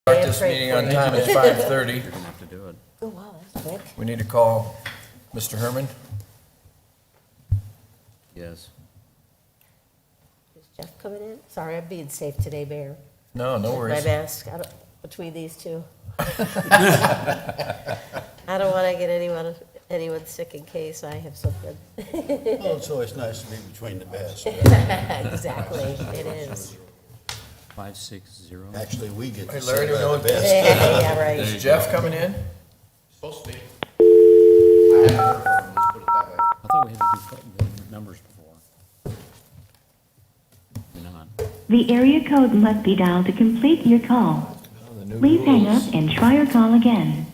Start this meeting on time, it's 5:30. You're gonna have to do it. Oh, wow, that's quick. We need to call Mr. Herman. Yes. Is Jeff coming in? Sorry, I'm being safe today, Mayor. No, no My worries. mask, between these two. I don't want to get anyone sick in case I have something. Well, it's always nice to be between the best. Exactly, it is. 560. Actually, we get Hey, to Larry, sit do you know by what the best. Yeah, right. Is Jeff coming in? Supposed to be. I haven't heard from him, let's put it that way. I thought we had to do the numbers before. Maybe not. The area code must be dialed to complete your call. Oh, the new Please hang rules. up and try your call again.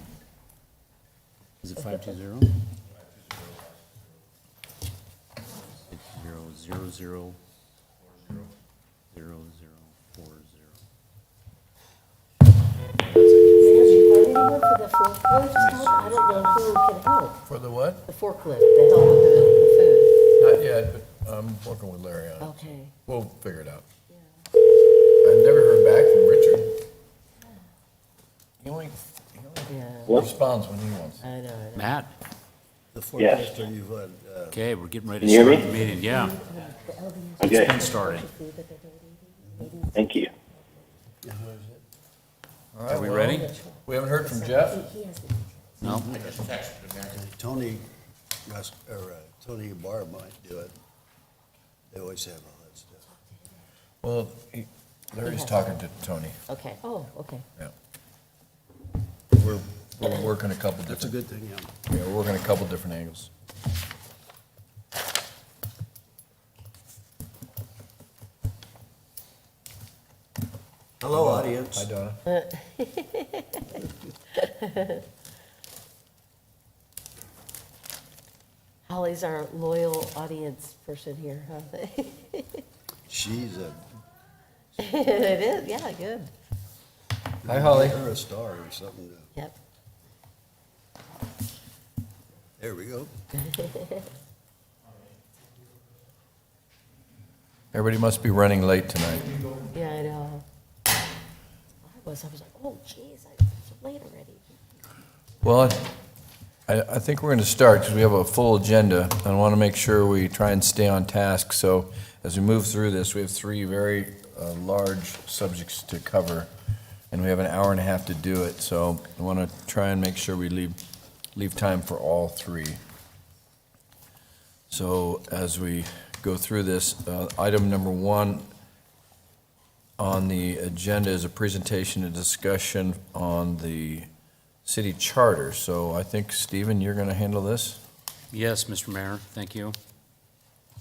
Is it 520? 60000040. Anyone for the forklift? I don't know who can help. For the what? The forklift, to help with the Not yet, but I'm working with Larry on food. it. Okay. We'll figure it out. I've never heard back from Richard. He only Yeah, responds when he wants. I know. Matt? The forecaster you've had, Okay, we're getting ready Can to you hear start me? the meeting. Yeah, Okay, it's been started. thank you. All right, Are we well, ready? We haven't heard from Jeff? No? I just texted him there. Tony Barr might do it. They always have all that stuff. Well, Larry's talking to Tony. Okay, oh, okay. Yeah. We're working a couple That's a different, good thing, yeah. yeah, we're working a couple different angles. Hello, audience. Hi, Donna. Holly's our loyal audience person here, huh? She's It is, yeah, good. Hi, Holly. You're a star or something. Yep. There we go. Everybody must be running late tonight. Yeah, I know. I was like, oh, geez, I'm so late already. Well, I think we're going to start because we have a full agenda, and I want to make sure we try and stay on task. So as we move through this, we have three very large subjects to cover, and we have an hour and a half to do it. So I want to try and make sure we leave time for all three. So as we go through this, item number one on the agenda is a presentation and discussion on the city charter. So I think, Stephen, you're going to handle this? Yes, Mr. Mayor, thank you.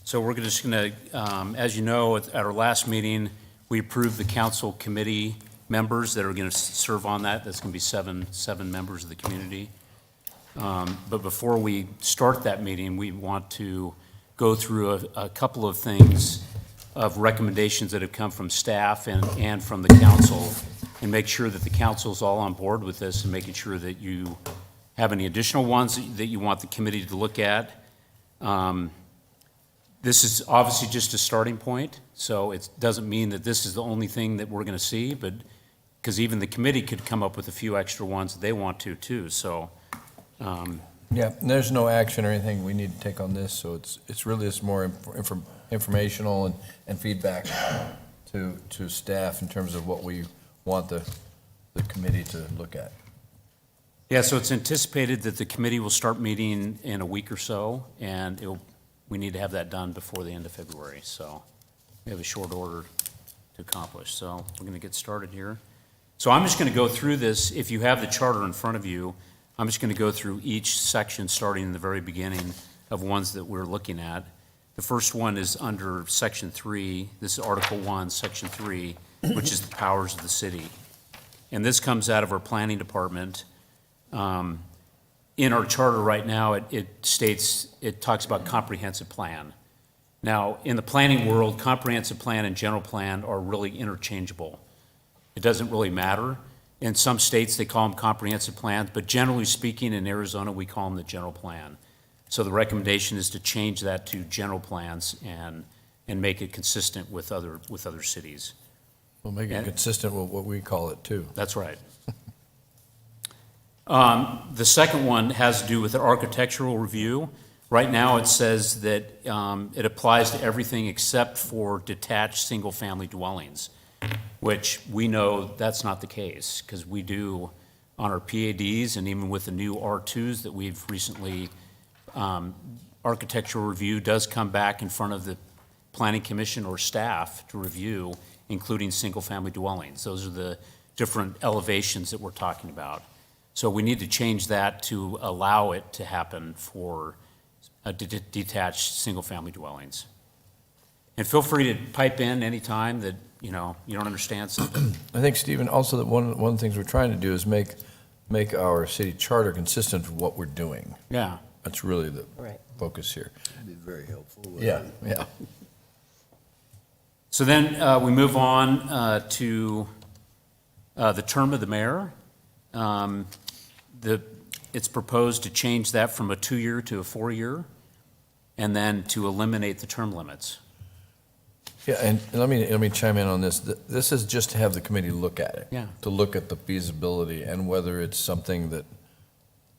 So we're just going to, as you know, at our last meeting, we approved the council committee members that are going to serve on that. That's going to be seven members of the community. But before we start that meeting, we want to go through a couple of things of recommendations that have come from staff and from the council, and make sure that the council's all on board with this, and making sure that you have any additional ones that you want the committee to look at. This is obviously just a starting point, so it doesn't mean that this is the only thing that we're going to see, but because even the committee could come up with a few extra ones that they want to too. So Yeah, and there's no action or anything we need to take on this, so it's really just more informational and feedback to staff in terms of what we want the committee to look at. yeah, so it's anticipated that the committee will start meeting in a week or so, and we need to have that done before the end of February. So we have a short order to accomplish. So we're going to get started here. So I'm just going to go through this. If you have the charter in front of you, I'm just going to go through each section, starting in the very beginning of ones that we're looking at. The first one is under Section 3. This is Article 1, Section 3, which is the powers of the city. And this comes out of our planning department. In our charter right now, it talks about comprehensive plan. Now, in the planning world, comprehensive plan and general plan are really interchangeable. It doesn't really matter. In some states, they call them comprehensive plans, but generally speaking, in Arizona, we call them the general plan. So the recommendation is to change that to general plans and make it consistent with other cities. We'll make it And- consistent with what we call it, too. That's right. The second one has to do with the architectural review. Right now, it says that it applies to everything except for detached single-family dwellings, which we know that's not the case, because we do on our PADs and even with the new R2s that we've recently, architectural review does come back in front of the planning commission or staff to review, including single-family dwellings. Those are the different elevations that we're talking about. So we need to change that to allow it to happen for detached single-family dwellings. And feel free to pipe in anytime that, you don't understand something. I think, Stephen, also that one of the things we're trying to do is make our city charter consistent with what we're doing. Yeah. That's really the Right. focus here. It'd be very helpful. Yeah. So then we move on to the term of the mayor. It's proposed to change that from a 2-year to a 4-year, and then to eliminate the term limits. Yeah, and let me chime in on this. This is just to have the committee look at it. Yeah. To look at the feasibility and whether it's something that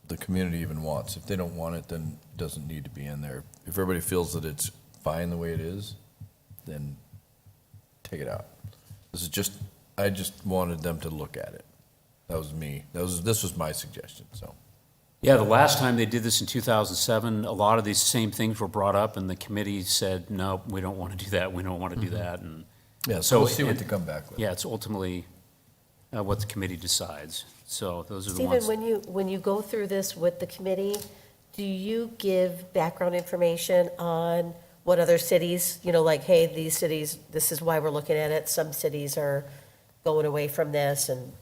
the community even wants. If they don't want it, then it doesn't need to be in there. If everybody feels that it's fine the way it is, then take it out. I just wanted them to look at it. That was me. This was my suggestion, so. Yeah, the last time they did this in 2007, a lot of these same things were brought up, and the committee said, no, we don't want to do that, we don't want to do that, and Yeah, so So we'll see what it- they come back with. yeah, it's ultimately what the committee decides. So those are the Stephen, ones. when you go through this with the committee, do you give background information on what other cities, like, hey, these cities, this is why we're looking at it, some cities are going away from this, and,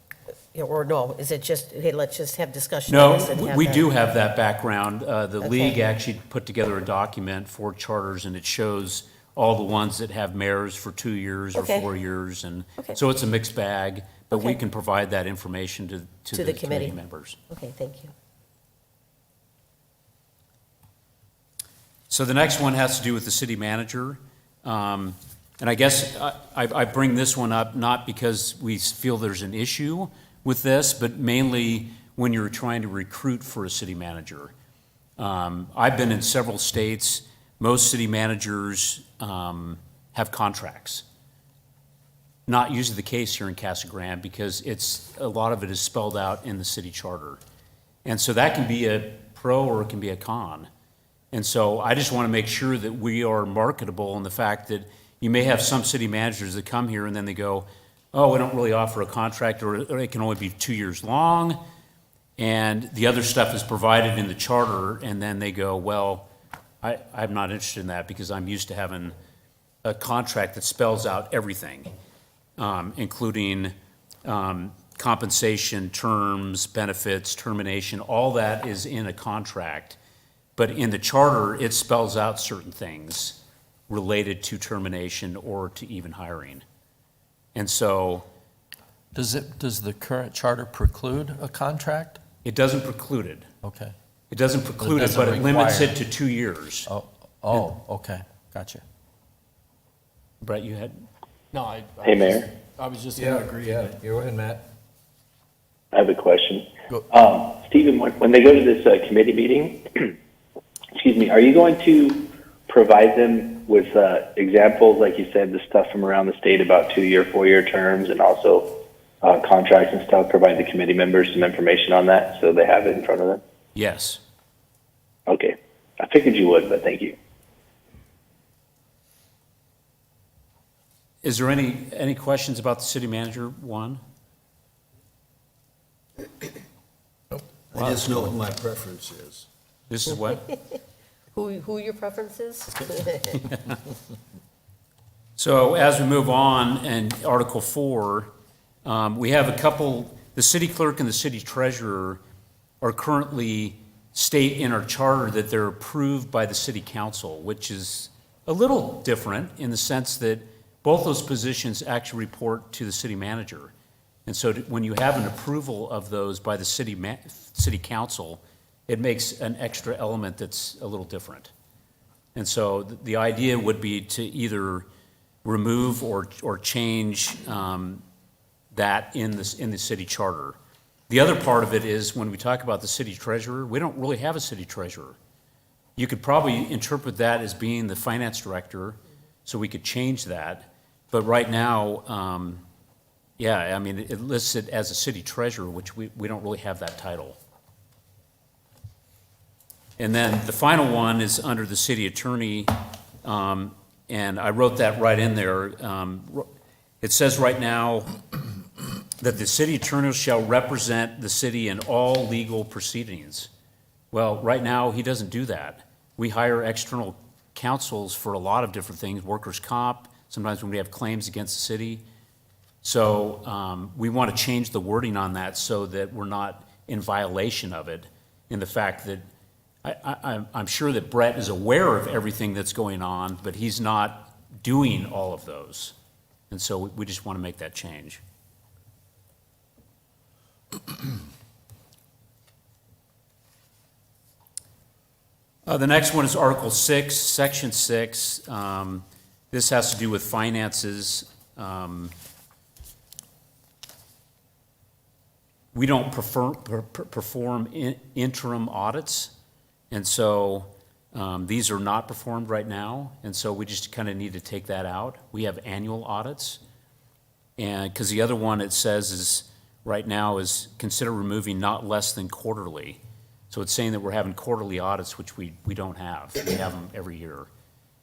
or no, is it just, hey, let's just have discussion on this and No, have we that? do have that background. The Okay. league actually put together a document for charters, and it shows all the ones that have mayors for 2 years or Okay. 4 years, and Okay. so it's a mixed bag, but we Okay. can provide that information to To the the committee committee. members. Okay, thank you. So the next one has to do with the city manager. And I guess I bring this one up not because we feel there's an issue with this, but mainly when you're trying to recruit for a city manager. I've been in several states. Most city managers have contracts. Not usually the case here in Casa Grande because a lot of it is spelled out in the city charter. And so that can be a pro or it can be a con. And so I just want to make sure that we are marketable in the fact that you may have some city managers that come here and then they go, oh, we don't really offer a contract, or it can only be 2 years long, and the other stuff is provided in the charter, and then they go, well, I'm not interested in that because I'm used to having a contract that spells out everything, including compensation, terms, benefits, termination, all that is in a contract. But in the charter, it spells out certain things related to termination or to even hiring. And so Does the current charter preclude a contract? it doesn't preclude it. Okay. It doesn't preclude it, doesn't but it limits require it to 2 years. Okay, gotcha. Brett, you had, No, I Hey, Mayor. I was just Yeah, gonna agree, agree. yeah. Go ahead, Matt. I have a question. Go. Stephen, when they go to this committee meeting, excuse me, are you going to provide them with examples, like you said, the stuff from around the state about 2-year, 4-year terms, and also contracts and stuff, provide the committee members some information on that so they have it in front of them? yes. Okay. I figured you would, but thank you. Is there any questions about the city manager one? I just know what my preference is. This is what? Who your preferences? So as we move on, and Article 4, we have a couple, the city clerk and the city treasurer are currently state in our charter that they're approved by the city council, which is a little different in the sense that both those positions actually report to the city manager. And so when you have an approval of those by the city council, it makes an extra element that's a little different. And so the idea would be to either remove or change that in the city charter. The other part of it is when we talk about the city treasurer, we don't really have a city treasurer. You could probably interpret that as being the finance director, so we could change that. But right now, yeah, I mean, it lists it as a city treasurer, which we don't really have that title. And then the final one is under the city attorney, and I wrote that right in there. It says right now that the city attorney shall represent the city in all legal proceedings. Well, right now, he doesn't do that. We hire external counsels for a lot of different things, workers' comp, sometimes when we have claims against the city. So we want to change the wording on that so that we're not in violation of it, in the fact that I'm sure that Brett is aware of everything that's going on, but he's not doing all of those. And so we just want to make that change. The next one is Article 6, Section 6. This has to do with finances. We don't perform interim audits, and so these are not performed right now, and so we just kind of need to take that out. We have annual audits, and because the other one it says is right now is consider removing not less than quarterly. So it's saying that we're having quarterly audits, which we don't have. We have them every year.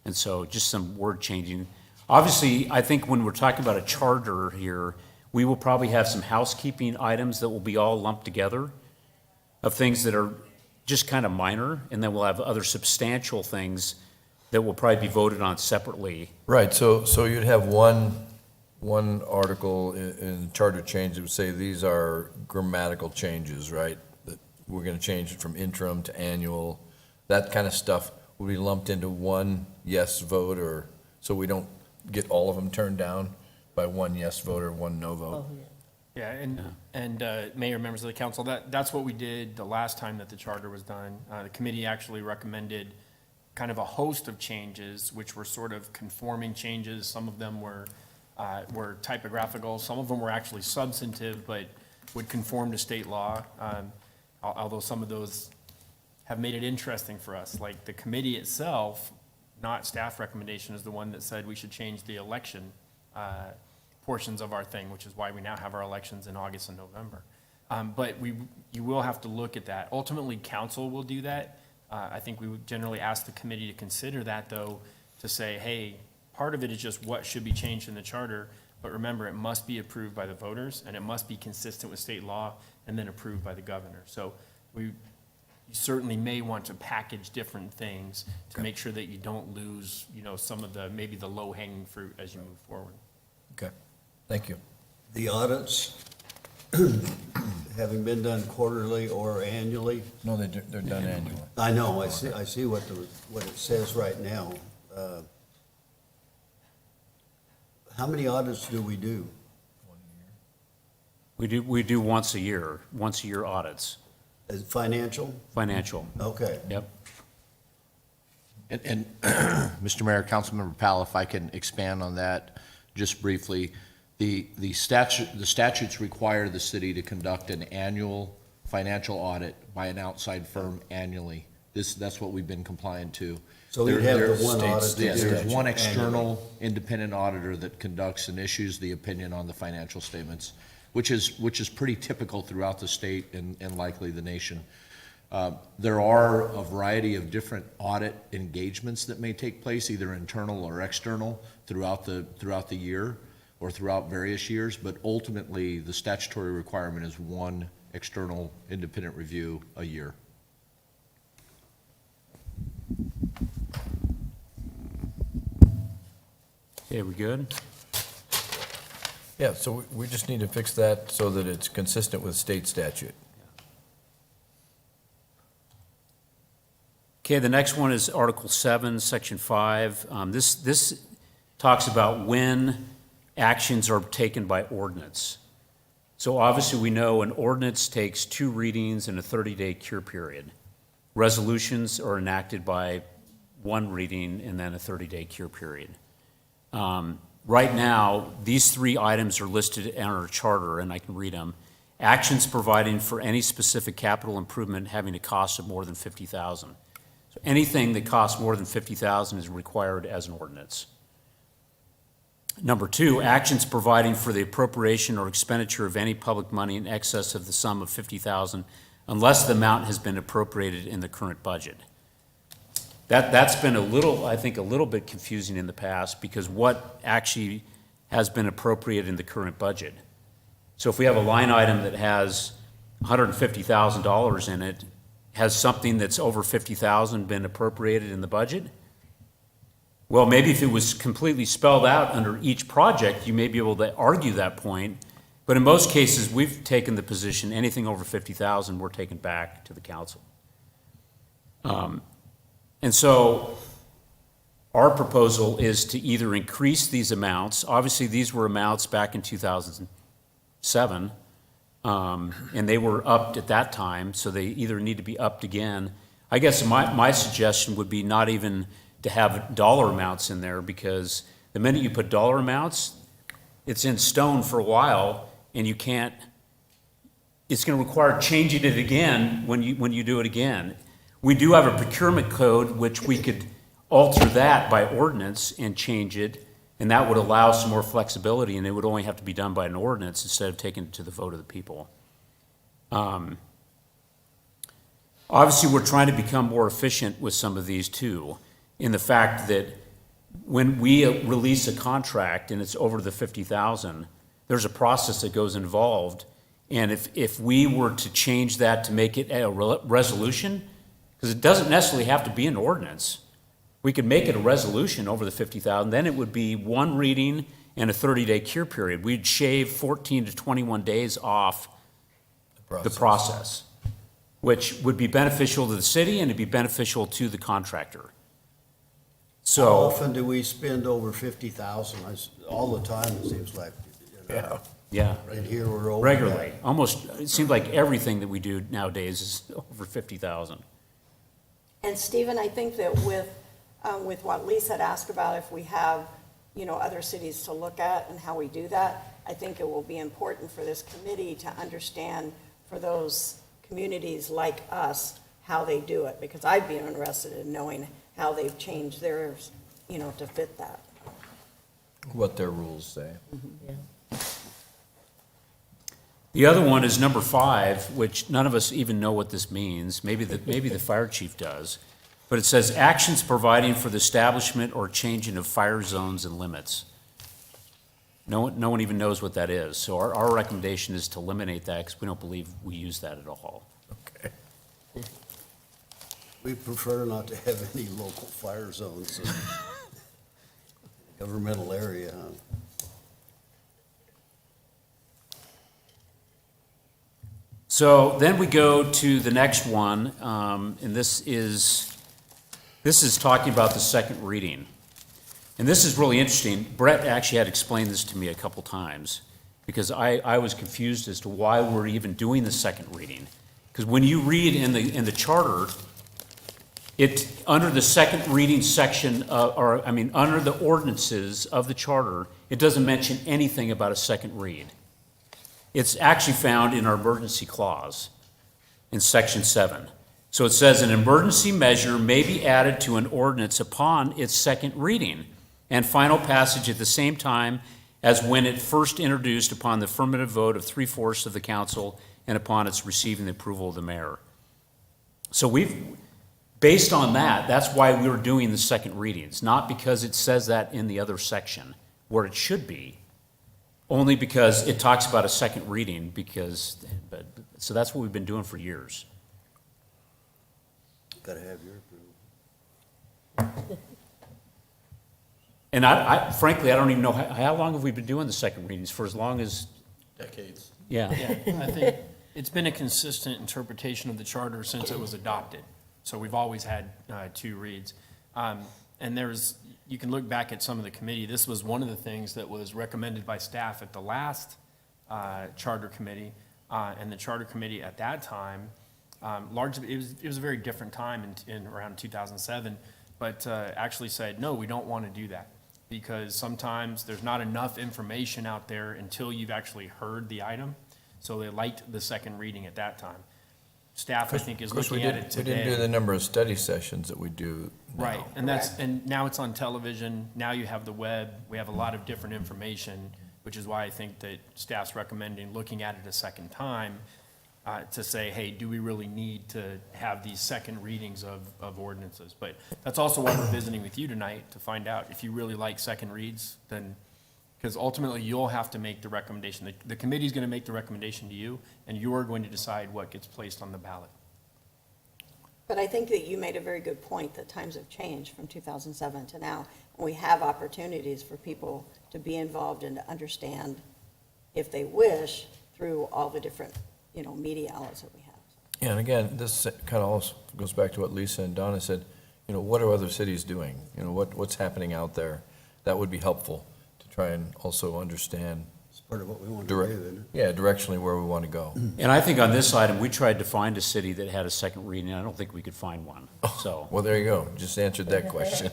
And so just some word changing. Obviously, I think when we're talking about a charter here, we will probably have some housekeeping items that will be all lumped together of things that are just kind of minor, and then we'll have other substantial things that will probably be voted on separately. Right, so you'd have one article in charter change that would say these are grammatical changes, right? That we're gonna change it from interim to annual. That kind of stuff will be lumped into one yes vote, or, so we don't get all of them turned down by one yes vote or one no vote. Yeah, and Mayor, members of the council, that's what we did the last time that the charter was done. The committee actually recommended kind of a host of changes, which were sort of conforming changes. Some of them were typographical, some of them were actually substantive, but would conform to state law. Although some of those have made it interesting for us, like the committee itself, not staff recommendation, is the one that said we should change the election portions of our thing, which is why we now have our elections in August and November. But you will have to look at that. Ultimately, council will do that. I think we would generally ask the committee to consider that, though, to say, hey, part of it is just what should be changed in the charter, but remember, it must be approved by the voters, and it must be consistent with state law, and then approved by the governor. So you certainly may want to package different things to make sure that you don't lose, some of maybe the low-hanging fruit as you move forward. Okay, thank you. The audits, having been done quarterly or annually, No, they're done annually. I know, I see what it says right now. How many audits do we do? We do once a year audits, Is it financial? financial. Okay. Yep. And Mr. Mayor, Councilmember Powell, if I can expand on that just briefly. The statutes require the city to conduct an annual financial audit by an outside firm annually. That's what we'd been compliant to. So we'd have the one audit. Yes, there's one external independent auditor that conducts and issues the opinion on the financial statements, which is pretty typical throughout the state and likely the nation. There are a variety of different audit engagements that may take place, either internal or external, throughout the year or throughout various years, but ultimately the statutory requirement is one external independent review a year. Okay, we good? Yeah, so we just need to fix that so that it's consistent with state statute. Okay, the next one is Article 7, Section 5. This talks about when actions are taken by ordinance. So obviously, we know an ordinance takes 2 readings and a 30-day cure period. Resolutions are enacted by 1 reading and then a 30-day cure period. Right now, these three items are listed in our charter, and I can read them. Actions providing for any specific capital improvement having a cost of more than $50,000. So anything that costs more than $50,000 is required as an ordinance. Number two, actions providing for the appropriation or expenditure of any public money in excess of the sum of $50,000 unless the amount has been appropriated in the current budget. That's been I think, a little bit confusing in the past, because what actually has been appropriated in the current budget? So if we have a line item that has $150,000 in it, has something that's over $50,000 been appropriated in the budget? Well, maybe if it was completely spelled out under each project, you may be able to argue that point. But in most cases, we've taken the position, anything over $50,000, we're taking back to the council. And so our proposal is to either increase these amounts. Obviously, these were amounts back in 2007, and they were upped at that time, so they either need to be upped again. I guess my suggestion would be not even to have dollar amounts in there, because the minute you put dollar amounts, it's in stone for a while, and you can't, it's going to require changing it again when you do it again. We do have a procurement code, which we could alter that by ordinance and change it, and that would allow some more flexibility, and it would only have to be done by an ordinance instead of taking it to the vote of the people. Obviously, we're trying to become more efficient with some of these too, in the fact that when we release a contract and it's over the $50,000, there's a process that goes involved, and if we were to change that to make it a resolution, because it doesn't necessarily have to be an ordinance. We could make it a resolution over the $50,000, then it would be one reading and a 30-day cure period. We'd shave 14 to 21 days off the process, which would be beneficial to the city and it'd be beneficial to the contractor. How So, often do we spend over 50,000? All the time, it seems like. You know, yeah, And here we're over. regularly. Almost, it seems like everything that we do nowadays is over 50,000. And Stephen, I think that with what Lisa had asked about, if we have, other cities to look at and how we do that, I think it will be important for this committee to understand for those communities like us, how they do it, because I'd be interested in knowing how they've changed theirs, to fit that. What their rules say. The other one is number 5, which none of us even know what this means. Maybe the fire chief does. But it says actions providing for the establishment or changing of fire zones and limits. No one even knows what that is. So our recommendation is to eliminate that, because we don't believe we use that at all. Okay. We prefer not to have any local fire zones in the governmental area. So then we go to the next one, and this is talking about the second reading. And this is really interesting. Brett actually had explained this to me a couple times, because I was confused as to why we're even doing the second reading. Because when you read in the charter, under the second reading section, under the ordinances of the charter, it doesn't mention anything about a second read. It's actually found in our emergency clause in section 7. So it says an emergency measure may be added to an ordinance upon its second reading and final passage at the same time as when it first introduced upon the affirmative vote of 3/4 of the council and upon its receiving the approval of the mayor. So based on that, that's why we were doing the second readings, not because it says that in the other section where it should be. Only because it talks about a second reading, so that's what we've been doing for years. Got to have your approval. And frankly, I don't even know, how long have we been doing the second readings? For as long as? Decades. Yeah. Yeah, I think it's been a consistent interpretation of the charter since it was adopted. So we've always had 2 reads. And you can look back at some of the committee. This was one of the things that was recommended by staff at the last charter committee. And the charter committee at that time, largely, it was a very different time in around 2007, but actually said, no, we don't want to do that. because sometimes there's not enough information out there until you've actually heard the item. So they liked the second reading at that time. Staff, I think, is Of course, we looking at it didn't, we didn't do the today. number of study sessions that we do now. Right, and now it's on television, now you have the web, we have a lot of different information, which is why I think that staff's recommending looking at it a second time, to say, hey, do we really need to have these second readings of ordinances? But that's also why we're visiting with you tonight, to find out if you really like second reads, then, because ultimately you'll have to make the recommendation. The committee's going to make the recommendation to you, and you're going to decide what gets placed on the ballot. But I think that you made a very good point that times have changed from 2007 to now. We have opportunities for people to be involved and to understand, if they wish, through all the different, media outlets that we have. Yeah, and again, this kind of also goes back to what Lisa and Donna said, what are other cities doing? What's happening out there? That would be helpful to try and also understand. It's part of what we want to do, isn't it? Yeah, directionally where we want to go. And I think on this item, we tried to find a city that had a second reading, I don't think we could find one, so. Well, there you go, just answered that question.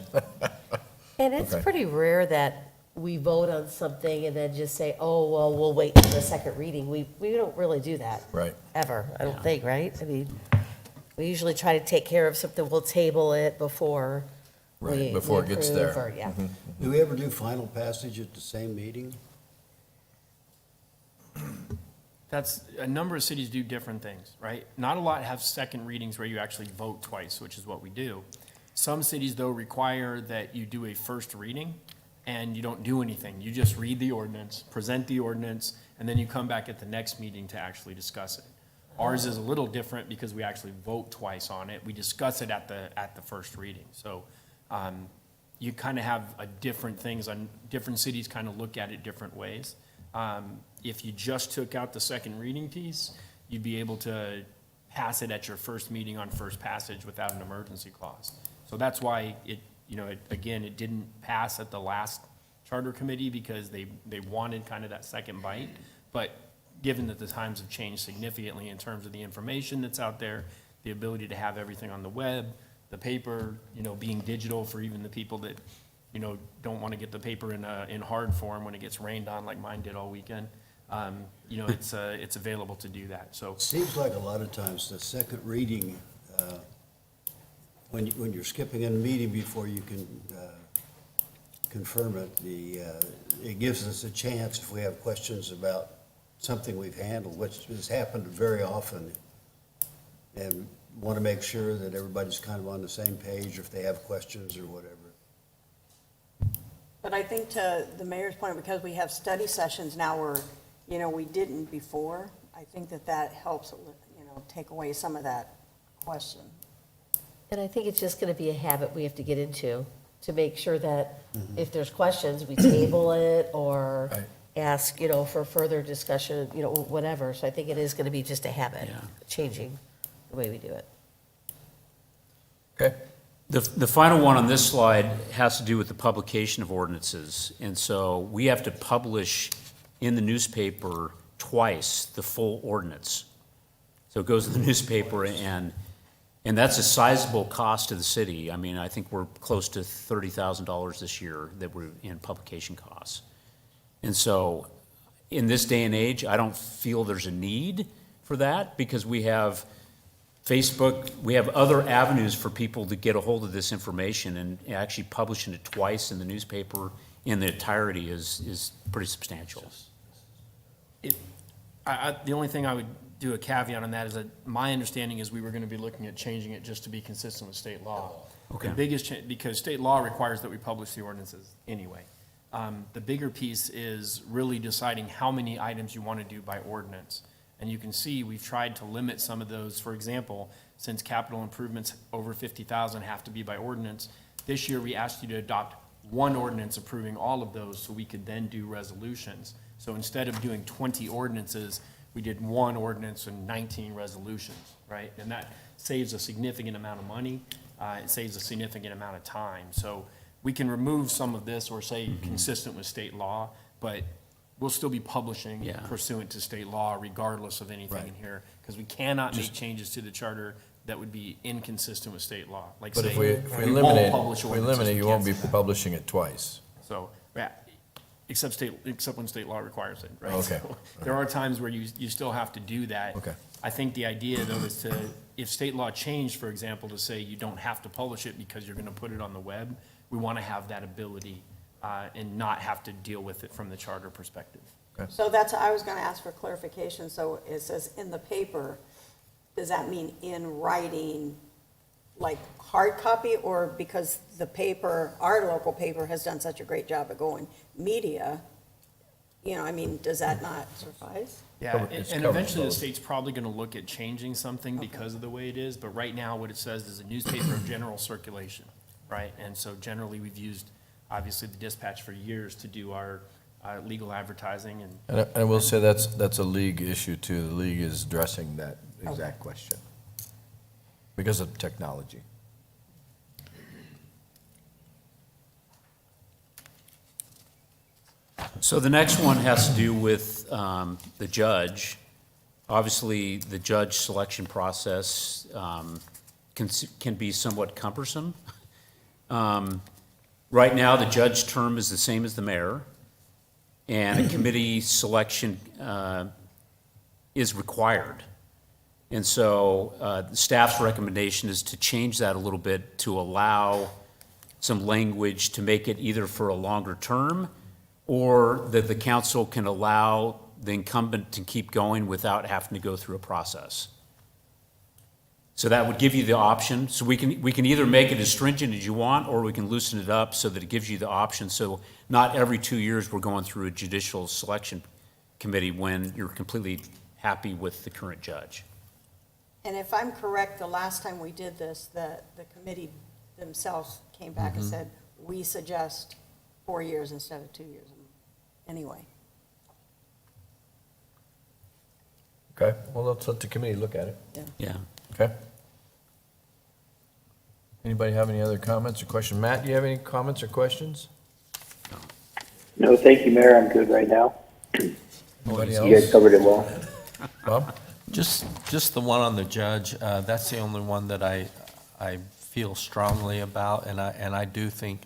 And it's Okay. pretty rare that we vote on something and then just say, oh, well, we'll wait for the second reading. We don't really do that. Right. Ever, I don't think, right? I mean, we usually try to take care of something, we'll table it before Right, before it gets approve, there. or, yeah. Do we ever do final passage at the same meeting? That's, a number of cities do different things, right? Not a lot have second readings where you actually vote twice, which is what we do. Some cities, though, require that you do a first reading, and you don't do anything. You just read the ordinance, present the ordinance, and then you come back at the next meeting to actually discuss it. Ours is a little different because we actually vote twice on it. We discuss it at the first reading. So you kind of have different things, on different cities kind of look at it different ways. If you just took out the second reading piece, you'd be able to pass it at your first meeting on first passage without an emergency clause. So that's why it didn't pass at the last charter committee, because they wanted kind of that second bite. But given that the times have changed significantly in terms of the information that's out there, the ability to have everything on the web, the paper, being digital for even the people that, don't want to get the paper in hard form when it gets rained on like mine did all weekend, it's available to do that, so. Seems like a lot of times the second reading, when you're skipping a meeting before you can confirm it, it gives us a chance, if we have questions about something we've handled, which has happened very often, and want to make sure that everybody's kind of on the same page if they have questions or whatever. But I think to the mayor's point, because we have study sessions now where, we didn't before, I think that helps, take away some of that question. And I think it's just gonna be a habit we have to get into, to make sure that if there's questions, we table it, or Right. ask, for further discussion, whatever. So I think it is gonna be just a habit, Yeah. changing the way we do it. Okay, The final one on this slide has to do with the publication of ordinances. And so we have to publish in the newspaper twice the full ordinance. So it goes to the newspaper, and that's a sizable cost to the city. I mean, I think we're close to $30,000 this year that we're in publication costs. And so in this day and age, I don't feel there's a need for that, because we have Facebook, we have other avenues for people to get a hold of this information, and actually publishing it twice in the newspaper in the entirety is pretty substantial. The only thing I would do a caveat on that is that my understanding is we were going to be looking at changing it just to be consistent with state law. Okay. The biggest change, because state law requires that we publish the ordinances anyway. The bigger piece is really deciding how many items you want to do by ordinance. And you can see we've tried to limit some of those. For example, since capital improvements over 50,000 have to be by ordinance, this year we asked you to adopt one ordinance approving all of those, so we could then do resolutions. So instead of doing 20 ordinances, we did one ordinance and 19 resolutions, right? And that saves a significant amount of money. It saves a significant amount of time. So we can remove some of this, or say consistent with state law, but we'll still be publishing Yeah. pursuant to state law regardless of anything in here, because we cannot make changes to the charter that would be inconsistent with state law. Like but say, if we won't eliminate, publish if we ordinances, eliminate, we you won't be can't say that. publishing it twice. So, yeah, except when state law requires it, right? Okay. So there are times where you still have to do that. Okay. I think the idea, though, is to, if state law changed, for example, to say you don't have to publish it because you're going to put it on the web, we want to have that ability and not have to deal with it from the charter perspective. So that's, I was gonna ask for clarification, so it says in the paper, does that mean in writing, like hard copy, or because the paper, our local paper has done such a great job of going media, you know, I mean, does that not suffice? Yeah, It's and covered eventually the both. state's probably gonna look at changing something because of the way it is, but right now what it says is a newspaper of general circulation, right? And so generally, we've used, obviously, the Dispatch for years to do our legal advertising and. And I will say that's a league issue too. The league is addressing that exact question because of technology. So the next one has to do with the judge. Obviously, the judge selection process can be somewhat cumbersome. Right now, the judge term is the same as the mayor, and a committee selection is required. And so the staff's recommendation is to change that a little bit to allow some language to make it either for a longer term or that the council can allow the incumbent to keep going without having to go through a process. So that would give you the option. So we can either make it as stringent as you want, or we can loosen it up so that it gives you the option. So not every 2 years we're going through a judicial selection committee when you're completely happy with the current judge. And if I'm correct, the last time we did this, the committee themselves came back and said, we suggest 4 years instead of 2 years. Anyway, Okay, well, let's let the committee look at it. Yeah. Okay? Anybody have any other comments or questions? Matt, do you have any comments or questions? No, thank you, Mayor. I'm good right now. Anybody You guys else? covered it well. Bob? Just the one on the judge, that's the only one that I feel strongly about, and I do think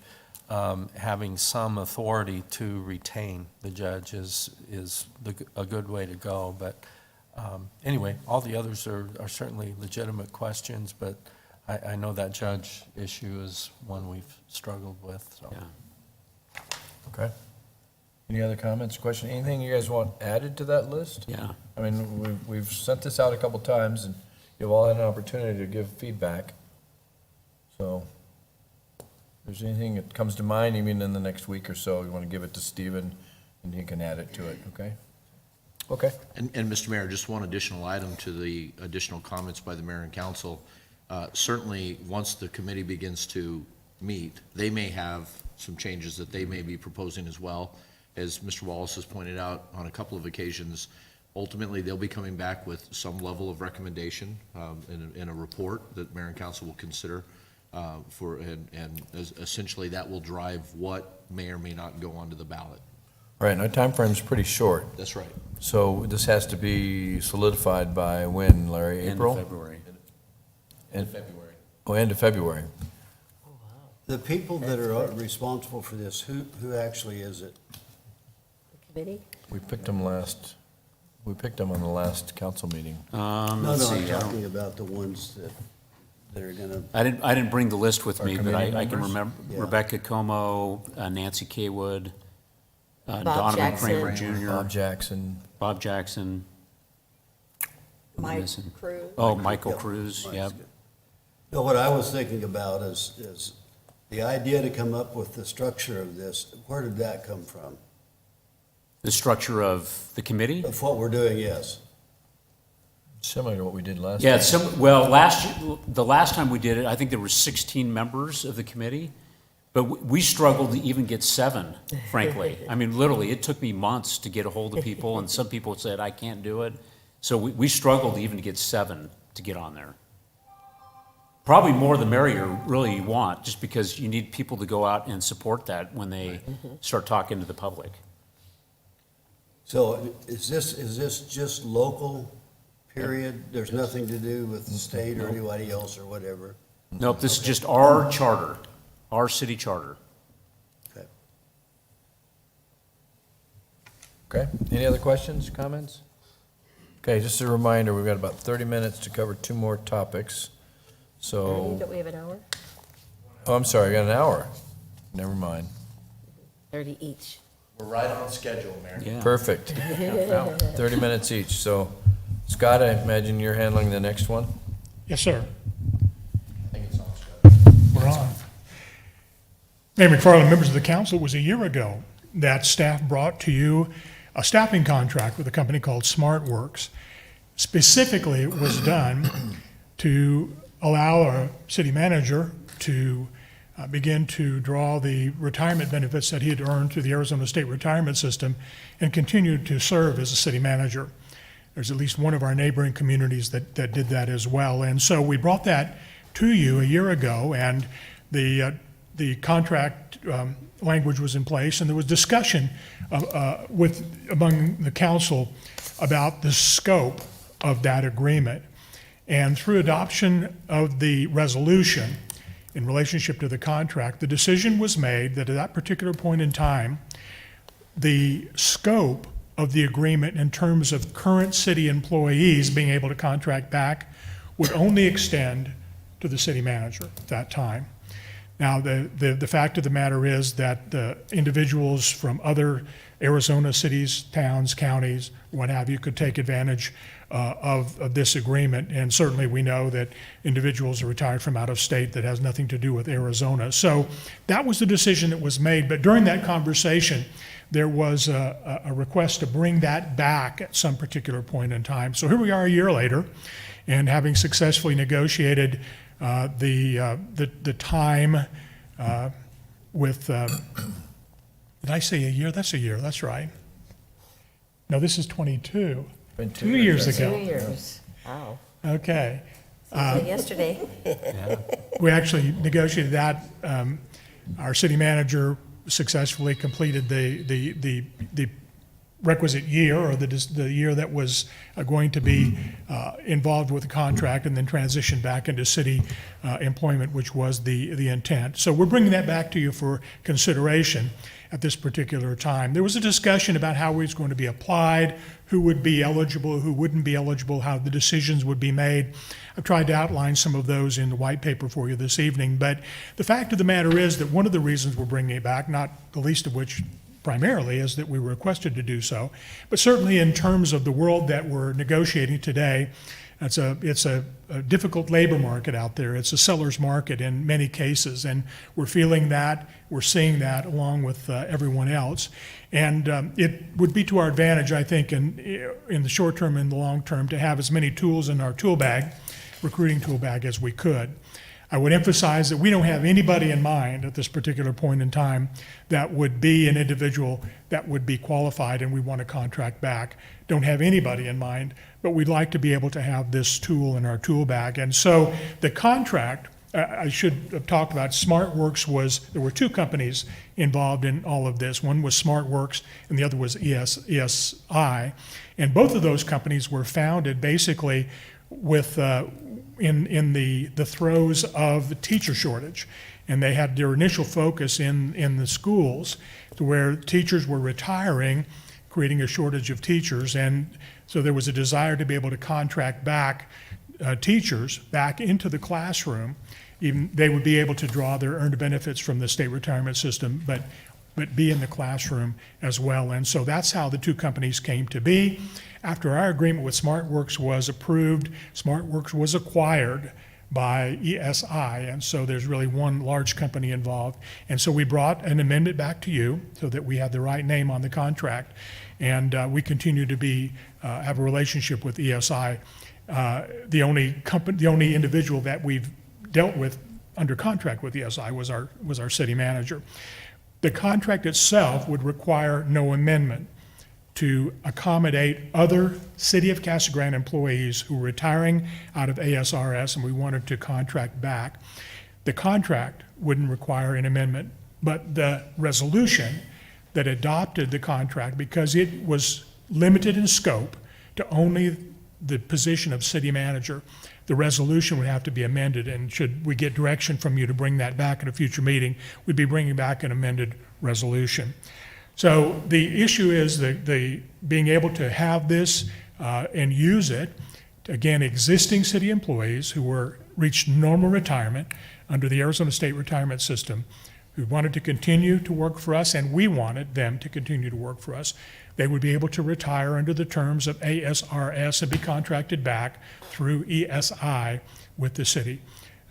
having some authority to retain the judge is a good way to go. But anyway, all the others are certainly legitimate questions, but I know that judge issue is one we've struggled with, so. Yeah. Okay. Any other comments, questions? Anything you guys want added to that list? Yeah. I mean, we've sent this out a couple times, and you've all had an opportunity to give feedback. So, if there's anything that comes to mind, even in the next week or so, you want to give it to Stephen, and he can add it to it, okay? Okay. And Mr. Mayor, just one additional item to the additional comments by the mayor and council. Certainly, once the committee begins to meet, they may have some changes that they may be proposing as well. As Mr. Wallace has pointed out on a couple of occasions, ultimately, they'll be coming back with some level of recommendation in a report that mayor and council will consider essentially that will drive what may or may not go onto the ballot. Right, and our timeframe's pretty short, That's right. so this has to be solidified by when, Larry? April? End of February. End- February. Oh, end of February. The people that are responsible for this, who actually is it? The committee? We picked them on the last council meeting. No, Let's I'm see, I don't- talking about the ones that are gonna, I didn't bring the list with Our me, but committee I can members? remember Yeah. Rebecca Como, Nancy Kaywood, Bob Donovan Jackson. Kramer Jr., Bob Jackson, Bob Jackson. Am I Mike missing? Cruz. Oh, Michael Yep, Cruz, Mike's yep. good. No, what I was thinking about is the idea to come up with the structure of this, where did that come from? The structure of the committee? Of what we're doing, yes. similar to what we did last Yeah, time. well, the last time we did it, I think there were 16 members of the committee, but we struggled to even get 7, frankly. I mean, literally, it took me months to get a hold of people, and some people said, I can't do it. So we struggled even to get 7 to get on there. Probably more the merrier, really, you want, just because you need people to go out and support that when they start talking to the public. So is this just local, period? There's nothing to do with the state or anybody else or whatever? Nope, this is just our charter, our city charter. Okay. Okay, any other questions, comments? Okay, just a reminder, we've got about 30 minutes to cover 2 more topics. So, Don't we have an hour? oh, I'm sorry, I got an hour. Never mind. 30 each. We're right on schedule, Mayor. Yeah. Perfect. 30 minutes each. So, Scott, I imagine you're handling the next one? Yes, sir. I think it's on schedule. We're on. Mayor McFarland, members of the council, it was a year ago that staff brought to you a staffing contract with a company called SmartWorks. Specifically, it was done to allow our city manager to begin to draw the retirement benefits that he had earned through the Arizona State Retirement System and continue to serve as a city manager. There's at least one of our neighboring communities that did that as well. And so we brought that to you a year ago, and the contract language was in place, and there was discussion among the council about the scope of that agreement. And through adoption of the resolution in relationship to the contract, the decision was made that at that particular point in time, the scope of the agreement in terms of current city employees being able to contract back would only extend to the city manager at that time. Now, the fact of the matter is that the individuals from other Arizona cities, towns, counties, what have you, could take advantage of this agreement. And certainly we know that individuals are retired from out of state that has nothing to do with Arizona. So that was the decision that was made. But during that conversation, there was a request to bring that back at some particular point in time. So here we are a year later, and having successfully negotiated the time with, did I say a year? That's a year, that's right. No, this is 22. Been 2 years 2 ago. years. Wow. Okay. Seems like yesterday. We actually negotiated that. Our city manager successfully completed the requisite year, or the year that was going to be involved with the contract, and then transitioned back into city employment, which was the intent. So we're bringing that back to you for consideration at this particular time. There was a discussion about how it was going to be applied, who would be eligible, who wouldn't be eligible, how the decisions would be made. I've tried to outline some of those in the white paper for you this evening, but the fact of the matter is that one of the reasons we're bringing it back, not the least of which primarily is that we were requested to do so, but certainly in terms of the world that we're negotiating today, it's a difficult labor market out there. It's a seller's market in many cases, and we're feeling that, we're seeing that along with everyone else. And it would be to our advantage, I think, in the short term and the long term, to have as many tools in our tool bag, recruiting tool bag, as we could. I would emphasize that we don't have anybody in mind at this particular point in time that would be an individual that would be qualified and we want to contract back. Don't have anybody in mind, but we'd like to be able to have this tool in our tool bag. And so the contract, I should have talked about, SmartWorks there were 2 companies involved in all of this. One was SmartWorks and the other was ESI. And both of those companies were founded basically with in the throes of the teacher shortage. And they had their initial focus in the schools to where teachers were retiring, creating a shortage of teachers. And so there was a desire to be able to contract back teachers back into the classroom. Even they would be able to draw their earned benefits from the state retirement system, but be in the classroom as well. And so that's how the 2 companies came to be. After our agreement with SmartWorks was approved, SmartWorks was acquired by ESI, and so there's really one large company involved. And so we brought an amendment back to you so that we had the right name on the contract, and we continue to have a relationship with ESI. The only individual that we've dealt with under contract with ESI was our city manager. The contract itself would require no amendment to accommodate other City of Casa Grande employees who were retiring out of ASRS and we wanted to contract back. The contract wouldn't require an amendment, but the resolution that adopted the contract, because it was limited in scope to only the position of city manager, the resolution would have to be amended, and should we get direction from you to bring that back at a future meeting, we'd be bringing back an amended resolution. So the issue is the being able to have this and use it. Again, existing city employees who were reached normal retirement under the Arizona State Retirement System, who wanted to continue to work for us, and we wanted them to continue to work for us, they would be able to retire under the terms of ASRS and be contracted back through ESI with the city.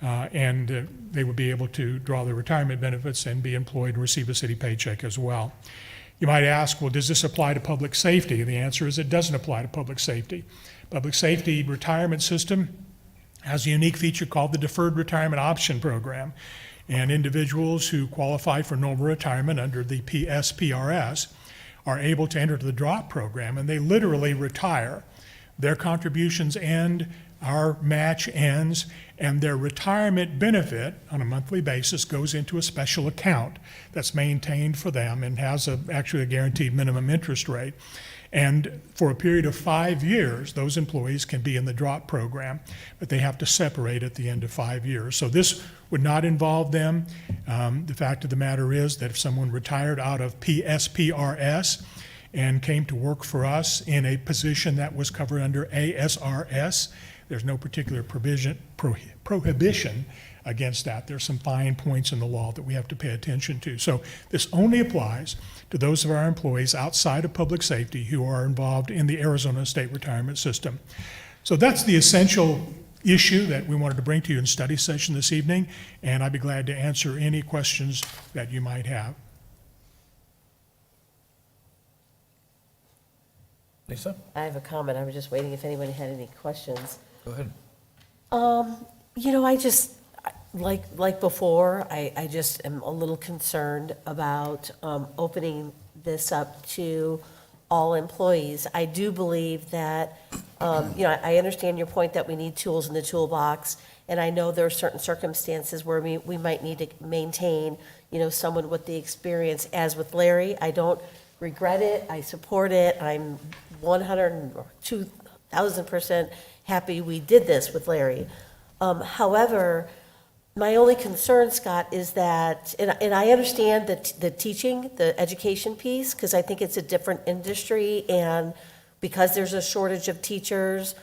They would be able to draw their retirement benefits and be employed and receive a city paycheck as well. You might ask, well, does this apply to public safety? The answer is it doesn't apply to public safety. Public safety retirement system has a unique feature called the Deferred Retirement Option Program. And individuals who qualify for normal retirement under the PSPRS are able to enter the drop program, and they literally retire. Their contributions end, our match ends, and their retirement benefit on a monthly basis goes into a special account that's maintained for them and has actually a guaranteed minimum interest rate. And for a period of 5 years, those employees can be in the drop program, but they have to separate at the end of 5 years. So this would not involve them. The fact of the matter is that if someone retired out of PSPRS and came to work for us in a position that was covered under ASRS, there's no particular prohibition against that. There's some fine points in the law that we have to pay attention to. So this only applies to those of our employees outside of public safety who are involved in the Arizona State Retirement System. So that's the essential issue that we wanted to bring to you in study session this evening, and I'd be glad to answer any questions that you might have. Lisa, I have a comment. I was just waiting if anybody had any questions. go ahead. I just, like before, I just am a little concerned about opening this up to all employees. I do believe that, I understand your point that we need tools in the toolbox, and I know there are certain circumstances where we might need to maintain, someone with the experience. As with Larry, I don't regret it. I support it. I'm 102,000% happy we did this with Larry. However, my only concern, Scott, is that, and I understand the teaching, the education piece, because I think it's a different industry, and because there's a shortage of teachers,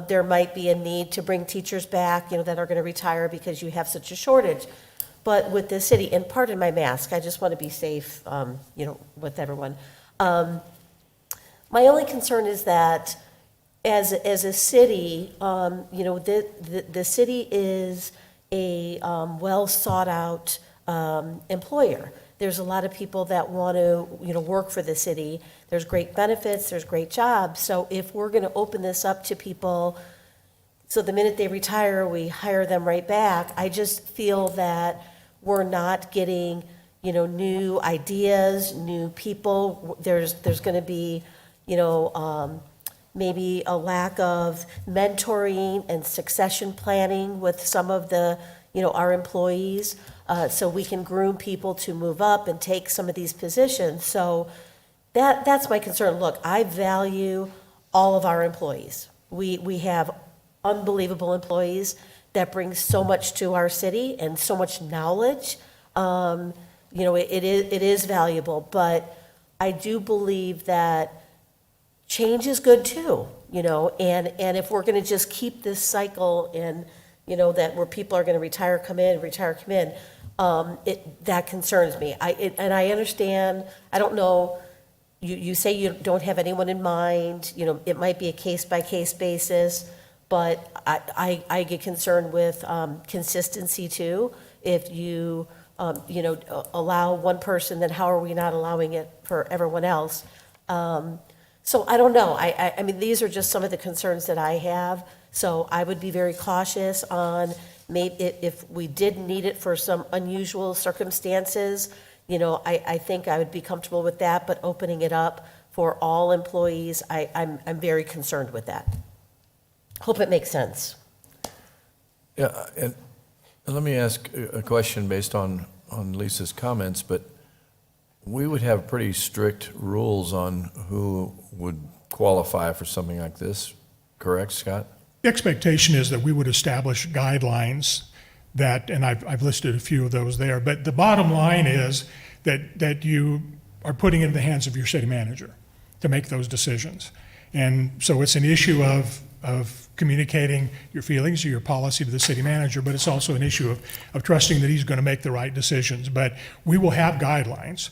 there might be a need to bring teachers back, that are going to retire because you have such a shortage. But with the city, and pardon my mask, I just want to be safe, with everyone. My only concern is that as a city, the city is a well sought out employer. There's a lot of people that want to, work for the city. There's great benefits, there's great jobs. So if we're going to open this up to people, so the minute they retire, we hire them right back, I just feel that we're not getting, new ideas, new people. There's going to be, maybe a lack of mentoring and succession planning with some of the, our employees, so we can groom people to move up and take some of these positions. So that's my concern. Look, I value all of our employees. We have unbelievable employees that bring so much to our city and so much knowledge. It is valuable, but I do believe that change is good too, and if we're going to just keep this cycle and, that where people are going to retire, come in, that concerns me. And I understand, I don't know, you say you don't have anyone in mind, it might be a case-by-case basis, but I get concerned with consistency too. If you, allow one person, then how are we not allowing it for everyone else? So I don't know. I mean, these are just some of the concerns that I have. So I would be very cautious on maybe if we did need it for some unusual circumstances, I think I would be comfortable with that, but opening it up for all employees, I'm very concerned with that. Hope it makes sense. Yeah, and let me ask a question based on Lisa's comments, but we would have pretty strict rules on who would qualify for something like this, correct, Scott? The expectation is that we would establish guidelines that, and I've listed a few of those there, but the bottom line is that you are putting it in the hands of your city manager to make those decisions. And so it's an issue of communicating your feelings or your policy to the city manager, but it's also an issue of trusting that he's going to make the right decisions. But we will have guidelines,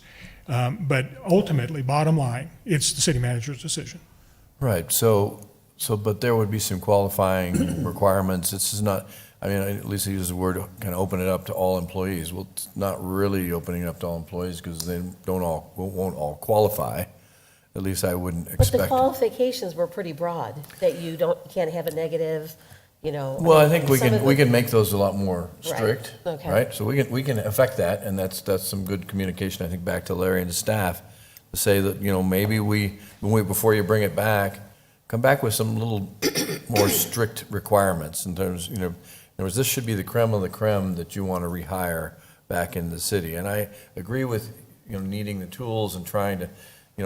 but ultimately, bottom line, it's the city manager's decision. Right, but there would be some qualifying requirements. This is not, I mean, at least I use the word, kind of open it up to all employees. Well, it's not really opening it up to all employees because they won't all qualify. At least I wouldn't But the expect. qualifications were pretty broad, that you can't have a negative, Well, I think some of we the- can make those a lot more Right, strict, okay. right? So we can affect that, and that's some good communication, I think, back to Larry and the staff, to say that, maybe before you bring it back, come back with some little more strict requirements in terms, in other words, this should be the creme of the creme that you want to rehire back in the city. And I agree with, needing the tools and trying to,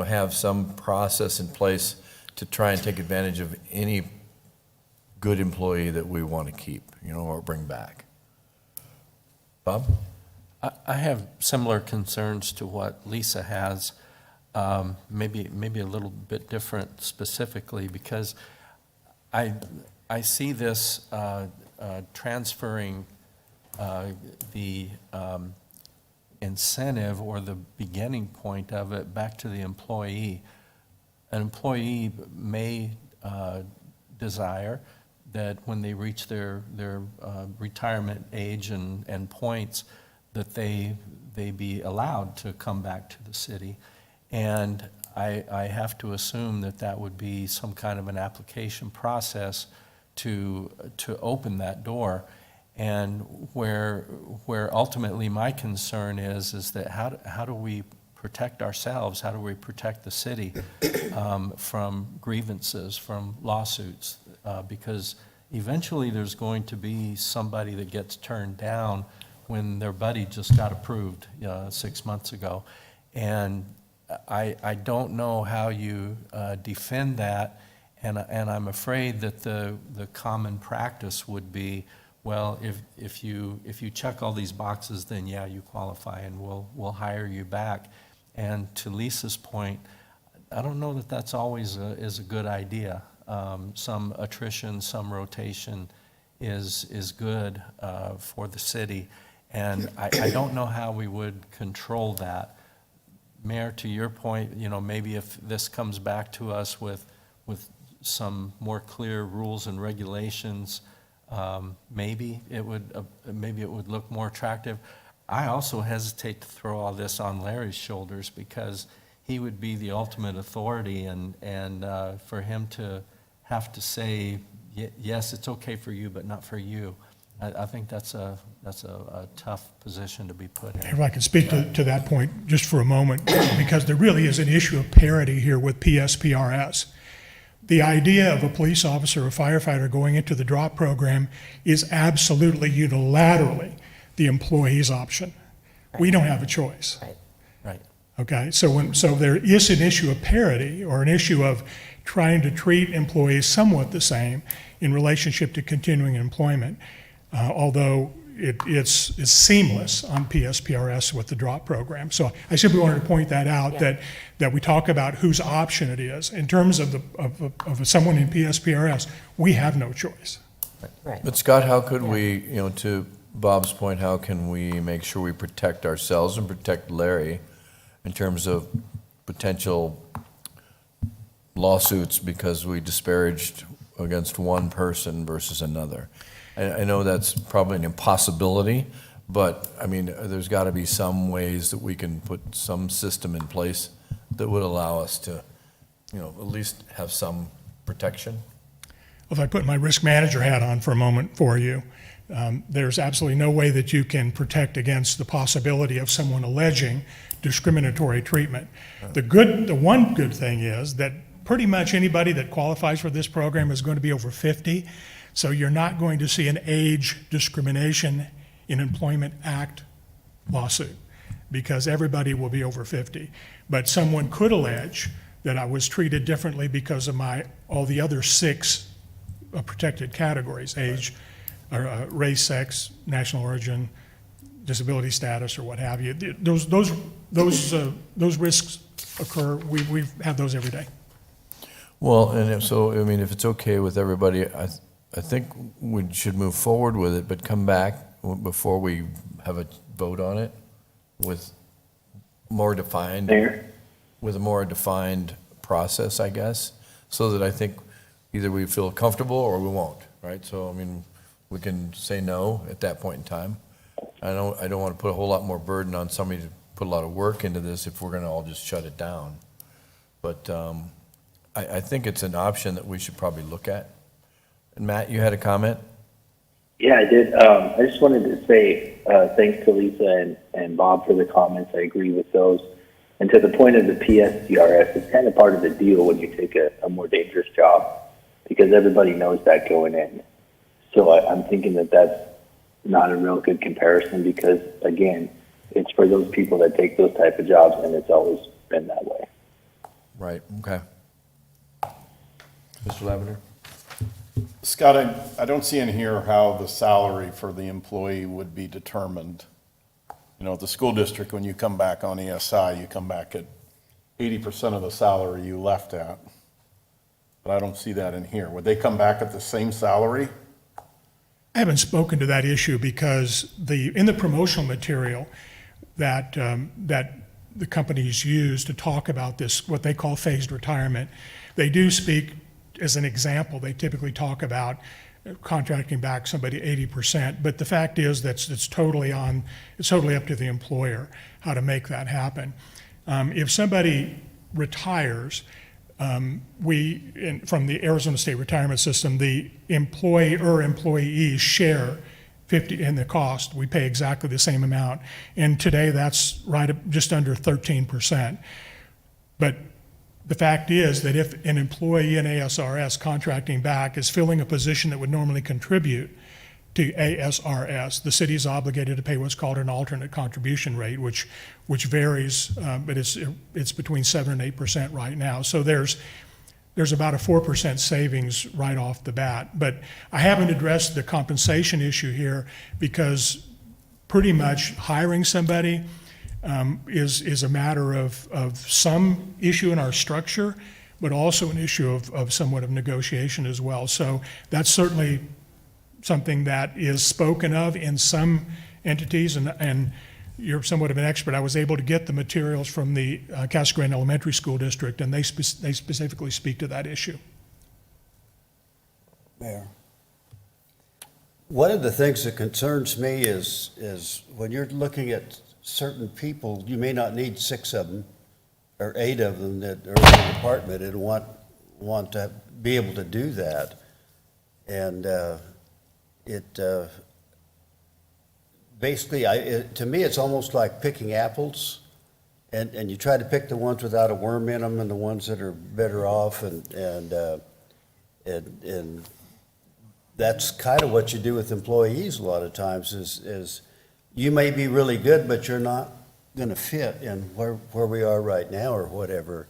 have some process in place to try and take advantage of any good employee that we want to keep, or bring back. Bob? I have similar concerns to what Lisa has, maybe a little bit different specifically, because I see this transferring the incentive or the beginning point of it back to the employee. An employee may desire that when they reach their retirement age and points, that they be allowed to come back to the city. And I have to assume that would be some kind of an application process to open that door. And where ultimately my concern is that how do we protect ourselves? How do we protect the city from grievances, from lawsuits? Because eventually there's going to be somebody that gets turned down when their buddy just got approved 6 months ago. And I don't know how you defend that, and I'm afraid that the common practice would be, well, if you check all these boxes, then yeah, you qualify, and we'll hire you back. And to Lisa's point, I don't know that that's always is a good idea. Some attrition, some rotation is good for the city, and I don't know how we would control that. Mayor, to your point, maybe if this comes back to us with some more clear rules and regulations, maybe it would look more attractive. I also hesitate to throw all this on Larry's shoulders, because he would be the ultimate authority, and for him to have to say, yes, it's okay for you, but not for you. I think that's a tough position to be put in. If I could speak to that point just for a moment, because there really is an issue of parity here with PSPRS. The idea of a police officer or firefighter going into the drop program is absolutely unilaterally the employee's option. We don't have a choice. Right. Okay, so there is an issue of parity, or an issue of trying to treat employees somewhat the same in relationship to continuing employment, although it's seamless on PSPRS with the drop program. So I simply wanted to point that out, that we talk about whose option it is. In terms of someone in PSPRS, we have no choice. Right. But Scott, how could we, to Bob's point, how can we make sure we protect ourselves and protect Larry in terms of potential lawsuits because we disparaged against one person versus another? I know that's probably an impossibility, but I mean, there's got to be some ways that we can put some system in place that would allow us to, at least have some protection. If I put my risk manager hat on for a moment for you, there's absolutely no way that you can protect against the possibility of someone alleging discriminatory treatment. The one good thing is that pretty much anybody that qualifies for this program is going to be over 50. So you're not going to see an Age Discrimination in Employment Act lawsuit, because everybody will be over 50. But someone could allege that I was treated differently because of all the other 6 protected categories: age, race, sex, national origin, disability status or what have you. Those risks occur. We have those every day. Well, and if so, I mean, if it's okay with everybody, I think we should move forward with it, but come back before we have a vote on it with more defined, Mayor? with a more defined process, I guess, so that I think either we feel comfortable or we won't, right? So, I mean, we can say no at that point in time. I don't want to put a whole lot more burden on somebody to put a lot of work into this if we're going to all just shut it down. But I think it's an option that we should probably look at. And Matt, you had a comment? Yeah, I did. I just wanted to say thanks to Lisa and Bob for the comments. I agree with those. And to the point of the PSCRS, it's kind of part of the deal when you take a more dangerous job, because everybody knows that going in. So I'm thinking that that's not a real good comparison, because, again, it's for those people that take those type of jobs, and it's always been that way. Right, okay. Mr. Lavender? Scott, I don't see in here how the salary for the employee would be determined. You know, at the school district, when you come back on ESI, you come back at 80% of the salary you left at. But I don't see that in here. Would they come back at the same salary? I haven't spoken to that issue because in the promotional material that the companies use to talk about this, what they call phased retirement, they do speak as an example. They typically talk about contracting back somebody 80%, but the fact is that it's totally up to the employer how to make that happen. If somebody retires, from the Arizona State Retirement System, the employees share 50 in the cost. We pay exactly the same amount, and today that's just under 13%. But the fact is that if an employee in ASRS contracting back is filling a position that would normally contribute to ASRS, the city is obligated to pay what's called an alternate contribution rate, which varies, but it's between 7 and 8% right now. So there's about a 4% savings right off the bat. But I haven't addressed the compensation issue here because pretty much hiring somebody is a matter of some issue in our structure, but also an issue of somewhat of negotiation as well. So that's certainly something that is spoken of in some entities, and you're somewhat of an expert. I was able to get the materials from the Casa Grande Elementary School District, and they specifically speak to that issue. Mayor, one of the things that concerns me is when you're looking at certain people, you may not need 6 of them or 8 of them that are in the department and want to be able to do that. And basically, to me, it's almost like picking apples, and you try to pick the ones without a worm in them and the ones that are better off, and that's kind of what you do with employees a lot of times is you may be really good, but you're not going to fit in where we are right now or whatever.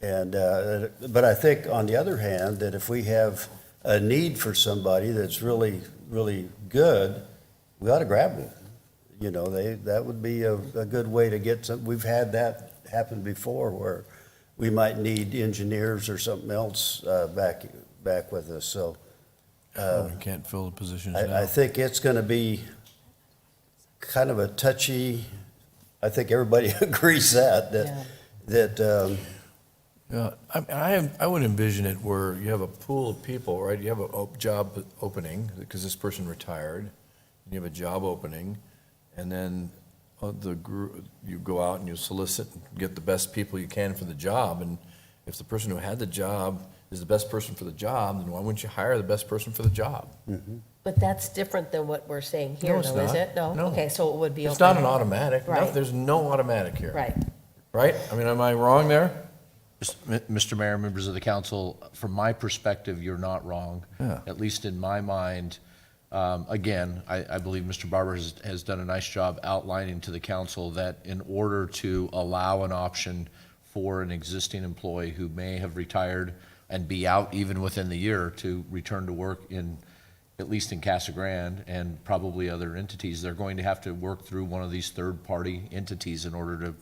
And but I think on the other hand, that if we have a need for somebody that's really, really good, we ought to grab them. You know, that would be a good way to get some. We've had that happen before where we might need engineers or something else back with us. So We can't fill the positions now. I think it's going to be kind of a touchy. I think everybody agrees that. Yeah, I would envision it where you have a pool of people, right? You have a job opening, because this person retired, and you have a job opening, and then you go out and you solicit and get the best people you can for the job, and if the person who had the job is the best person for the job, then why wouldn't you hire the best person for the job? Mm-hmm. But that's different than what we're saying here, No, it's though, is not. it? No? No. Okay, so it would be It's open. not an automatic. No, Right. there's no automatic here. Right. Right? I mean, am I wrong there? Mr. Mayor, members of the council, from my perspective, you're not wrong. Yeah. At least in my mind. Again, I believe Mr. Barber has done a nice job outlining to the council that in order to allow an option for an existing employee who may have retired and be out even within the year to return to work in at least in Casa Grande and probably other entities, they're going to have to work through one of these third-party entities in order to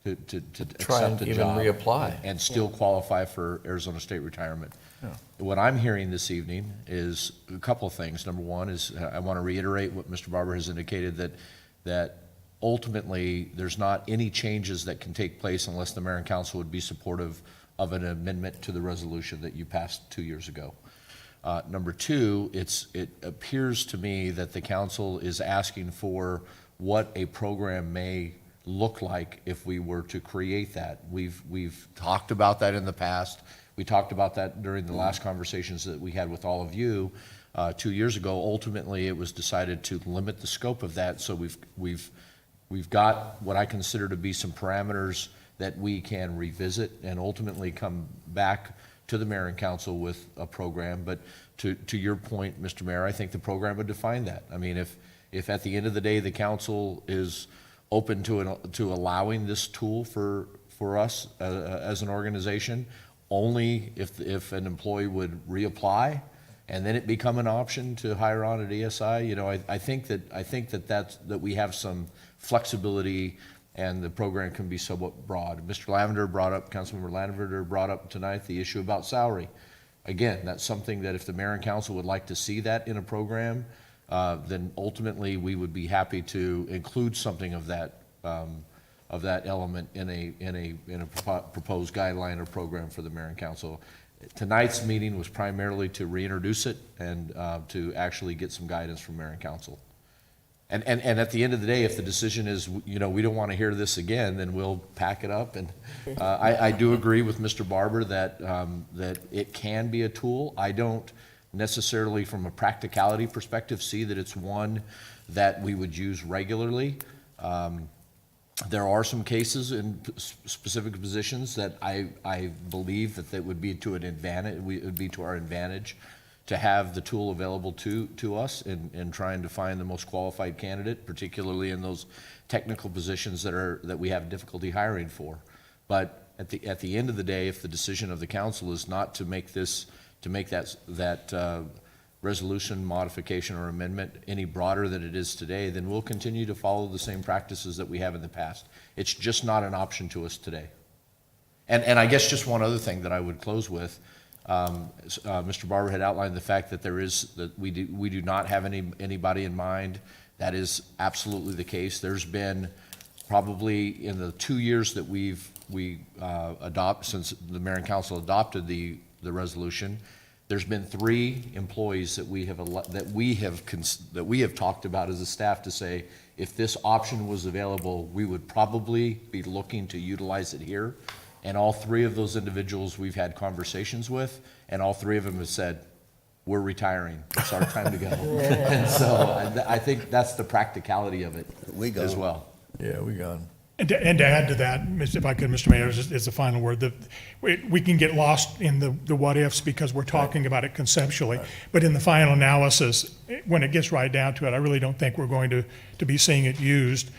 Try and accept the even job. reapply. And still qualify for Arizona State retirement. What I'm hearing this evening is a couple of things. Number one is, I want to reiterate what Mr. Barber has indicated, that ultimately, there's not any changes that can take place unless the mayor and council would be supportive of an amendment to the resolution that you passed 2 years ago. Number two, it appears to me that the council is asking for what a program may look like if we were to create that. We've talked about that in the past. We talked about that during the last conversations that we had with all of you 2 years ago. Ultimately, it was decided to limit the scope of that, so we've got what I consider to be some parameters that we can revisit and ultimately come back to the mayor and council with a program. But to your point, Mr. Mayor, I think the program would define that. I mean, if at the end of the day, the council is open to allowing this tool for us as an organization, only if an employee would reapply and then it become an option to hire on at ESI, you know, I think that we have some flexibility and the program can be somewhat broad. Councilmember Lavender brought up tonight the issue about salary. Again, that's something that if the mayor and council would like to see that in a program, then ultimately we would be happy to include something of that element in a proposed guideline or program for the mayor and council. Tonight's meeting was primarily to reintroduce it and to actually get some guidance from mayor and council. And at the end of the day, if the decision is, you know, we don't want to hear this again, then we'll pack it up. And I do agree with Mr. Barber that it can be a tool. I don't necessarily, from a practicality perspective, see that it's one that we would use regularly. There are some cases in specific positions that I believe that would be to an advantage. It would be to our advantage to have the tool available to us in trying to find the most qualified candidate, particularly in those technical positions that we have difficulty hiring for. But at the end of the day, if the decision of the council is not to make that resolution modification or amendment any broader than it is today, then we'll continue to follow the same practices that we have in the past. It's just not an option to us today. And I guess just one other thing that I would close with, Mr. Barber had outlined the fact that we do not have anybody in mind. That is absolutely the case. There's been probably in the 2 years that since the mayor and council adopted the resolution, there's been 3 employees that we have talked about as a staff to say, if this option was available, we would probably be looking to utilize it here. And all 3 of those individuals we've had conversations with, and all 3 of them have said, we're retiring. It's our time to go. And so I think that's the practicality of it as well. Yeah, we got him. And to add to that, if I could, Mr. Mayor, as a final word, that we can get lost in the what-ifs because we're talking about it conceptually. Right. But in the final analysis, when it gets right down to it, I really don't think we're going to be seeing it used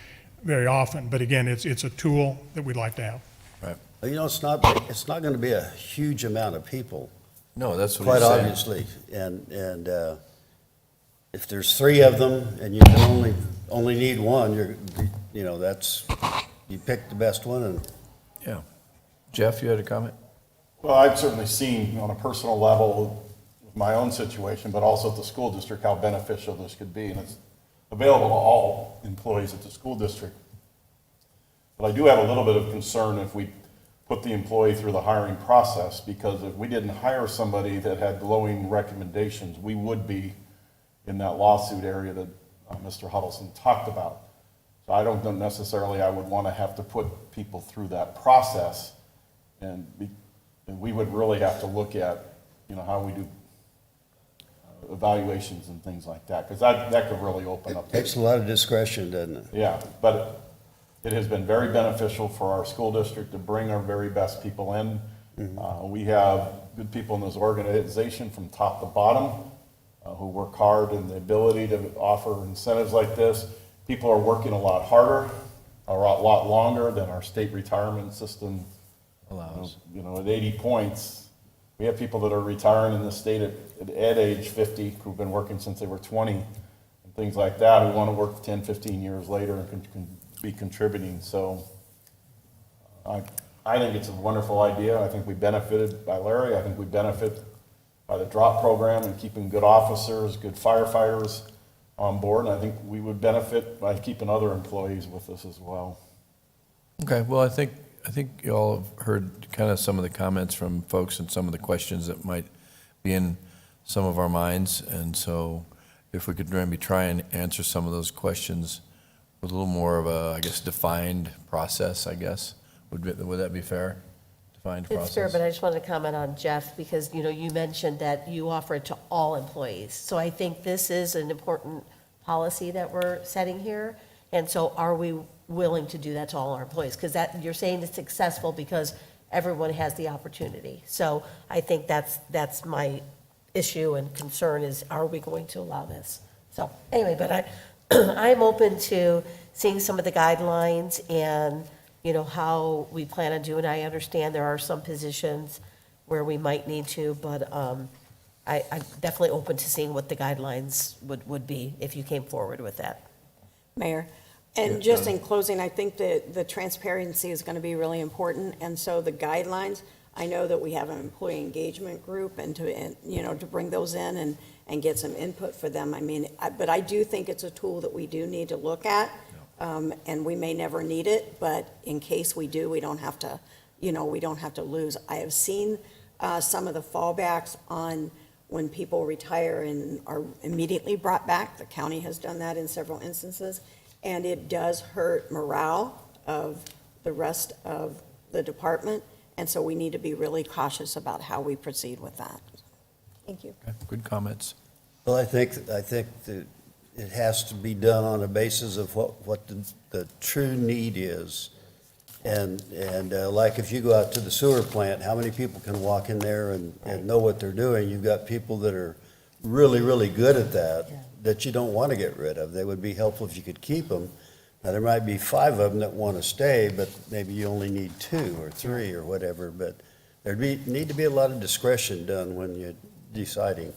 very often. But again, it's a tool that we'd like to have. Right. You know, it's not going to be a huge amount of people. No, that's what quite he's saying. obviously. And if there's 3 of them and you can only need one, you pick the best one. And Yeah. Jeff, you had a comment? Well, I've certainly seen on a personal level with my own situation, but also at the school district, how beneficial this could be. And it's available to all employees at the school district. But I do have a little bit of concern if we put the employee through the hiring process, because if we didn't hire somebody that had glowing recommendations, we would be in that lawsuit area that Mr. Huddleston talked about. So I don't know necessarily I would want to have to put people through that process, and we would really have to look at, how we do evaluations and things like that, because that could really open up. It takes a lot of discretion, doesn't it? Yeah, but it has been very beneficial for our school district to bring our very best people in. Mm-hmm. We have good people in this organization from top to bottom who work hard, and the ability to offer incentives like this. People are working a lot harder, a lot longer than our state retirement system allows. At 80 points, We have people that are retiring in the state at age 50, who've been working since they were 20, and things like that, who want to work 10, 15 years later and can be contributing. So I think it's a wonderful idea. I think we benefited by Larry. I think we benefit by the drop program and keeping good officers, good firefighters on board. And I think we would benefit by keeping other employees with us as well. Okay, well, I think you all have heard kind of some of the comments from folks and some of the questions that might be in some of our minds. And so if we could maybe try and answer some of those questions with a little more of a, I guess, defined process, I guess. Would that be fair? Defined process? It's fair, but I just wanted to comment on Jeff, because, you mentioned that you offer it to all employees. So I think this is an important policy that we're setting here. And so are we willing to do that to all our employees? Because you're saying it's successful because everyone has the opportunity. So I think that's my issue and concern is, are we going to allow this? So anyway, but I'm open to seeing some of the guidelines and how we plan on doing. I understand there are some positions where we might need to, but I'm definitely open to seeing what the guidelines would be if you came forward with that. Mayor, and just in closing, I think that the transparency is going to be really important, and so the guidelines, I know that we have an employee engagement group, and to bring those in and get some input for them. I mean, but I do think it's a tool that we do need to look at, and we may never need it, but in case we do, we don't have to, we don't have to lose. I have seen some of the fallbacks on when people retire and are immediately brought back. The county has done that in several instances, and it does hurt morale of the rest of the department, and so we need to be really cautious about how we proceed with that. Thank you. Okay, good comments. Well, I think that it has to be done on the basis of what the true need is. And like if you go out to the sewer plant, how many people can walk in there and know what they're doing? You've got people that are really, really good at that you don't want to get rid of. They would be helpful if you could keep them. Now, there might be 5 of them that want to stay, but maybe you only need 2 or 3 or whatever. But need to be a lot of discretion done when you're deciding.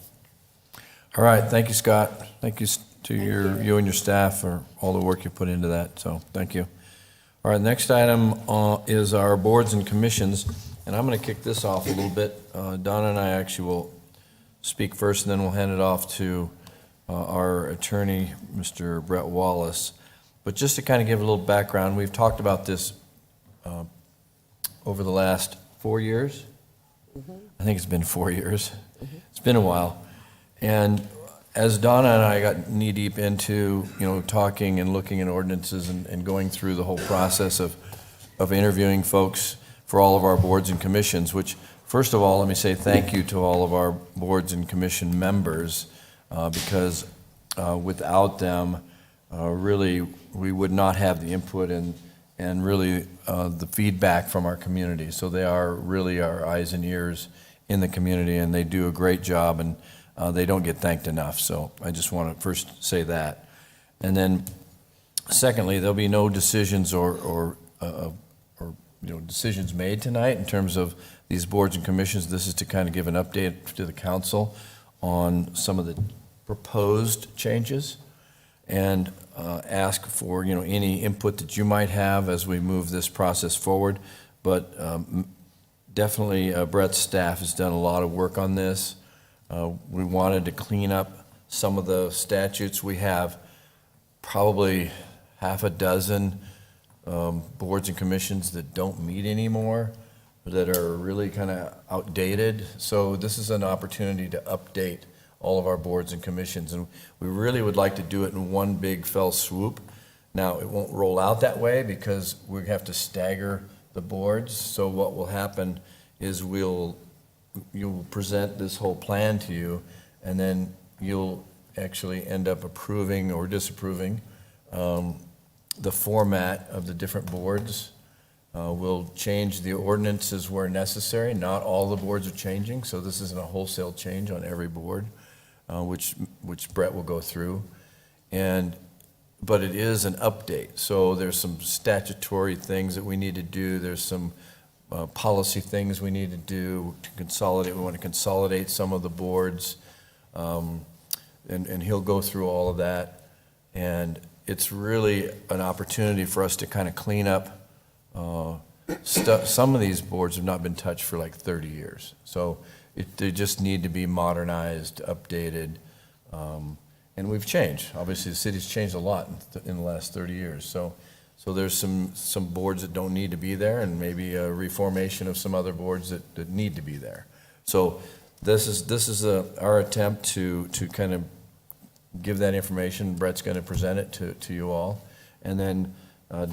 All right, thank you, Scott. Thank you to you and your staff for all the work you put into that, so thank you. All right, next item is our boards and commissions, and I'm going to kick this off a little bit. Donna and I actually will speak first, and then we'll hand it off to our attorney, Mr. Brett Wallace. But just to kind of give a little background, we've talked about this over the last 4 years. I think it's been 4 years. It's been a while. And as Donna and I got knee-deep into, talking and looking at ordinances and going through the whole process of interviewing folks for all of our boards and commissions, which, first of all, let me say thank you to all of our boards and commission members, because without them, really, we would not have the input and really the feedback from our community. So they are really our eyes and ears in the community, and they do a great job, and they don't get thanked enough. So I just want to first say that. And then secondly, there'll be no decisions or decisions made tonight in terms of these boards and commissions. This is to kind of give an update to the council on some of the proposed changes and ask for any input that you might have as we move this process forward. But definitely Brett's staff has done a lot of work on this. We wanted to clean up some of the statutes. We have probably half a dozen boards and commissions that don't meet anymore, that are really kind of outdated. So this is an opportunity to update all of our boards and commissions, and we really would like to do it in one big fell swoop. Now, it won't roll out that way because we have to stagger the boards. So what will happen is you'll present this whole plan to you, and then you'll actually end up approving or disapproving the format of the different boards. We'll change the ordinances where necessary. Not all the boards are changing, so this isn't a wholesale change on every board, which Brett will go through. But it is an update, so there's some statutory things that we need to do. There's some policy things we need to do to consolidate. We want to consolidate some of the boards, and he'll go through all of that. And it's really an opportunity for us to kind of clean up stuff. Some of these boards have not been touched for like 30 years. So they just need to be modernized, updated. And we've changed. Obviously, the city's changed a lot in the last 30 years. So there's some boards that don't need to be there, and maybe a reformation of some other boards that need to be there. So this is our attempt to kind of give that information. Brett's going to present it to you all. And then,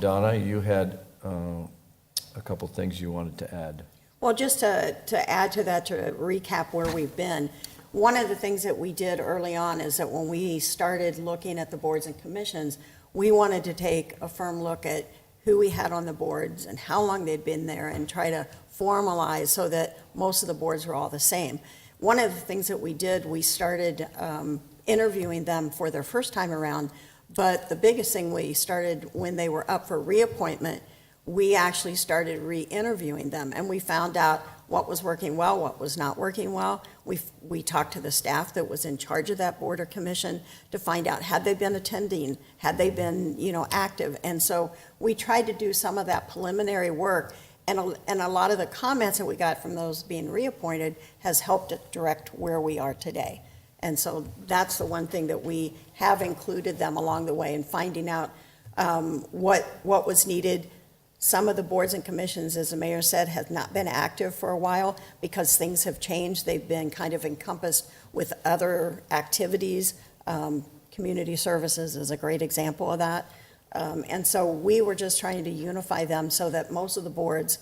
Donna, you had a couple things you wanted to add. Well, just to add to that, to recap where we've been, one of the things that we did early on is that when we started looking at the boards and commissions, we wanted to take a firm look at who we had on the boards and how long they'd been there and try to formalize so that most of the boards were all the same. One of the things that we did, we started interviewing them for their first time around, but the biggest thing we started when they were up for reappointment, we actually started re-interviewing them, and we found out what was working well, what was not working well. We talked to the staff that was in charge of that board or commission to find out, had they been attending, had they been, active. And so we tried to do some of that preliminary work, and a lot of the comments that we got from those being reappointed has helped direct where we are today. And so that's the one thing that we have included them along the way in finding out what was needed. Some of the boards and commissions, as the mayor said, have not been active for a while because things have changed. They've been kind of encompassed with other activities. Community services is a great example of that. And so we were just trying to unify them so that most of the boards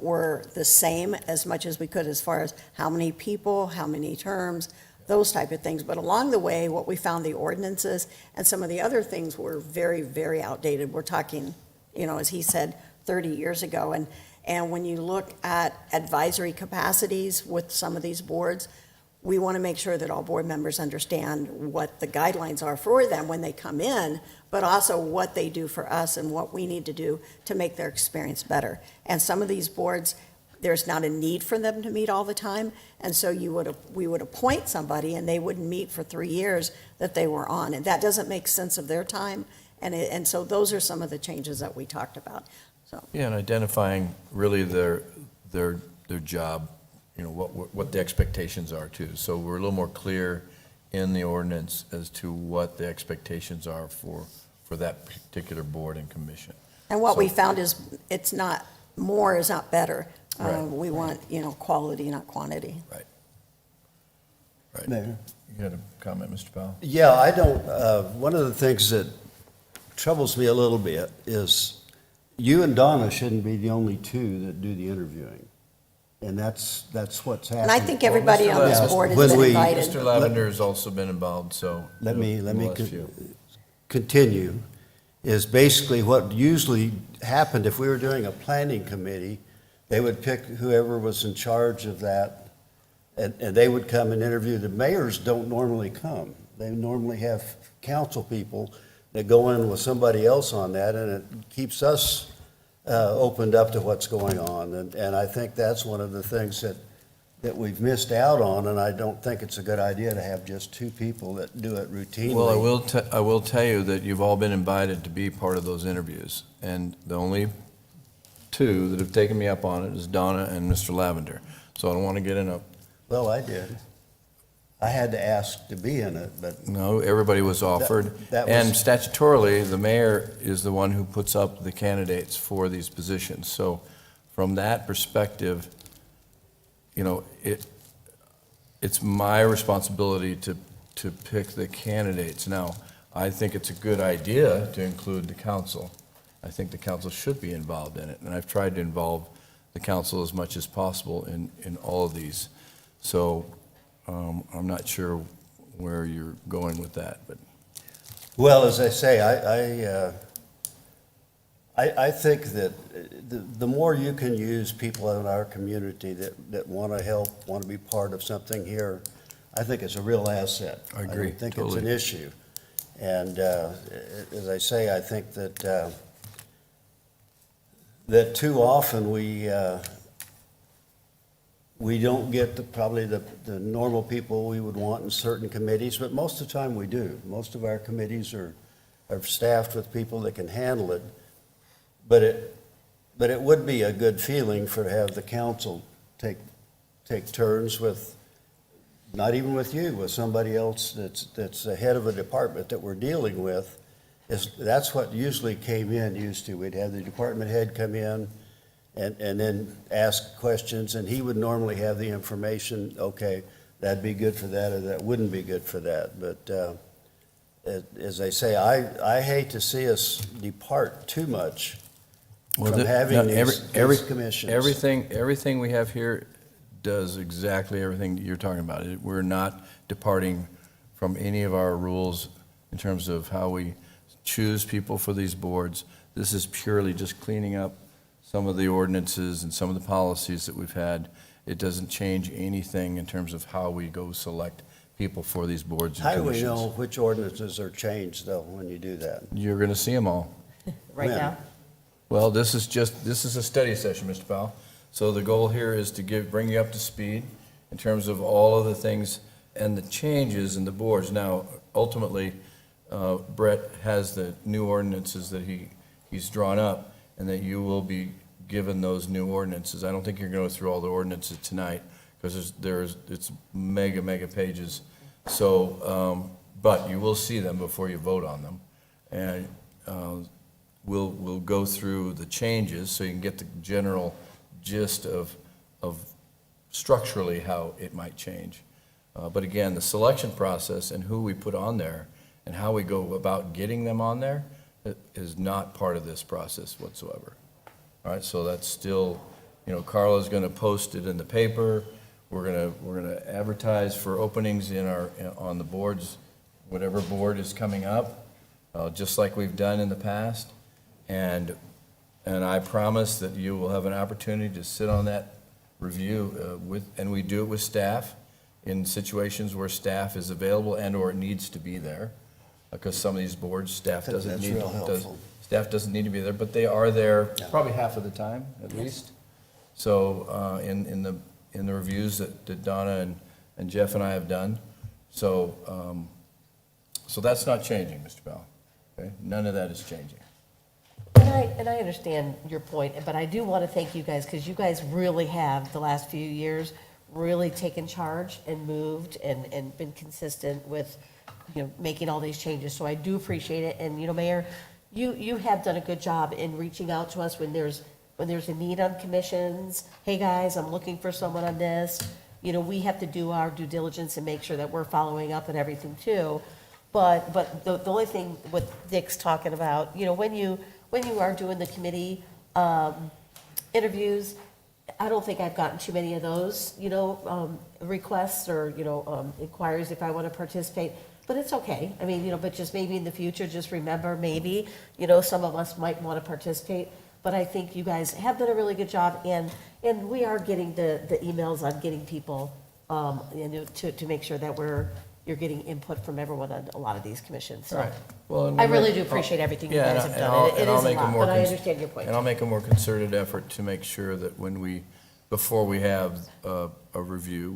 were the same as much as we could as far as how many people, how many terms, those type of things. But along the way, what we found, the ordinances and some of the other things were very, very outdated. We're talking, as he said, 30 years ago. And when you look at advisory capacities with some of these boards, we want to make sure that all board members understand what the guidelines are for them when they come in, but also what they do for us and what we need to do to make their experience better. And some of these boards, there's not a need for them to meet all the time, and so we would appoint somebody and they wouldn't meet for 3 years that they were on, and that doesn't make sense of their time. And so those are some of the changes that we talked about. So Yeah, and identifying really their job, what the expectations are too. So we're a little more clear in the ordinance as to what the expectations are for that particular board and commission. And what we So- found is it's not, more is not better. Right. We want, quality, not quantity. Right. Mayor? You had a comment, Mr. Powell? Yeah, I don't, one of the things that troubles me a little bit is you and Donna shouldn't be the only two that do the interviewing. And that's what's happening. And I think everybody on this Mr. board has When been we- invited. Mr. Lavender has also been involved, so. Let me we'll ask you. continue, is basically what usually happened if we were doing a planning committee, they would pick whoever was in charge of that, and they would come and interview. The mayors don't normally come. They normally have council people that go in with somebody else on that, and it keeps us opened up to what's going on. And I think that's one of the things that we've missed out on, and I don't think it's a good idea to have just two people that do it routinely. Well, I will tell you that you've all been invited to be part of those interviews, and the only two that have taken me up on it is Donna and Mr. Lavender. So I don't want to get in a, Well, I did. I had to ask to be in it, but no, everybody was offered. that And was- statutorily, the mayor is the one who puts up the candidates for these positions. So from that perspective, it's my responsibility to pick the candidates. Now, I think it's a good idea to include the council. I think the council should be involved in it, and I've tried to involve the council as much as possible in all of these. So I'm not sure where you're going with that, but. Well, as I say, I think that the more you can use people in our community that want to help, want to be part of something here, I think it's a real asset. I agree, don't think totally. it's an issue. And as I say, I think that that too often we don't get probably the normal people we would want in certain committees, but most of the time we do. Most of our committees are staffed with people that can handle it. But it would be a good feeling to have the council take turns with, not even with you, with somebody else that's the head of a department that we're dealing with. That's what usually used to. We'd have the department head come in and then ask questions, and he would normally have the information, okay, that'd be good for that, or that wouldn't be good for that. But as I say, I hate to see us depart too much from having these commissions. Everything we have here does exactly everything you're talking about. We're not departing from any of our rules in terms of how we choose people for these boards. This is purely just cleaning up some of the ordinances and some of the policies that we've had. It doesn't change anything in terms of how we go select people for these boards and How do commissions. we know which ordinances are changed, though, when you do that? You're going to see them all. Right When? now. Well, this is a study session, Mr. Powell. So the goal here is to bring you up to speed in terms of all of the things and the changes in the boards. Now, ultimately, Brett has the new ordinances that he's drawn up, and that you will be given those new ordinances. I don't think you're going to go through all the ordinances tonight, because it's mega pages. So, but you will see them before you vote on them. And we'll go through the changes so you can get the general gist of structurally how it might change. But again, the selection process and who we put on there and how we go about getting them on there is not part of this process whatsoever. All right, so that's still, Carla's going to post it in the paper. We're going to advertise for openings on the boards, whatever board is coming up, just like we've done in the past. And I promise that you will have an opportunity to sit on that review and we do it with staff in situations where staff is available and/or it needs to be there, because some of these boards, staff doesn't need to be there, but they are there probably half of the time at least. So in the reviews that Donna and Jeff and I have done, so that's not changing, Mr. Bell. Okay, none of that is changing. And I understand your point, but I do want to thank you guys, because you guys really have, the last few years, really taken charge and moved and been consistent with, making all these changes. So I do appreciate it. And, Mayor, you have done a good job in reaching out to us when there's a need on commissions. Hey, guys, I'm looking for someone on this. We have to do our due diligence and make sure that we're following up and everything too. But the only thing what Dick's talking about, when you are doing the committee interviews, I don't think I've gotten too many of those, requests or, inquiries if I want to participate. But it's okay. I mean, but just maybe in the future, just remember, maybe, some of us might want to participate. But I think you guys have done a really good job, and we are getting the emails on getting people, to make sure that you're getting input from everyone on a lot of these commissions. So Right. Well, I really do appreciate everything you guys have done. It is a lot, but I understand your point. And I'll make a more concerted effort to make sure that before we have a review,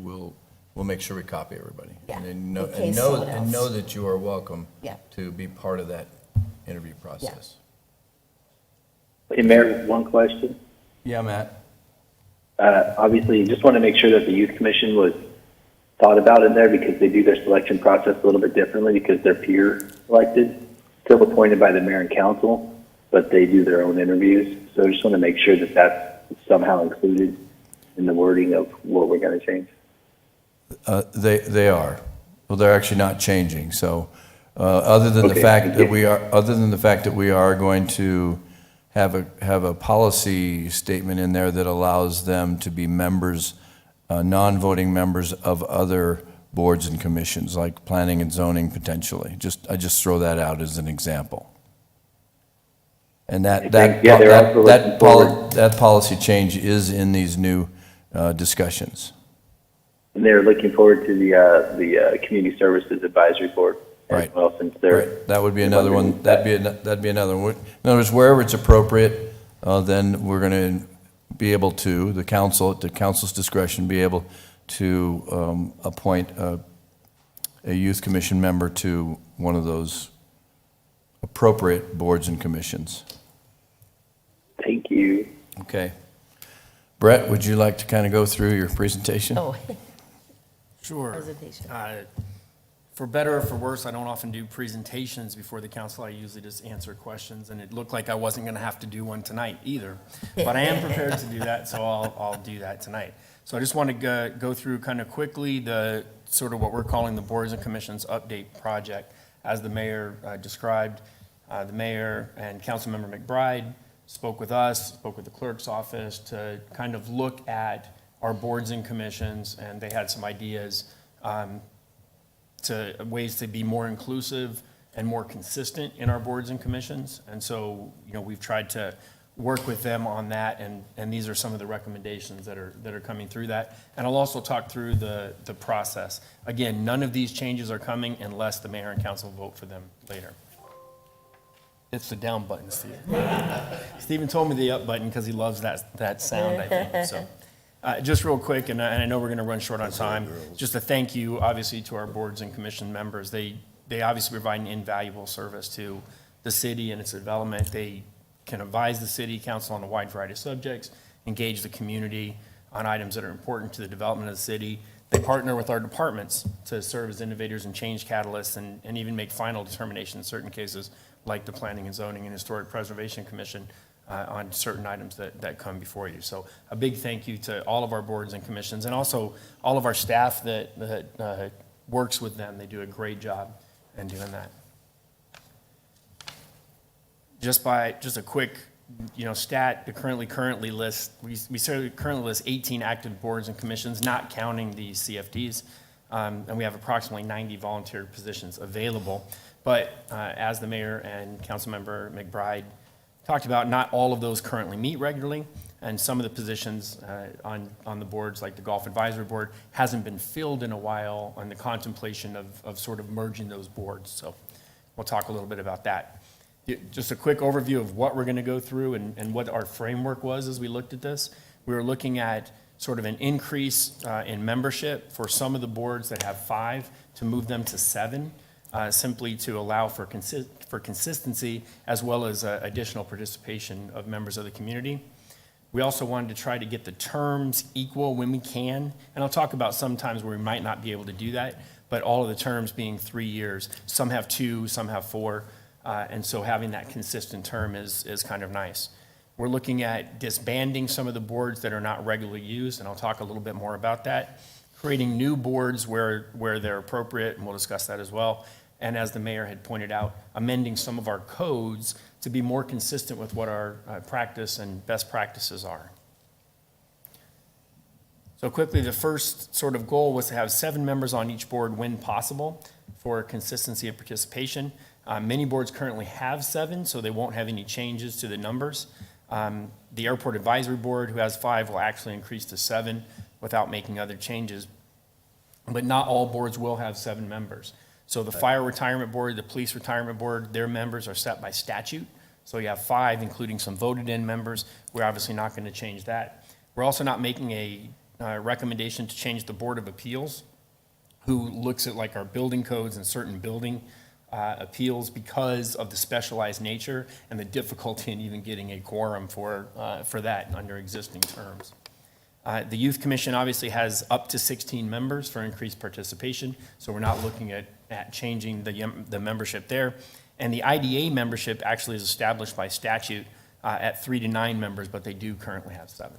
we'll make sure we copy everybody. Yeah, And in case someone else. know that you are welcome Yeah. to be part of that interview process. Hey, Mayor, one question. Yeah, Matt? Obviously, you just want to make sure that the youth commission was thought about in there, because they do their selection process a little bit differently because they're peer elected, still appointed by the mayor and council, but they do their own interviews. So I just want to make sure that that's somehow included in the wording of what we're going to change. They are. Well, they're actually not changing. So, other than the fact that we are going to have a policy statement in there that allows them to be members, non-voting members of other boards and commissions, like planning and zoning potentially. I just throw that out as an example. And that policy change is in these new discussions. And they're looking forward to the Community Services Advisory Board as Right. well, since they're. Right. That would be another one. That'd be another one. In other words, wherever it's appropriate, then we're going to be able to, the council, at the council's discretion, be able to appoint a youth commission member to one of those appropriate boards and commissions. Thank you. Okay. Brett, would you like to kind of go through your presentation? Oh, Sure. presentation. For better or for worse, I don't often do presentations before the council. I usually just answer questions, and it looked like I wasn't going to have to do one tonight either. But I am prepared to do that, so I'll do that tonight. So I just want to go through kind of quickly the sort of what we're calling the Boards and Commissions Update Project. As the mayor described, the mayor and Councilmember McBride spoke with us, spoke with the clerk's office to kind of look at our boards and commissions, and they had some ideas to ways to be more inclusive and more consistent in our boards and commissions. And so, we've tried to work with them on that, and these are some of the recommendations that are coming through that. And I'll also talk through the process. Again, none of these changes are coming unless the mayor and council vote for them later. It's the down button, Steve. Stephen told me the up button because he loves that sound, I think, so. Just real quick, and I know we're going to run short on time, just a thank you, obviously, to our boards and commission members. They obviously provide an invaluable service to the city and its development. They can advise the city council on a wide variety of subjects, engage the community on items that are important to the development of the city. They partner with our departments to serve as innovators and change catalysts and even make final determinations in certain cases, like the Planning and Zoning and Historic Preservation Commission, on certain items that come before you. So a big thank you to all of our boards and commissions, and also all of our staff that works with them. They do a great job in doing that. Just a quick, stat, the currently list, we currently list 18 active boards and commissions, not counting the CFDs, and we have approximately 90 volunteer positions available. But as the mayor and Councilmember McBride talked about, not all of those currently meet regularly, and some of the positions on the boards, like the Golf Advisory Board, hasn't been filled in a while on the contemplation of sort of merging those boards. So we'll talk a little bit about that. Just a quick overview of what we're going to go through and what our framework was as we looked at this. We were looking at sort of an increase in membership for some of the boards that have 5 to move them to 7. Simply to allow for consistency as well as additional participation of members of the community. We also wanted to try to get the terms equal when we can, and I'll talk about some times where we might not be able to do that, but all of the terms being 3 years. Some have 2, some have 4, and so having that consistent term is kind of nice. We're looking at disbanding some of the boards that are not regularly used, and I'll talk a little bit more about that. Creating new boards where they're appropriate, and we'll discuss that as well. And as the mayor had pointed out, amending some of our codes to be more consistent with what our practice and best practices are. So quickly, the first sort of goal was to have 7 members on each board when possible for consistency of participation. Many boards currently have 7, so they won't have any changes to the numbers. The Airport Advisory Board, who has 5, will actually increase to 7 without making other changes. But not all boards will have 7 members. So the Fire Retirement Board, the Police Retirement Board, their members are set by statute. So you have 5, including some voted-in members. We're obviously not going to change that. We're also not making a recommendation to change the Board of Appeals, who looks at like our building codes and certain building appeals because of the specialized nature and the difficulty in even getting a quorum for that under existing terms. The Youth Commission obviously has up to 16 members for increased participation, so we're not looking at changing the membership there. And the IDA membership actually is established by statute at 3 to 9 members, but they do currently have 7.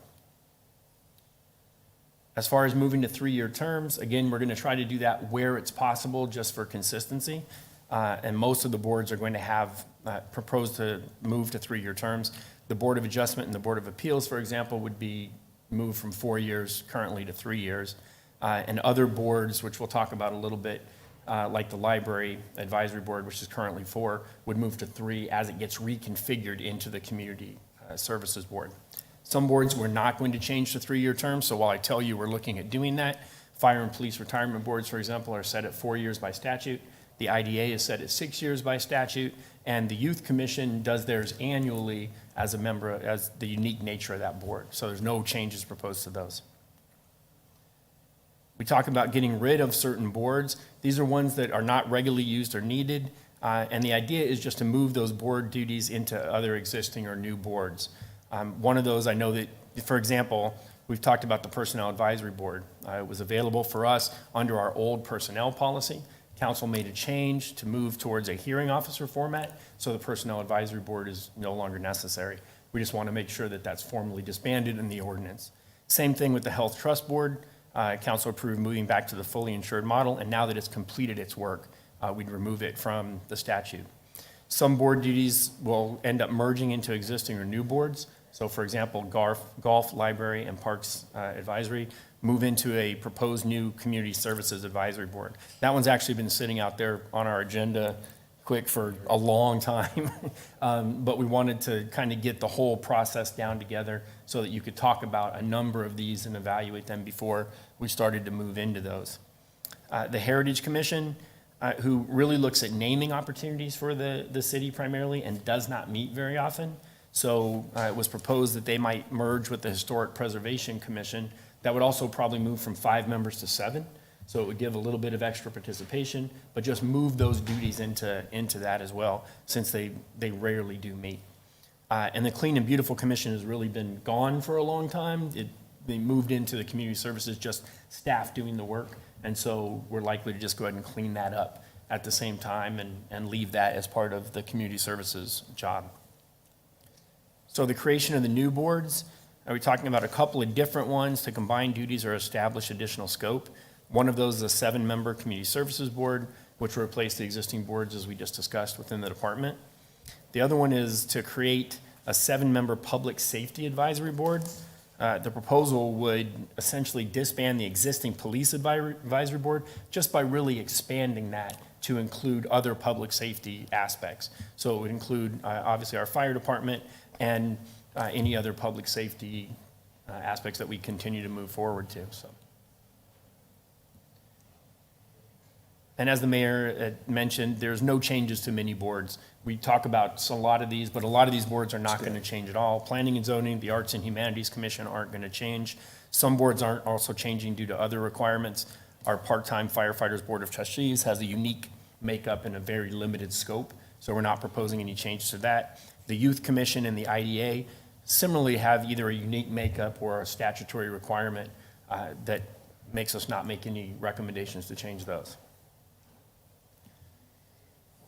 As far as moving to 3-year terms, again, we're going to try to do that where it's possible just for consistency. And most of the boards are going to have proposed to move to 3-year terms. The Board of Adjustment and the Board of Appeals, for example, would be moved from 4 years currently to 3 years. And other boards, which we'll talk about a little bit, like the Library Advisory Board, which is currently 4, would move to 3 as it gets reconfigured into the Community Services Board. Some boards we're not going to change to 3-year terms, so while I tell you we're looking at doing that, Fire and Police Retirement Boards, for example, are set at 4 years by statute. The IDA is set at 6 years by statute, and the Youth Commission does theirs annually as a member, as the unique nature of that board. So there's no changes proposed to those. We talk about getting rid of certain boards. These are ones that are not regularly used or needed, and the idea is just to move those board duties into other existing or new boards. One of those, I know that, for example, we've talked about the Personnel Advisory Board. It was available for us under our old personnel policy. Council made a change to move towards a hearing officer format, so the Personnel Advisory Board is no longer necessary. We just want to make sure that that's formally disbanded in the ordinance. Same thing with the Health Trust Board. Council approved moving back to the fully insured model, and now that it's completed its work, we'd remove it from the statute. Some board duties will end up merging into existing or new boards. So for example, golf, library, and parks advisory move into a proposed new community services advisory board. That one's actually been sitting out there on our agenda quick for a long time. But we wanted to kind of get the whole process down together so that you could talk about a number of these and evaluate them before we started to move into those. The Heritage Commission, who really looks at naming opportunities for the city primarily and does not meet very often. So it was proposed that they might merge with the Historic Preservation Commission. That would also probably move from 5 members to 7. So it would give a little bit of extra participation, but just move those duties into that as well, since they rarely do meet. And the Clean and Beautiful Commission has really been gone for a long time. They moved into the community services, just staff doing the work. And so we're likely to just go ahead and clean that up at the same time and leave that as part of the community services job. So the creation of the new boards, are we talking about a couple of different ones to combine duties or establish additional scope? One of those is a 7-member community services board, which will replace the existing boards as we just discussed within the department. The other one is to create a 7-member public safety advisory board. The proposal would essentially disband the existing police advisory board just by really expanding that to include other public safety aspects. So it would include obviously our fire department and any other public safety aspects that we continue to move forward to. So. And as the mayor mentioned, there's no changes to many boards. We talk about a lot of these, but a lot of these boards are not going to change at all. Planning and Zoning, the Arts and Humanities Commission aren't going to change. Some boards aren't also changing due to other requirements. Our part-time firefighters Board of Trustees has a unique makeup and a very limited scope, so we're not proposing any changes to that. The Youth Commission and the IDA similarly have either a unique makeup or a statutory requirement that makes us not make any recommendations to change those.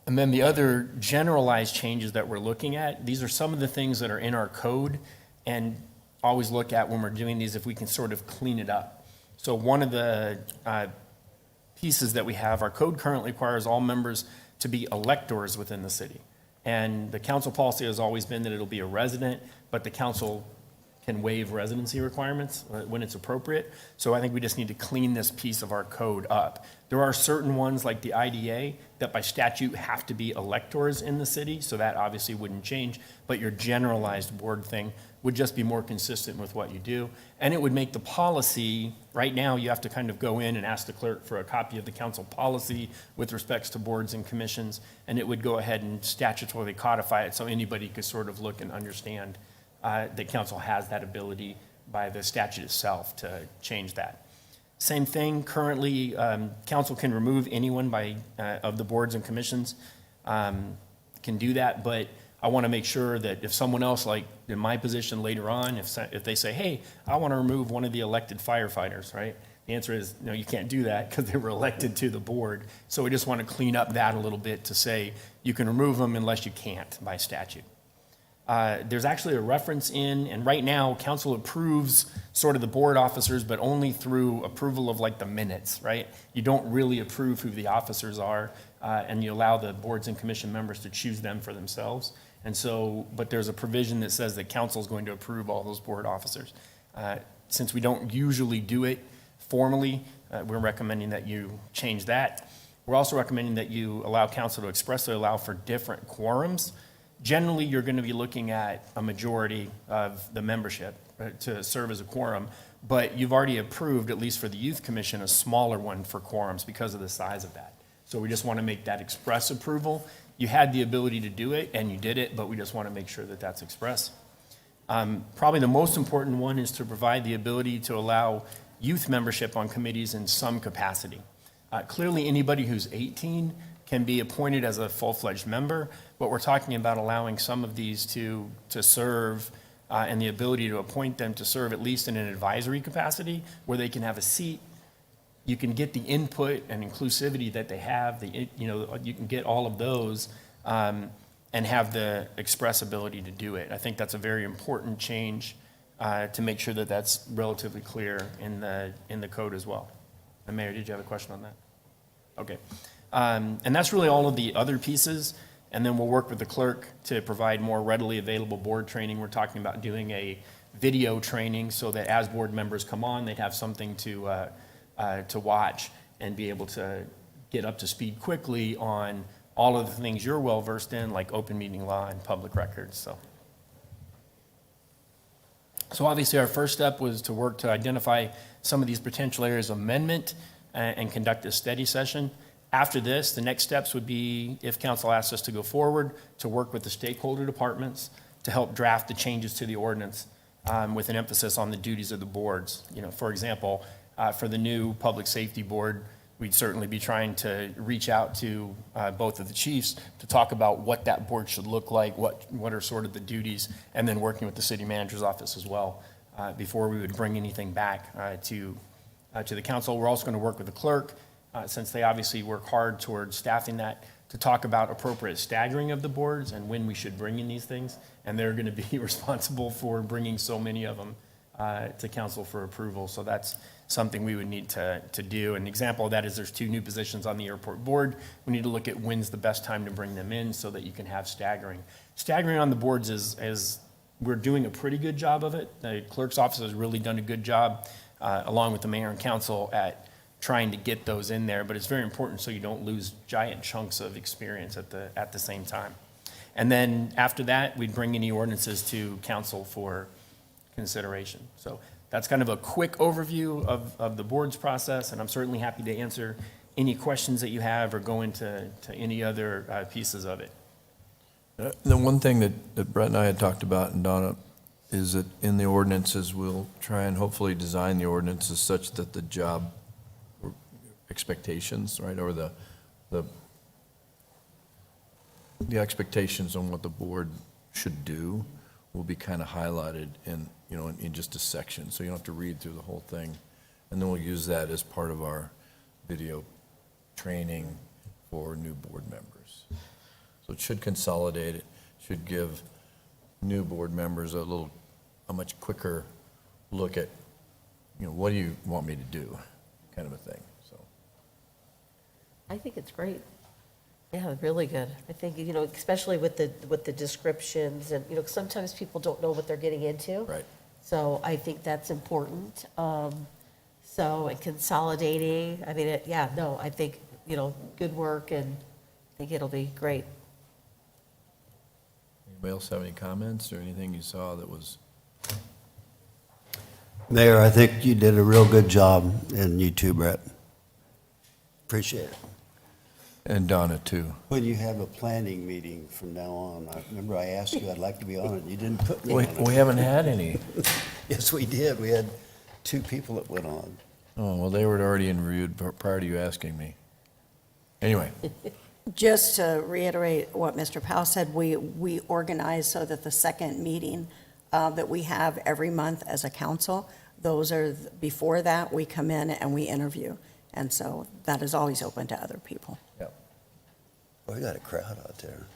And then the other generalized changes that we're looking at, these are some of the things that are in our code, and always look at when we're doing these if we can sort of clean it up. So one of the pieces that we have, our code currently requires all members to be electors within the city. And the council policy has always been that it'll be a resident, but the council can waive residency requirements when it's appropriate. So I think we just need to clean this piece of our code up. There are certain ones like the IDA that by statute have to be electors in the city, so that obviously wouldn't change, but your generalized board thing would just be more consistent with what you do. And it would make the policy, right now you have to kind of go in and ask the clerk for a copy of the council policy with respects to boards and commissions, and it would go ahead and statutorily codify it so anybody could sort of look and understand that council has that ability by the statute itself to change that. Same thing, currently, council can remove anyone of the boards and commissions, can do that, but I want to make sure that if someone else, like in my position later on, if they say, hey, I want to remove one of the elected firefighters, right? The answer is, no, you can't do that because they were elected to the board. So we just want to clean up that a little bit to say you can remove them unless you can't by statute. There's actually a reference in, and right now, council approves sort of the board officers, but only through approval of like the minutes, right? You don't really approve who the officers are, and you allow the boards and commission members to choose them for themselves. And so, but there's a provision that says that council is going to approve all those board officers. Since we don't usually do it formally, we're recommending that you change that. We're also recommending that you allow council to expressly allow for different quorums. Generally, you're going to be looking at a majority of the membership to serve as a quorum, but you've already approved, at least for the Youth Commission, a smaller one for quorums because of the size of that. So we just want to make that express approval. You had the ability to do it, and you did it, but we just want to make sure that that's express. Probably the most important one is to provide the ability to allow youth membership on committees in some capacity. Clearly, anybody who's 18 can be appointed as a full-fledged member, but we're talking about allowing some of these to serve and the ability to appoint them to serve at least in an advisory capacity where they can have a seat. You can get the input and inclusivity that they have, you can get all of those and have the express ability to do it. I think that's a very important change to make sure that that's relatively clear in the code as well. And Mayor, did you have a question on that? Okay. And that's really all of the other pieces. And then we'll work with the clerk to provide more readily available board training. We're talking about doing a video training so that as board members come on, they'd have something to watch and be able to get up to speed quickly on all of the things you're well versed in, like open meeting law and public records. So obviously our first step was to work to identify some of these potential areas of amendment and conduct a study session. After this, the next steps would be, if council asks us to go forward, to work with the stakeholder departments to help draft the changes to the ordinance with an emphasis on the duties of the boards. For example, for the new public safety board, we'd certainly be trying to reach out to both of the chiefs to talk about what that board should look like, what are sort of the duties, and then working with the city manager's office as well before we would bring anything back to the council. We're also going to work with the clerk, since they obviously work hard towards staffing that, to talk about appropriate staggering of the boards and when we should bring in these things. And they're going to be responsible for bringing so many of them to council for approval. So that's something we would need to do. An example of that is there's 2 new positions on the airport board. We need to look at when's the best time to bring them in so that you can have staggering. Staggering on the boards is we're doing a pretty good job of it. The clerk's office has really done a good job, along with the mayor and council, at trying to get those in there, but it's very important so you don't lose giant chunks of experience at the same time. And then after that, we'd bring any ordinances to council for consideration. So that's kind of a quick overview of the board's process, and I'm certainly happy to answer any questions that you have or go into any other pieces of it. The one thing that Brett and I had talked about, and Donna, is that in the ordinances, we'll try and hopefully design the ordinances such that the job expectations, right, or the expectations on what the board should do will be kind of highlighted in just a section, so you don't have to read through the whole thing. And then we'll use that as part of our video training for new board members. So it should consolidate it, should give new board members a much quicker look at, what do you want me to do, kind of a thing. I think it's great. Yeah, really good. I think, especially with the descriptions and, sometimes people don't know what they're getting into. Right. So I think that's important. And consolidating, I think, good work, and I think it'll be great. Anybody else have any comments or anything you saw that was? Mayor, I think you did a real good job, and you too, Brett. Appreciate it. And Donna, too. When you have a planning meeting from now on, I remember I asked you, I'd like to be on it, you didn't put me on it. We haven't had any. Yes, we did. We had 2 people that went on. Oh, well, they were already interviewed prior to you asking me. Anyway, Just to reiterate what Mr. Powell said, we organize so that the second meeting that we have every month as a council, before that, we come in and we interview. And so that is always open to other people. yeah. Boy, we got a crowd out there.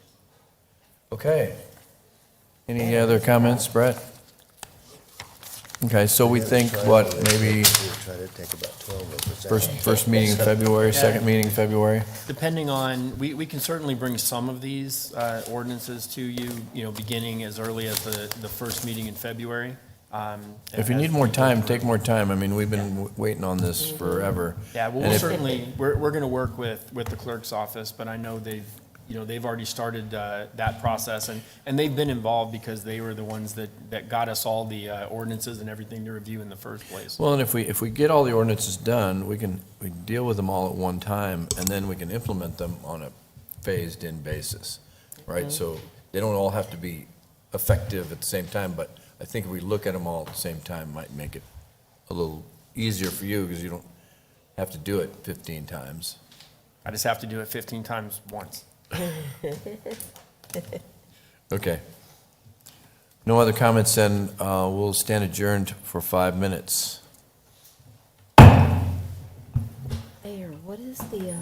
Okay. Any other comments, Brett? Okay, so we think, maybe Try to take about 12 of us. first meeting in February, second meeting in February? Depending on, we can certainly bring some of these ordinances to you, beginning as early as the first meeting in February. If you need more time, take more time. I mean, we've been waiting on this forever. Yeah, well, And if- we're going to work with the clerk's office, but I know they've they've already started that process, and they've been involved because they were the ones that got us all the ordinances and everything to review in the first place. Well, and if we get all the ordinances done, we can deal with them all at one time, and then we can implement them on a phased-in basis, right? So they don't all have to be effective at the same time, but I think if we look at them all at the same time, might make it a little easier for you, because you don't have to do it 15 times. I just have to do it 15 times once. Okay. No other comments, then we'll stand adjourned for 5 minutes. Mayor, what is the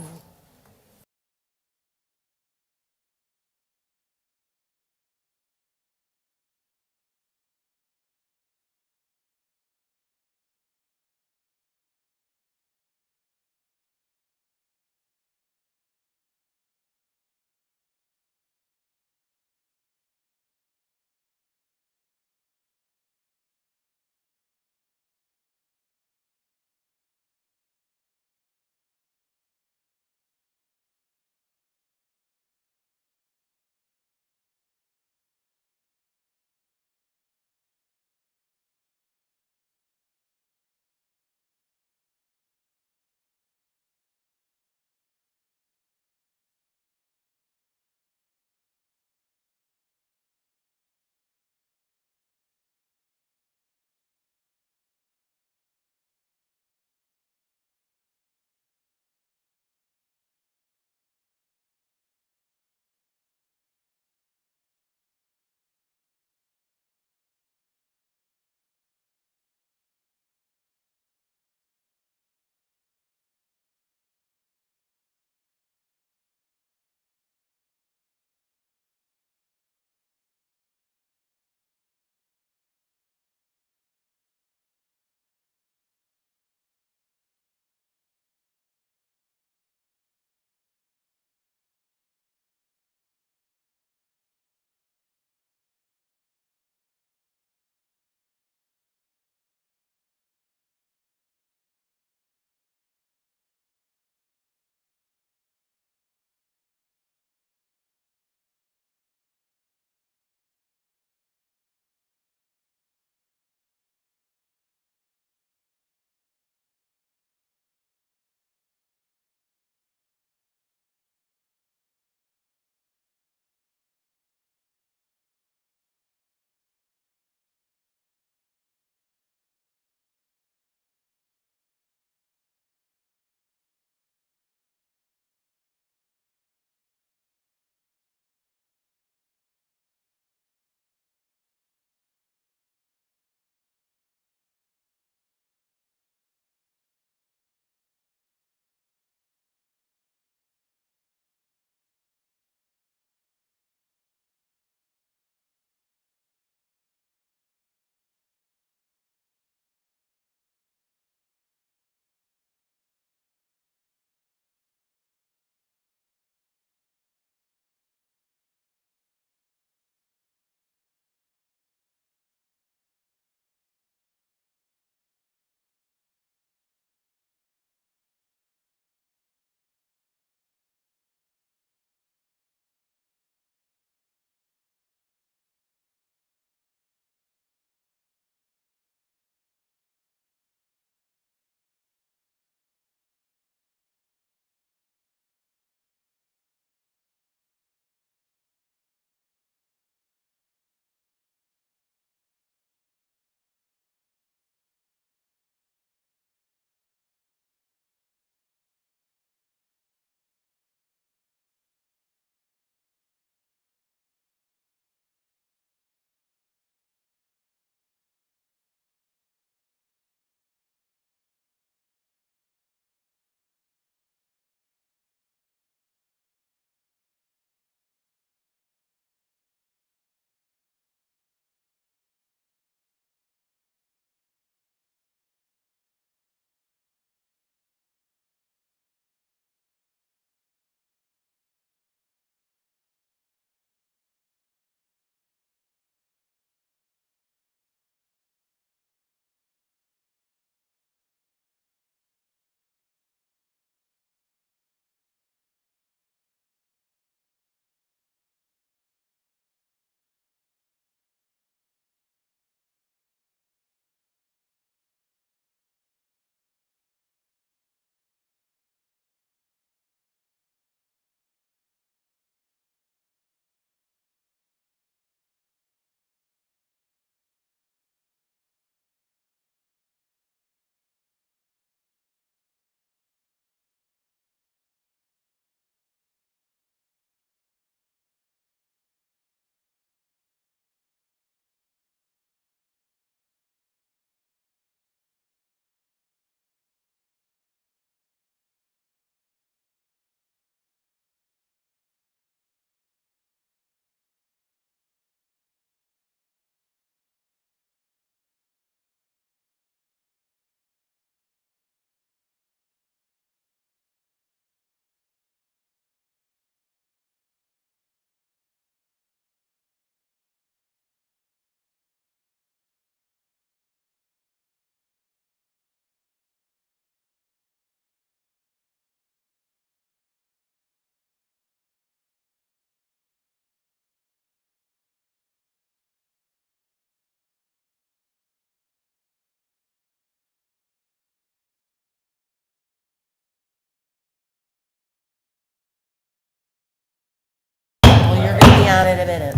down in a minute.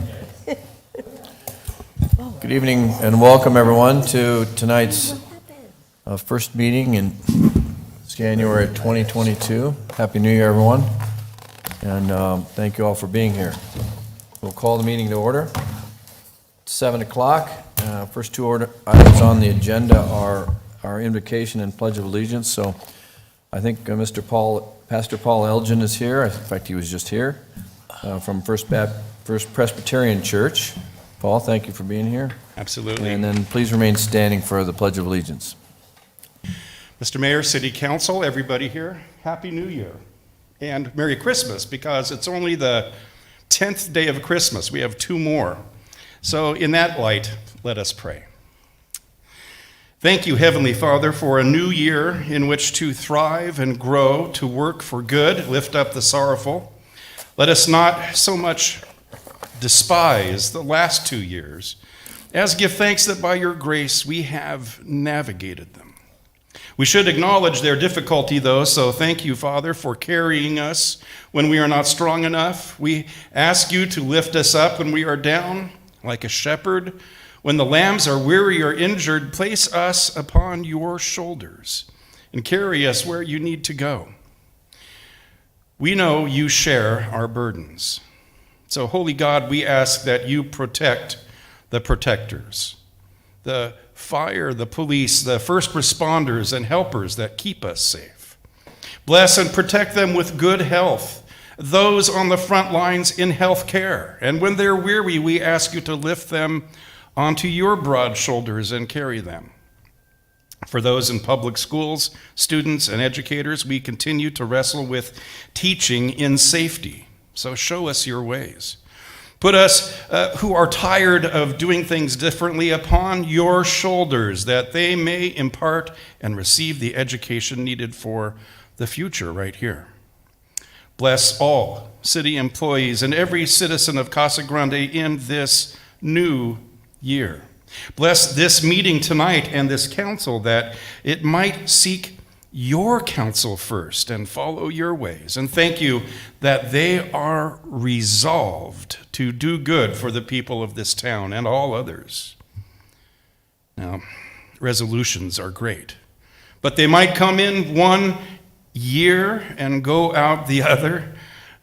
Good evening and welcome, everyone, to tonight's first meeting in January 2022. Happy New Year, everyone, and thank you all for being here. We'll call the meeting to order. It's 7 o'clock. First two items on the agenda are our invocation and pledge of allegiance. So I think Pastor Paul Elgin is here. In fact, he was just here from First Presbyterian Church. Paul, thank you for being here. Absolutely. And then please remain standing for the Pledge of Allegiance. Mr. Mayor, City Council, everybody here, Happy New Year and Merry Christmas, because it's only the 10th day of Christmas. We have two more. So in that light, let us pray. Thank you, Heavenly Father, for a new year in which to thrive and grow, to work for good, lift up the sorrowful. Let us not so much despise the last 2 years, as give thanks that by your grace we have navigated them. We should acknowledge their difficulty, though, so thank you, Father, for carrying us when we are not strong enough. We ask you to lift us up when we are down, like a shepherd. When the lambs are weary or injured, place us upon your shoulders and carry us where you need to go. We know you share our burdens. So, Holy God, we ask that you protect the protectors, the fire, the police, the first responders and helpers that keep us safe. Bless and protect them with good health, those on the front lines in health care. And when they're weary, we ask you to lift them onto your broad shoulders and carry them. For those in public schools, students and educators, we continue to wrestle with teaching in safety. So show us your ways. Put us who are tired of doing things differently upon your shoulders, that they may impart and receive the education needed for the future right here. Bless all city employees and every citizen of Casa Grande in this new year. Bless this meeting tonight and this council, that it might seek your counsel first and follow your ways. And thank you that they are resolved to do good for the people of this town and all others. Now, resolutions are great, but they might come in one year and go out the other.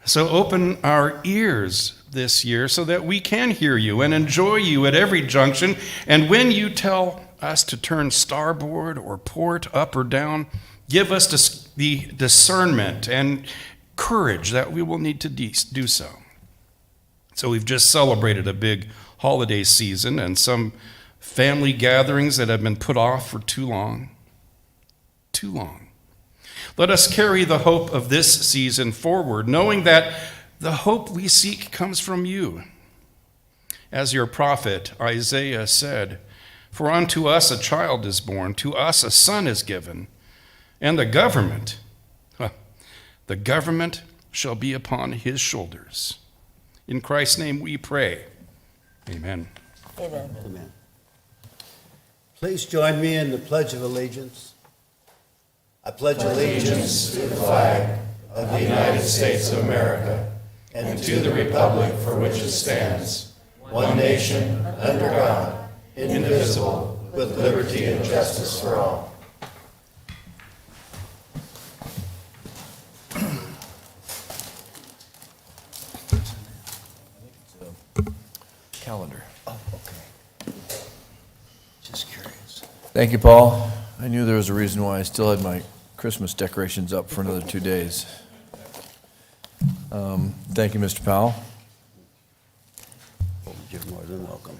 So open our ears this year so that we can hear you and enjoy you at every junction. And when you tell us to turn starboard or port, up or down, give us the discernment and courage that we will need to do so. So we've just celebrated a big holiday season and some family gatherings that have been put off for too long. Too long. Let us carry the hope of this season forward, knowing that the hope we seek comes from you. As your prophet Isaiah said, "For unto us a child is born, to us a son is given, and the government shall be upon his shoulders." In Christ's name we pray. Amen. Amen. Amen. Please join me in the Pledge of Allegiance. I pledge allegiance to the flag of the United States of America and to the republic for which it stands, one nation, under God, indivisible, with liberty and justice for all. Calendar. Oh, okay. Just curious. Thank you, Paul. I knew there was a reason why I still had my Christmas decorations up for another 2 days. Thank you, Mr. Powell. You're more than welcome.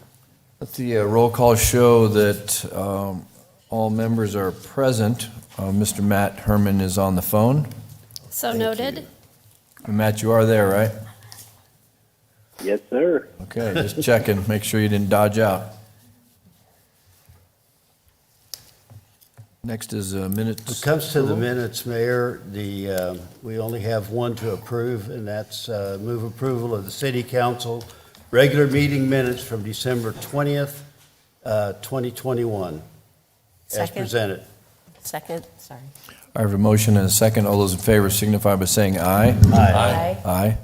Let the roll call show that all members are present. Mr. Matt Herman is on the phone. So noted. Matt, you are there, right? Yes, sir. Okay, just checking, make sure you didn't dodge out. Next is minutes. When it comes to the minutes, Mayor, we only have one to approve, and that's move approval of the City Council regular meeting minutes from December 20th, 2021, as Second. presented. Second, sorry. I have a motion and a second. All those in favor signify by saying aye. Aye. Aye.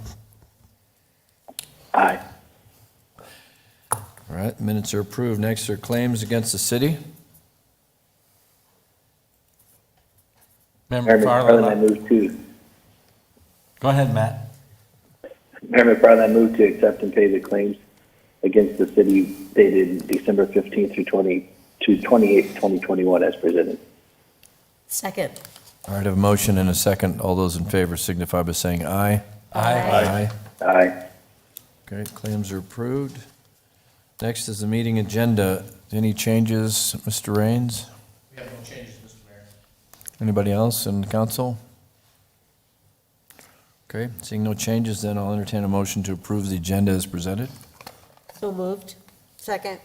Aye. right, minutes are approved. Next are claims against the city. Member Mayor McFarland, I McFarland, move to, go ahead, Matt. Mayor McFarland, I move to accept and pay the claims against the city dated December 15th through 28th, 2021 as presented. Second. All right, I have a motion and a second. All those in favor signify by saying aye. Aye. Aye. Okay, claims are approved. Next is the meeting agenda. Any changes, Mr. Raines? We have no changes, Mr. Mayor. Anybody else in the council? Okay, seeing no changes, then I'll entertain a motion to approve the agenda as presented. So moved. Second.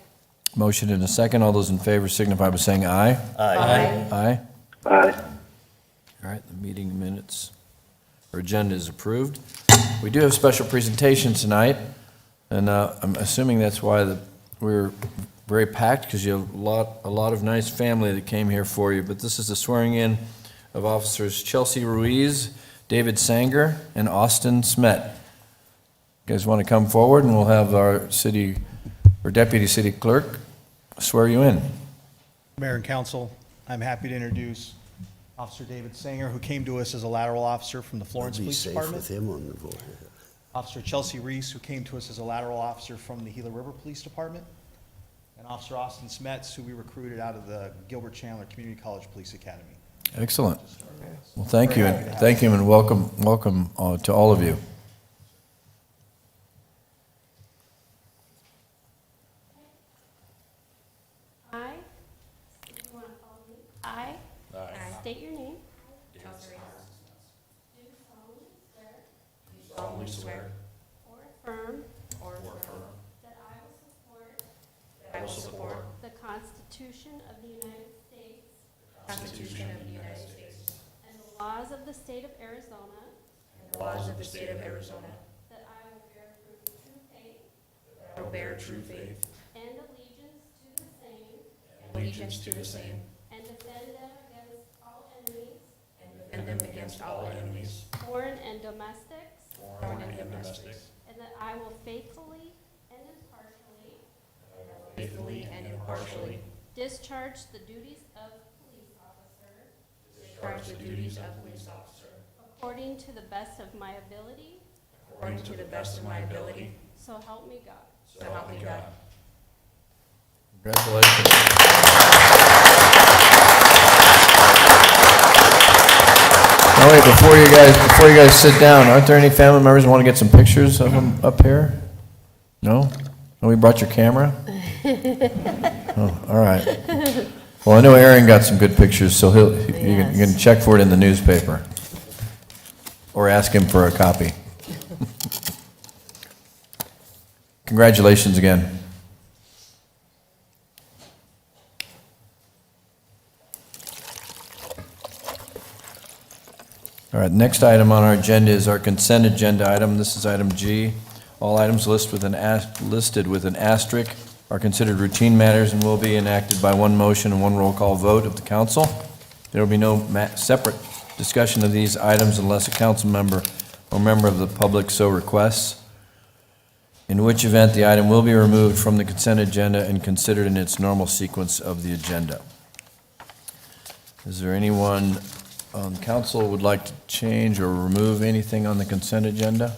Motion and a second. All those in favor signify by saying aye. Aye. Aye. Aye. All right, the meeting minutes or agenda is approved. We do have special presentations tonight, and I'm assuming that's why we're very packed, because you have a lot of nice family that came here for you. But this is the swearing in of officers Chelsea Ruiz, David Sanger, and Austin Smet. You guys want to come forward, and we'll have our city or deputy city clerk swear you in. Mayor and council, I'm happy to introduce Officer David Sanger, who came to us as a lateral officer from the Florence Be Police safe Department. with him on the board. Officer Chelsea Reese, who came to us as a lateral officer from the Gila River Police Department. And Officer Austin Smets, who we recruited out of the Gilbert Chandler Community College Police Academy. Excellent. Well, thank you, and welcome to all of you. I, if you want to follow me, I state your name. Do solemnly swear or affirm that I will support the Constitution of the United States and the laws of the state of Arizona, that I will bear true faith and allegiance to the same, and defend them against all enemies, foreign and domestic, and that I will faithfully and impartially discharge the duties of police officer according to the best of my ability, so help me God. Congratulations. Oh, wait, before you guys sit down, aren't there any family members who want to get some pictures of them up here? No? Nobody brought your camera? Oh, all right. Well, I know Aaron got some good pictures, so you can check for it in the newspaper. Or ask him for a copy. Congratulations again. All right, next item on our agenda is our consent agenda item. This is item G. All items listed with an asterisk are considered routine matters and will be enacted by one motion and one roll call vote of the council. There will be no separate discussion of these items unless a council member or member of the public so requests, in which event the item will be removed from the consent agenda and considered in its normal sequence of the agenda. Is there anyone on council who would like to change or remove anything on the consent agenda?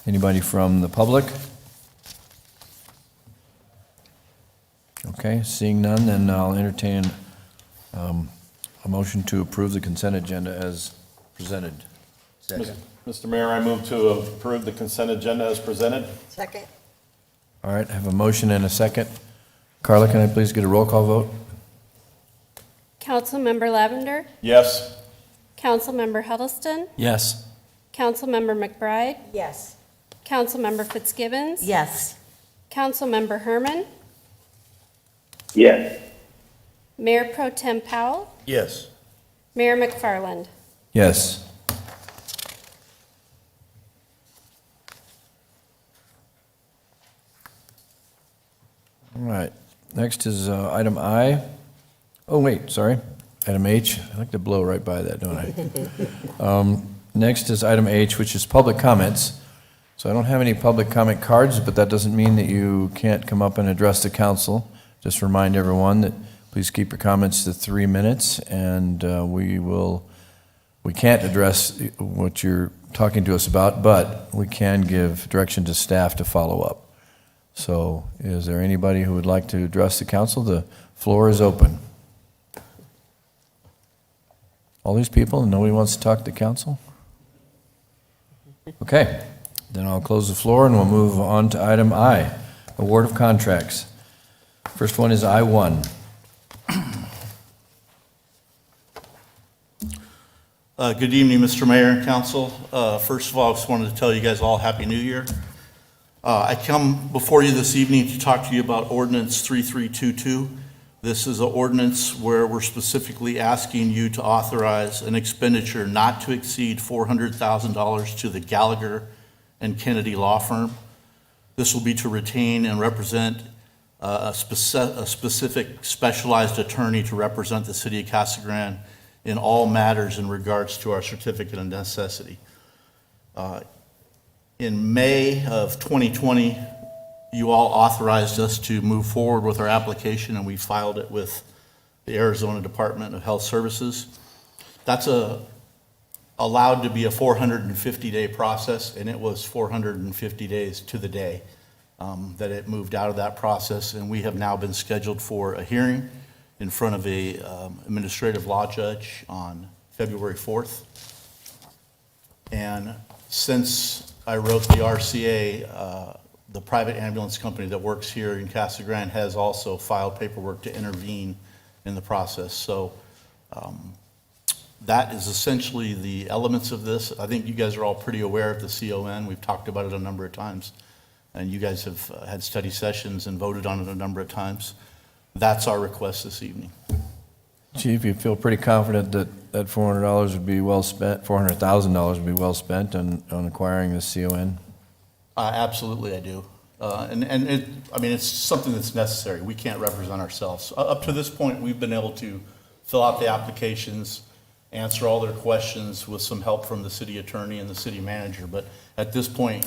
Anybody from the public? Okay, seeing none, then I'll entertain a motion to approve the consent agenda as presented. Second. Mr. Mayor, I move to approve the consent agenda as presented. Second. All right, I have a motion and a second. Carla, can I please get a roll call vote? Councilmember Lavender, Yes. Councilmember Huddleston, Yes. Councilmember McBride, Yes. Councilmember Fitzgibbons, Yes. Councilmember Herman, Yes. Mayor Pro Tem Powell, Yes. Mayor McFarland. Yes. All right, next is item I. Oh, wait, sorry, item H. I like to blow right by that, don't I? Next is item H, which is public comments. So I don't have any public comment cards, but that doesn't mean that you can't come up and address the council. Just remind everyone that please keep your comments to 3 minutes, and we can't address what you're talking to us about, but we can give direction to staff to follow up. So is there anybody who would like to address the council? The floor is open. All these people, and nobody wants to talk to the council? Okay, then I'll close the floor and we'll move on to item I, award of contracts. First one is I-1. Good evening, Mr. Mayor and Council. First of all, I just wanted to tell you guys all Happy New Year. I come before you this evening to talk to you about Ordinance 3322. This is an ordinance where we're specifically asking you to authorize an expenditure not to exceed $400,000 to the Gallagher and Kennedy Law Firm. This will be to retain and represent a specific specialized attorney to represent the city of Casa Grande in all matters in regards to our certificate of necessity. In May of 2020, you all authorized us to move forward with our application, and we filed it with the Arizona Department of Health Services. That's allowed to be a 450-day process, and it was 450 days to the day that it moved out of that process, and we have now been scheduled for a hearing in front of a administrative law judge on February 4th. And since I wrote the RCA, the private ambulance company that works here in Casa Grande has also filed paperwork to intervene in the process. So that is essentially the elements of this. I think you guys are all pretty aware of the CON. We've talked about it a number of times, and you guys have had study sessions and voted on it a number of times. That's our request this evening. Chief, you feel pretty confident that that $400 would be well spent, $400,000 would be well spent on acquiring this CON? Absolutely, I do. It's something that's necessary. We can't represent ourselves. Up to this point, we've been able to fill out the applications, answer all their questions with some help from the city attorney and the city manager. But at this point,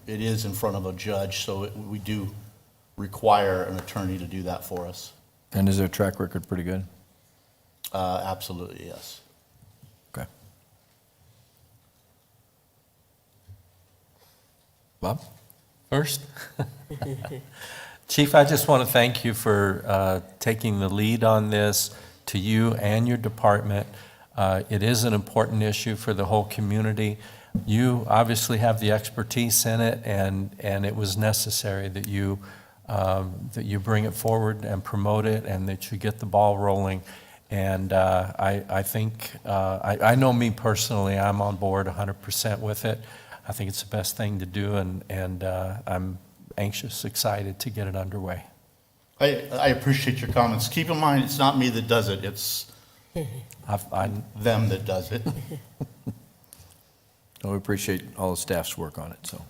it is in front of a judge, so we do require an attorney to do that for us. And is their track record pretty good? Absolutely, yes. Okay. Bob? First? Chief, I just want to thank you for taking the lead on this, to you and your department. It is an important issue for the whole community. You obviously have the expertise in it, and it was necessary that you bring it forward and promote it, and that you get the ball rolling. And I think, I know me personally, I'm on board 100% with it. I think it's the best thing to do, and I'm anxious, excited to get it underway. I appreciate your comments. Keep in mind, it's not me that does it, it's them that does it. We appreciate all the staff's work on it, so.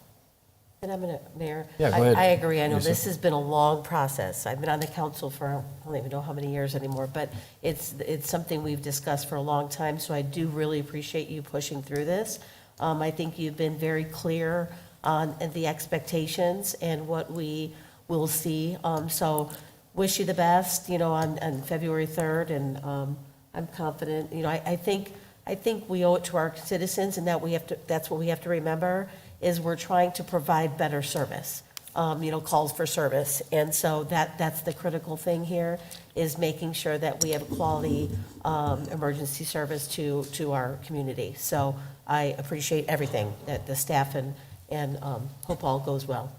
And I'm going to, Mayor. Yeah, go ahead. I agree. I know Lisa. this has been a long process. I've been on the council for, I don't even know how many years anymore, but it's something we've discussed for a long time, so I do really appreciate you pushing through this. I think you've been very clear on the expectations and what we will see. So wish you the best, on February 3rd, and I'm confident. I think we owe it to our citizens, and that's what we have to remember, is we're trying to provide better service, calls for service. And so that's the critical thing here, is making sure that we have quality emergency service to our community. So I appreciate everything, that the staff, and hope all goes well.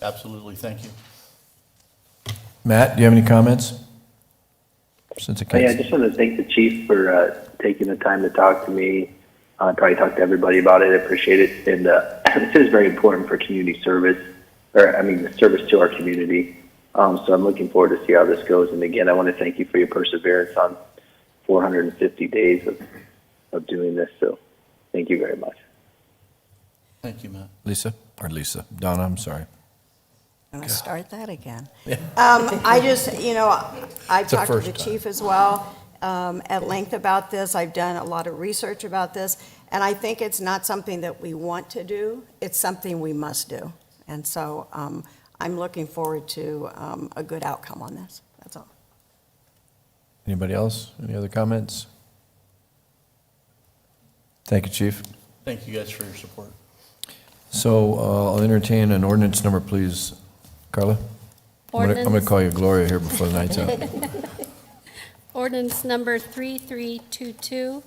Absolutely, thank you. Matt, do you have any comments? Since it I just want to thank the chief for taking the time to talk to me. Probably talk to everybody about it. I appreciate it. And this is very important for community service, the service to our community. So I'm looking forward to see how this goes. And again, I want to thank you for your perseverance on 450 days of doing this. So thank you very much. Thank you, Matt. Lisa, Donna, I'm sorry. I'm going to start that again. I just, I've talked to the chief as well, at length about this. I've done a lot of research about this, and I think it's not something that we want to do, it's something we must do. And so I'm looking forward to a good outcome on this, that's all. Anybody else? Any other comments? Thank you, Chief. Thank you guys for your support. So I'll entertain an ordinance number, please. Carla? I'm going to Ordinance. call you Gloria here before the night's out. Ordinance number 3322,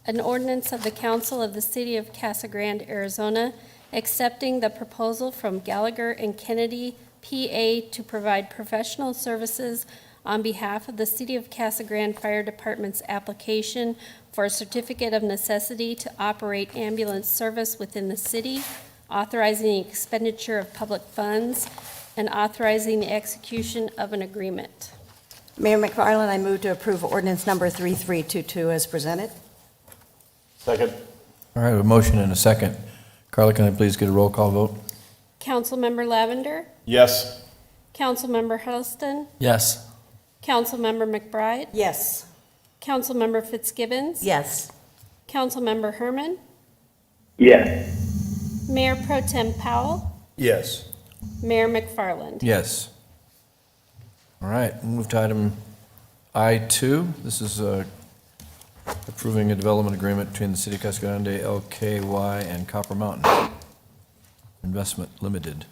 an ordinance of the Council of the City of Casa Grande, Arizona, accepting the proposal from Gallagher and Kennedy, PA, to provide professional services on behalf of the City of Casa Grande Fire Department's application for a certificate of necessity to operate ambulance service within the city, authorizing the expenditure of public funds, and authorizing the execution of an agreement. Mayor McFarland, I move to approve ordinance number 3322 as presented. Second. All right, a motion and a second. Carla, can I please get a roll call vote? Councilmember Lavender, Yes. Councilmember Huddleston, Yes. Councilmember McBride, Yes. Councilmember Fitzgibbons, Yes. Councilmember Herman, Yes. Mayor Pro Tem Powell, Yes. Mayor McFarland. Yes. All right, we'll move to item I2. This is approving a development agreement between the City of Casa Grande, LKY, and Copper Mountain Investment Limited.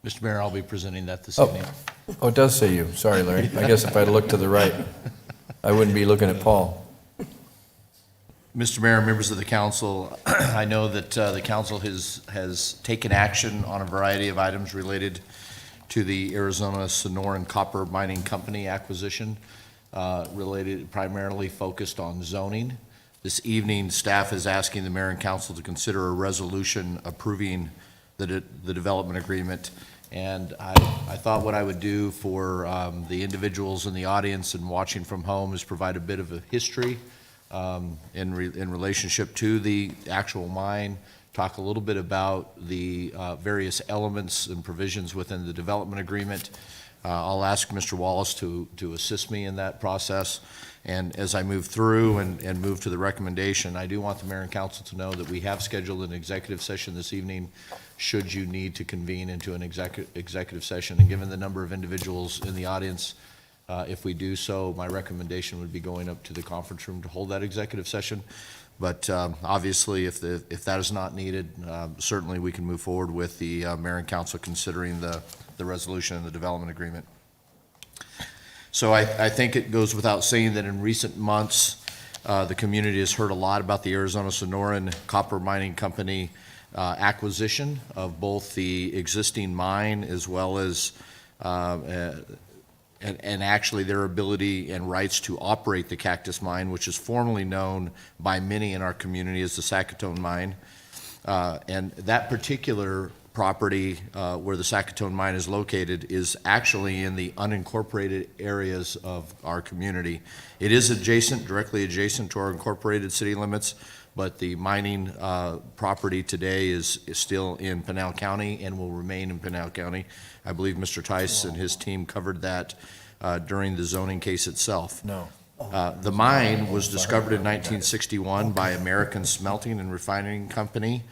Mr. Mayor, I'll be presenting that this Oh. evening. Oh, it does say you. Sorry, Larry. I guess if I'd looked to the right, I wouldn't be looking at Paul. Mr. Mayor, members of the council, I know that the council has taken action on a variety of items related to the Arizona Sonoran Copper Mining Company acquisition, related primarily focused on zoning. This evening, staff is asking the mayor and council to consider a resolution approving the development agreement. And I thought what I would do for the individuals in the audience and watching from home is provide a bit of a history in relationship to the actual mine, talk a little bit about the various elements and provisions within the development agreement. I'll ask Mr. Wallace to assist me in that process. And as I move through and move to the recommendation, I do want the mayor and council to know that we have scheduled an executive session this evening should you need to convene into an executive session. And given the number of individuals in the audience, if we do so, my recommendation would be going up to the conference room to hold that executive session. But obviously, if that is not needed, certainly we can move forward with the mayor and council considering the resolution and the development agreement. So I think it goes without saying that in recent months, the community has heard a lot about the Arizona Sonoran Copper Mining Company acquisition of both the existing mine as well as and actually their ability and rights to operate the Cactus Mine, which is formerly known by many in our community as the Sackatone Mine. And that particular property where the Sackatone Mine is located is actually in the unincorporated areas of our community. It is directly adjacent to our incorporated city limits, but the mining property today is still in Pinal County and will remain in Pinal County. I believe Mr. Tice and his team covered that during the zoning case itself. No. The mine was discovered in 1961 by American Smelting and Refining Company,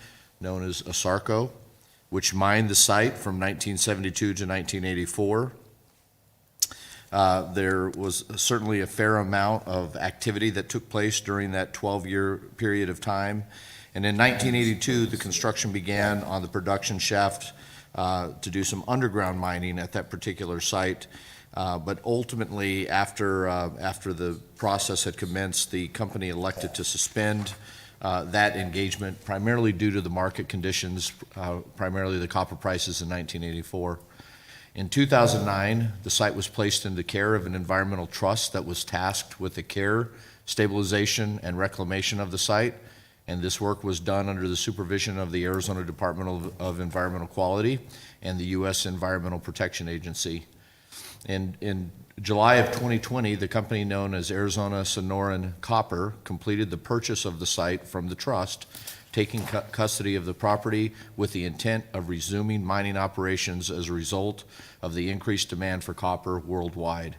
known as ASARCO, which mined the site from 1972 to 1984. There was certainly a fair amount of activity that took place during that 12-year period of time. And in 1982, the construction began on the production shaft to do some underground mining at that particular site. But ultimately, after the process had commenced, the company elected to suspend that engagement, primarily due to the market conditions, primarily the copper prices in 1984. In 2009, the site was placed into care of an environmental trust that was tasked with the care, stabilization, and reclamation of the site. And this work was done under the supervision of the Arizona Department of Environmental Quality and the U.S. Environmental Protection Agency. In July of 2020, the company known as Arizona Sonoran Copper completed the purchase of the site from the trust taking custody of the property with the intent of resuming mining operations as a result of the increased demand for copper worldwide.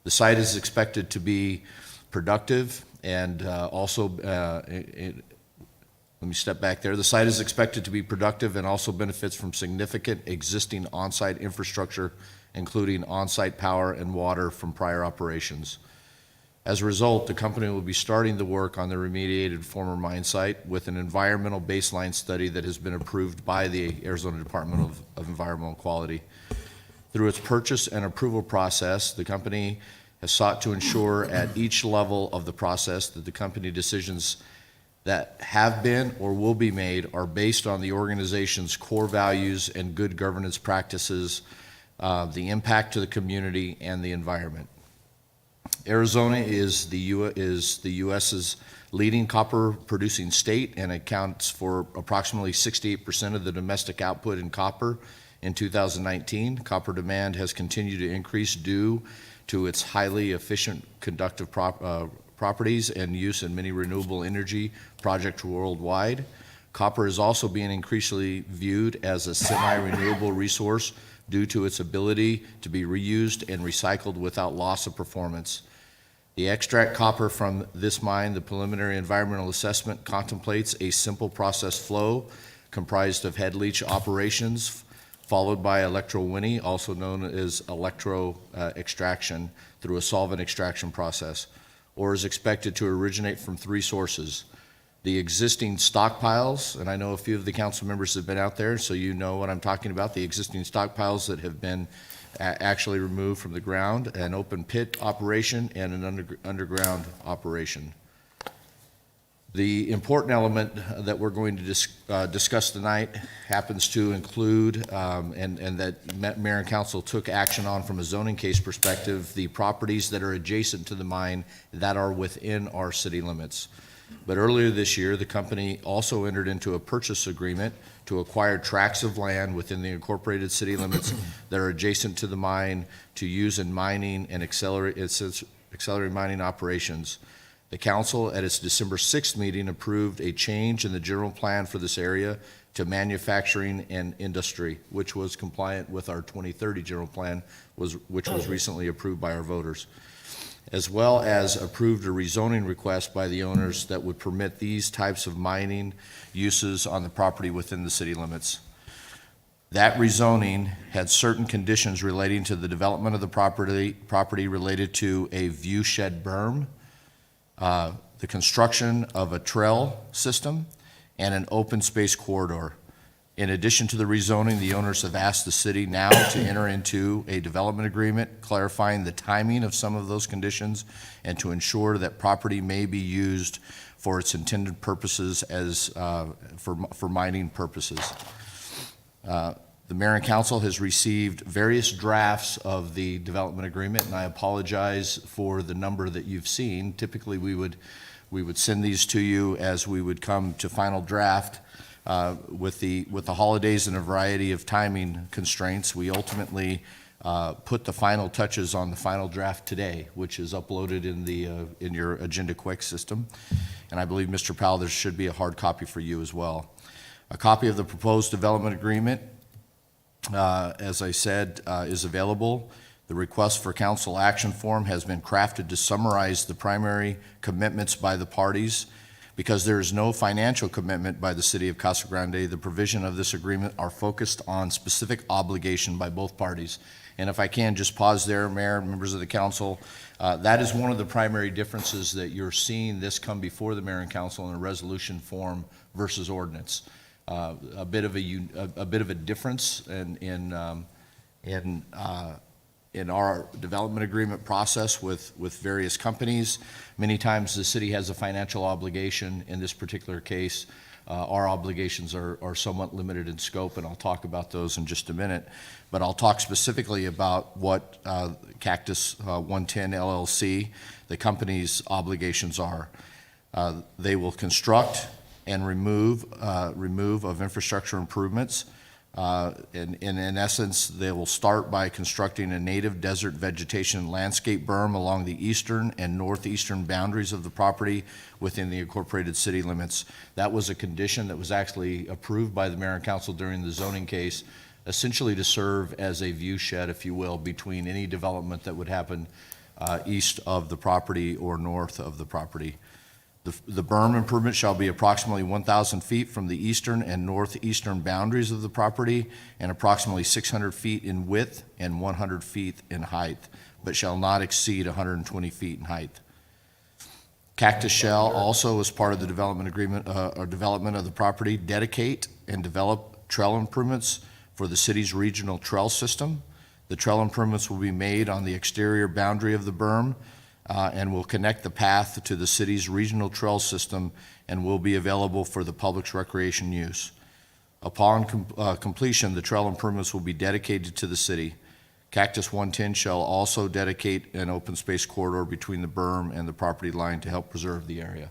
The site is expected to be productive and let me step back there. The site is expected to be productive and also benefits from significant existing on-site infrastructure, including on-site power and water from prior operations. As a result, the company will be starting the work on the remediated former mine site with an environmental baseline study that has been approved by the Arizona Department of Environmental Quality. Through its purchase and approval process, the company has sought to ensure at each level of the process that the company decisions that have been or will be made are based on the organization's core values and good governance practices, the impact to the community and the environment. Arizona is the U.S.'s leading copper producing state and accounts for approximately 68% of the domestic output in copper. In 2019, copper demand has continued to increase due to its highly efficient conductive properties and use in many renewable energy projects worldwide. Copper is also being increasingly viewed as a semi-renewable resource due to its ability to be reused and recycled without loss of performance. The extract copper from this mine, the preliminary environmental assessment contemplates a simple process flow comprised of head leach operations followed by electrowinning, also known as extraction, through a solvent extraction process. Ore is expected to originate from three sources. The existing stockpiles, and I know a few of the council members have been out there, so you know what I'm talking about, the existing stockpiles that have been actually removed from the ground, an open pit operation, and an underground operation. The important element that we're going to discuss tonight happens to include, and that Mayor and Council took action on from a zoning case perspective, the properties that are adjacent to the mine that are within our city limits. But earlier this year, the company also entered into a purchase agreement to acquire tracts of land within the incorporated city limits that are adjacent to the mine to use in mining and accelerate mining operations. The council, at its December 6th meeting, approved a change in the general plan for this area to manufacturing and industry, which was compliant with our 2030 general plan, which was recently approved by our voters, as well as approved a rezoning request by the owners that would permit these types of mining uses on the property within the city limits. That rezoning had certain conditions relating to the development of the property related to a view shed berm, the construction of a trail system, and an open space corridor. In addition to the rezoning, the owners have asked the city now to enter into a development agreement clarifying the timing of some of those conditions and to ensure that property may be used for its intended purposes as for mining purposes. The mayor and council has received various drafts of the development agreement, and I apologize for the number that you've seen. Typically, we would send these to you as we would come to final draft. With the holidays and a variety of timing constraints, we ultimately put the final touches on the final draft today, which is uploaded in your Agenda Quick system. And I believe, Mr. Powell, there should be a hard copy for you as well. A copy of the proposed development agreement, as I said, is available. The request for council action form has been crafted to summarize the primary commitments by the parties. Because there is no financial commitment by the city of Casa Grande, the provision of this agreement are focused on specific obligation by both parties. And if I can just pause there, Mayor, members of the council, that is one of the primary differences that you're seeing this come before the mayor and council in a resolution form versus ordinance. A bit of a difference in our development agreement process with various companies. Many times the city has a financial obligation. In this particular case, our obligations are somewhat limited in scope, and I'll talk about those in just a minute. But I'll talk specifically about what Cactus 110 LLC, the company's obligations are. They will construct and remove of infrastructure improvements. In essence, they will start by constructing a native desert vegetation landscape berm along the eastern and northeastern boundaries of the property within the incorporated city limits. That was a condition that was actually approved by the mayor and council during the zoning case, essentially to serve as a view shed, if you will, between any development that would happen east of the property or north of the property. The berm improvement shall be approximately 1,000 feet from the eastern and northeastern boundaries of the property and approximately 600 feet in width and 100 feet in height, but shall not exceed 120 feet in height. Cactus shall also, as part of the development agreement or development of the property, dedicate and develop trail improvements for the city's regional trail system. The trail improvements will be made on the exterior boundary of the berm and will connect the path to the city's regional trail system and will be available for the public's recreation use. Upon completion, the trail improvements will be dedicated to the city. Cactus 110 shall also dedicate an open space corridor between the berm and the property line to help preserve the area.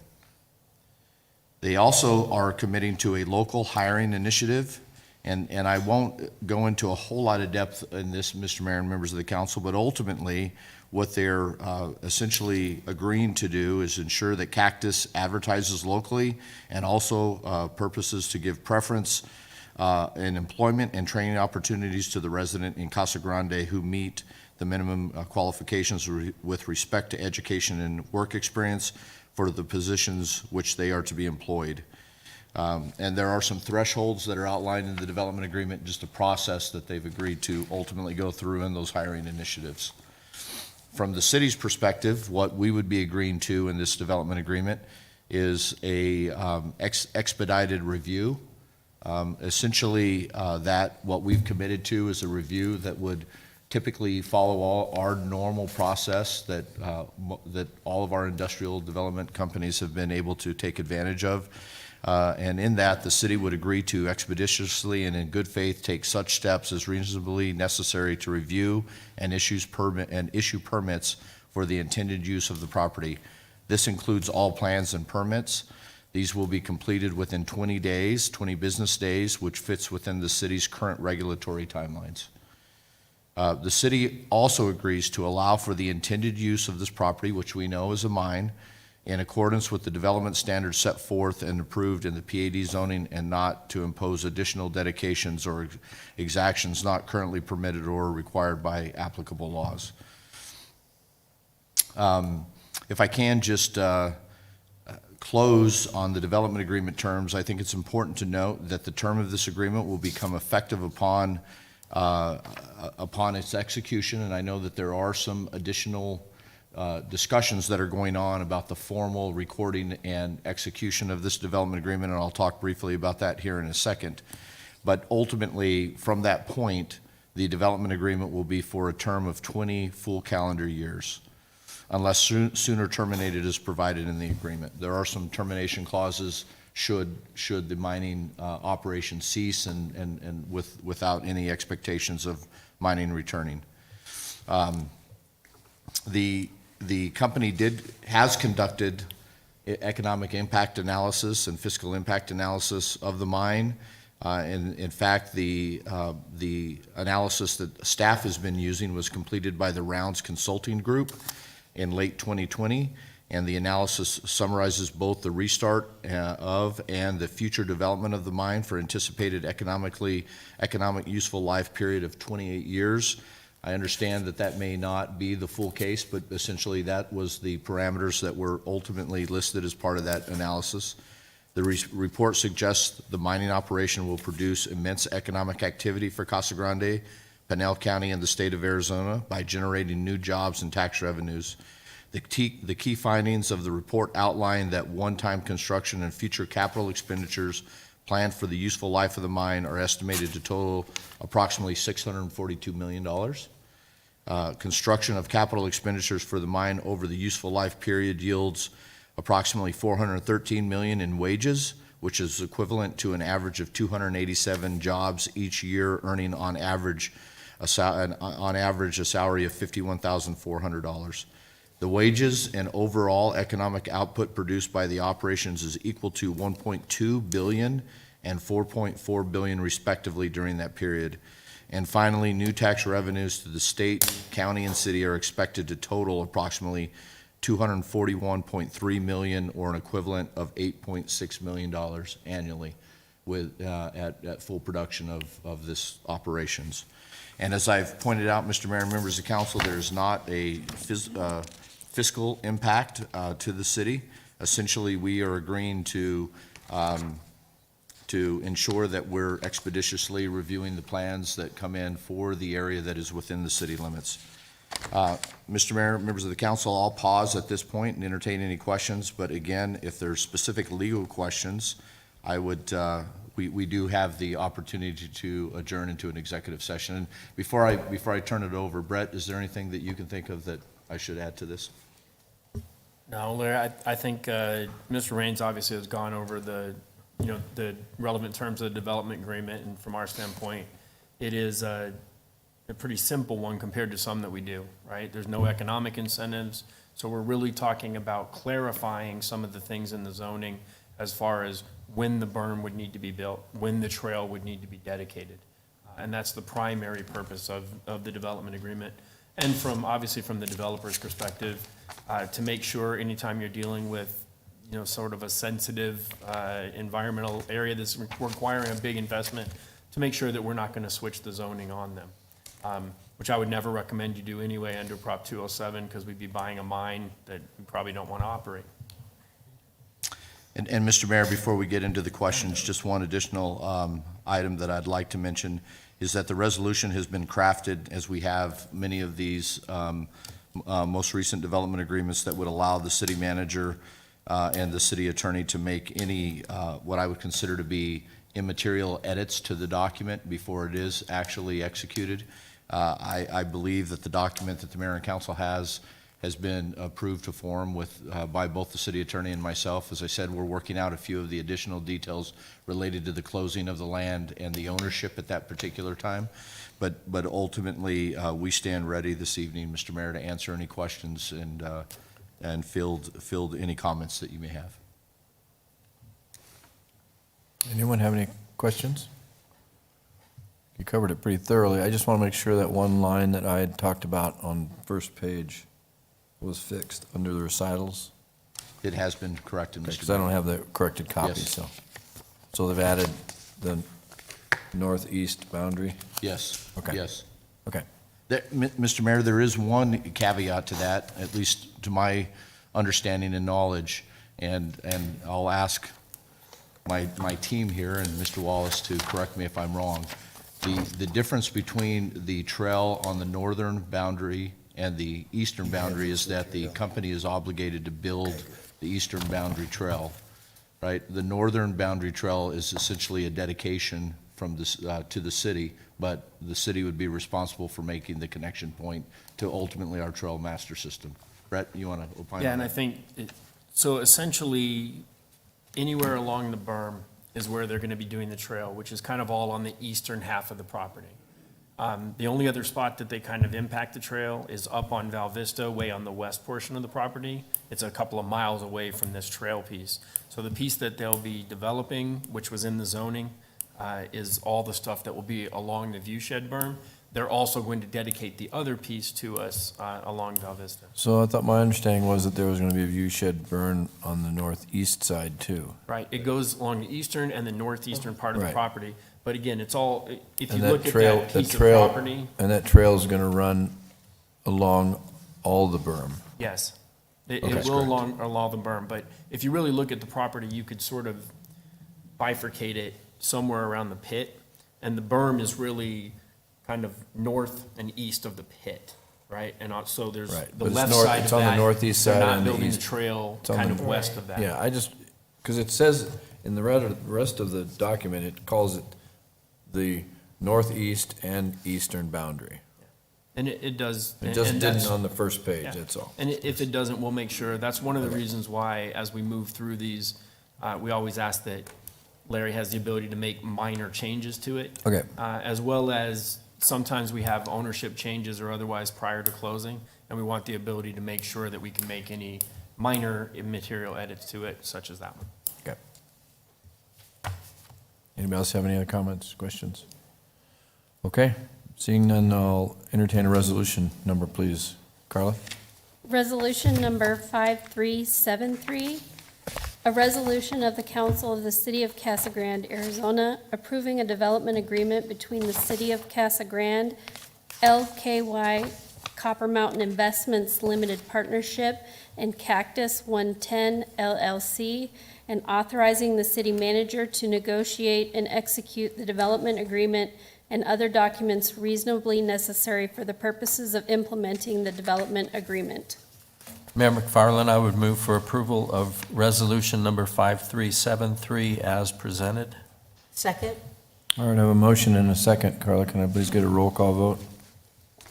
They also are committing to a local hiring initiative, and I won't go into a whole lot of depth in this, Mr. Mayor and members of the council, but ultimately, what they're essentially agreeing to do is ensure that Cactus advertises locally and also purposes to give preference in employment and training opportunities to the resident in Casa Grande who meet the minimum qualifications with respect to education and work experience for the positions which they are to be employed. And there are some thresholds that are outlined in the development agreement, just a process that they've agreed to ultimately go through in those hiring initiatives. From the city's perspective, what we would be agreeing to in this development agreement is a expedited review. Essentially, that what we've committed to is a review that would typically follow all our normal process that all of our industrial development companies have been able to take advantage of. And in that, the city would agree to expeditiously and in good faith take such steps as reasonably necessary to review and issue permits for the intended use of the property. This includes all plans and permits. These will be completed within 20 days, 20 business days, which fits within the city's current regulatory timelines. The city also agrees to allow for the intended use of this property, which we know is a mine, in accordance with the development standards set forth and approved in the PAD zoning, and not to impose additional dedications or exactions not currently permitted or required by applicable laws. If I can just close on the development agreement terms, I think it's important to note that the term of this agreement will become effective upon its execution, and I know that there are some additional discussions that are going on about the formal recording and execution of this development agreement, and I'll talk briefly about that here in a second. But ultimately, from that point, the development agreement will be for a term of 20 full calendar years, unless sooner terminated as provided in the agreement. There are some termination clauses should the mining operation cease and without any expectations of mining returning. The company has conducted economic impact analysis and fiscal impact analysis of the mine. And in fact, the analysis that staff has been using was completed by the Rounds Consulting Group in late 2020. And the analysis summarizes both the restart of and the future development of the mine for anticipated economic useful life period of 28 years. I understand that may not be the full case, but essentially that was the parameters that were ultimately listed as part of that analysis. The report suggests the mining operation will produce immense economic activity for Casa Grande, Pinal County, and the state of Arizona by generating new jobs and tax revenues. The key findings of the report outline that one-time construction and future capital expenditures planned for the useful life of the mine are estimated to total approximately $642 million. Construction of capital expenditures for the mine over the useful life period yields approximately $413 million in wages, which is equivalent to an average of 287 jobs each year, earning on average a salary of $51,400. The wages and overall economic output produced by the operations is equal to $1.2 billion and $4.4 billion respectively during that period. And finally, new tax revenues to the state, county, and city are expected to total approximately $241.3 million, or an equivalent of $8.6 million annually with, at full production of this operations. And as I've pointed out, Mr. Mayor and members of the council, there's not a fiscal impact to the city. Essentially, we are agreeing to ensure that we're expeditiously reviewing the plans that come in for the area that is within the city limits. Mr. Mayor, members of the council, I'll pause at this point and entertain any questions, but again, if there's specific legal questions, I would, we do have the opportunity to adjourn into an executive session. And before I turn it over, Brett, is there anything that you can think of that I should add to this? No, Larry, I think Mr. Raines obviously has gone over the relevant terms of the development agreement, and from our standpoint, it is a pretty simple one compared to some that we do, right? There's no economic incentives, so we're really talking about clarifying some of the things in the zoning as far as when the berm would need to be built, when the trail would need to be dedicated. And that's the primary purpose of the development agreement. And obviously from the developer's perspective, to make sure anytime you're dealing with sort of a sensitive environmental area that's requiring a big investment, to make sure that we're not going to switch the zoning on them, which I would never recommend you do anyway under Prop 207, because we'd be buying a mine that we probably don't want to operate. And Mr. Mayor, before we get into the questions, just one additional item that I'd like to mention is that the resolution has been crafted, as we have many of these most recent development agreements, that would allow the city manager and the city attorney to make any, what I would consider to be immaterial edits to the document before it is actually executed. I believe that the document that the mayor and council has been approved to form by both the city attorney and myself. As I said, we're working out a few of the additional details related to the closing of the land and the ownership at that particular time. But ultimately, we stand ready this evening, Mr. Mayor, to answer any questions and field any comments that you may have. Anyone have any questions? You covered it pretty thoroughly. I just want to make sure that one line that I had talked about on first page was fixed under the recitals. It has been corrected, Mr. Mayor. Because I don't have the corrected copy, Yes. so they've added the northeast boundary? Yes. Okay. Yes. Okay. Mr. Mayor, there is one caveat to that, at least to my understanding and knowledge, and I'll ask my team here and Mr. Wallace to correct me if I'm wrong. The difference between the trail on the northern boundary and the eastern boundary is that the company is obligated to build the eastern boundary trail, right? The northern boundary trail is essentially a dedication from this, to the city, but the city would be responsible for making the connection point to ultimately our trail master system. Brett, you want to opine on that? Yeah, and I think, so essentially, anywhere along the berm is where they're going to be doing the trail, which is kind of all on the eastern half of the property. The only other spot that they kind of impact the trail is up on Val Vista, way on the west portion of the property. It's a couple of miles away from this trail piece. So the piece that they'll be developing, which was in the zoning, is all the stuff that will be along the viewshed berm. They're also going to dedicate the other piece to us along Val Vista. So I thought my understanding was that there was going to be a viewshed burn on the northeast side too. Right, it goes along the eastern and the northeastern part of the Right. property. But again, it's all, if you And look at trail- that piece of trail- property, And that trail is going to run along all the berm. yes. Okay. It will Correct. along the berm, but if you really look at the property, you could sort of bifurcate it somewhere around the pit, and the berm is really kind of north and east of the pit, right? And so there's Right, the but it's left north- side of it's that. on the northeast side They're not and the building the east. trail It's on kind the- of west of that. Yeah, I just, because it says in the rest of the document, it calls it the northeast and eastern boundary. And it does. It just and didn't that's- on the first page, Yeah. that's all. And if it doesn't, we'll make sure. That's one of the reasons why, as we move through these, we always ask that Larry has the ability to make minor changes to it. Okay. As well as sometimes we have ownership changes or otherwise prior to closing, and we want the ability to make sure that we can make any minor immaterial edits to it, such as that one. Okay. Anybody else have any other comments, questions? Okay, seeing none, I'll entertain a resolution number, please. Carla? Resolution number 5373, a resolution of the Council of the City of Casa Grande, Arizona, approving a development agreement between the City of Casa Grande, LKY Copper Mountain Investments Limited Partnership, and Cactus 110 LLC, and authorizing the city manager to negotiate and execute the development agreement and other documents reasonably necessary for the purposes of implementing the development agreement. Mayor McFarland, I would move for approval of resolution number 5373 as presented. Second? All right, I have a motion and a second. Carla, can I please get a roll call vote?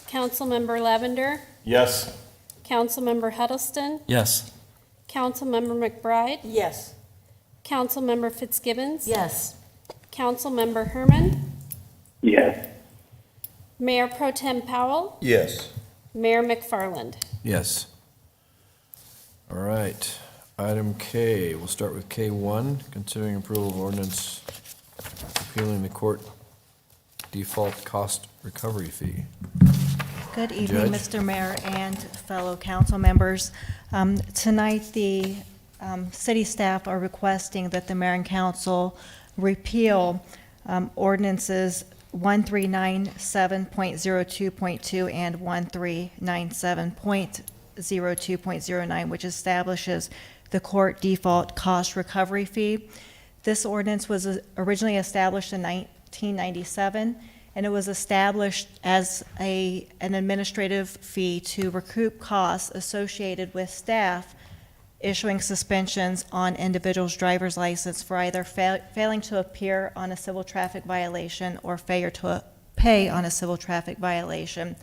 Councilmember Lavender, Yes. Councilmember Huddleston, Yes. Councilmember McBride, Yes. Councilmember Fitzgibbons, Yes. Councilmember Herman, Yes. Mayor Pro Tem Powell, Yes. Mayor McFarland. Yes. All right, item K, we'll start with K1, considering approval of ordinance repealing the court default cost recovery fee. Good evening, Judge? Mr. Mayor and fellow council members. Tonight, the city staff are requesting that the mayor and council repeal ordinances 1397.02.2 and 1397.02.09, which establishes the court default cost recovery fee. This ordinance was originally established in 1997, and it was established as an administrative fee to recoup costs associated with staff issuing suspensions on individuals' driver's license for either failing to appear on a civil traffic violation or failure to pay on a civil traffic violation.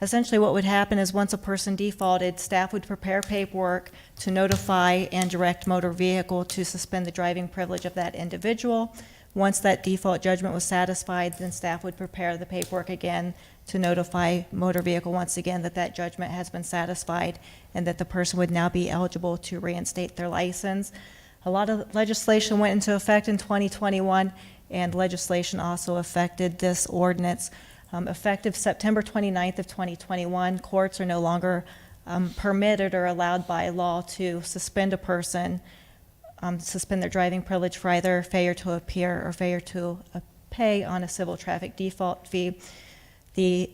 Essentially, what would happen is once a person defaulted, staff would prepare paperwork to notify and direct motor vehicle to suspend the driving privilege of that individual. Once that default judgment was satisfied, then staff would prepare the paperwork again to notify motor vehicle once again that that judgment has been satisfied and that the person would now be eligible to reinstate their license. A lot of legislation went into effect in 2021, and legislation also affected this ordinance. Effective September 29th of 2021, courts are no longer permitted or allowed by law to suspend a person, suspend their driving privilege for either failure to appear or failure to pay on a civil traffic default fee. The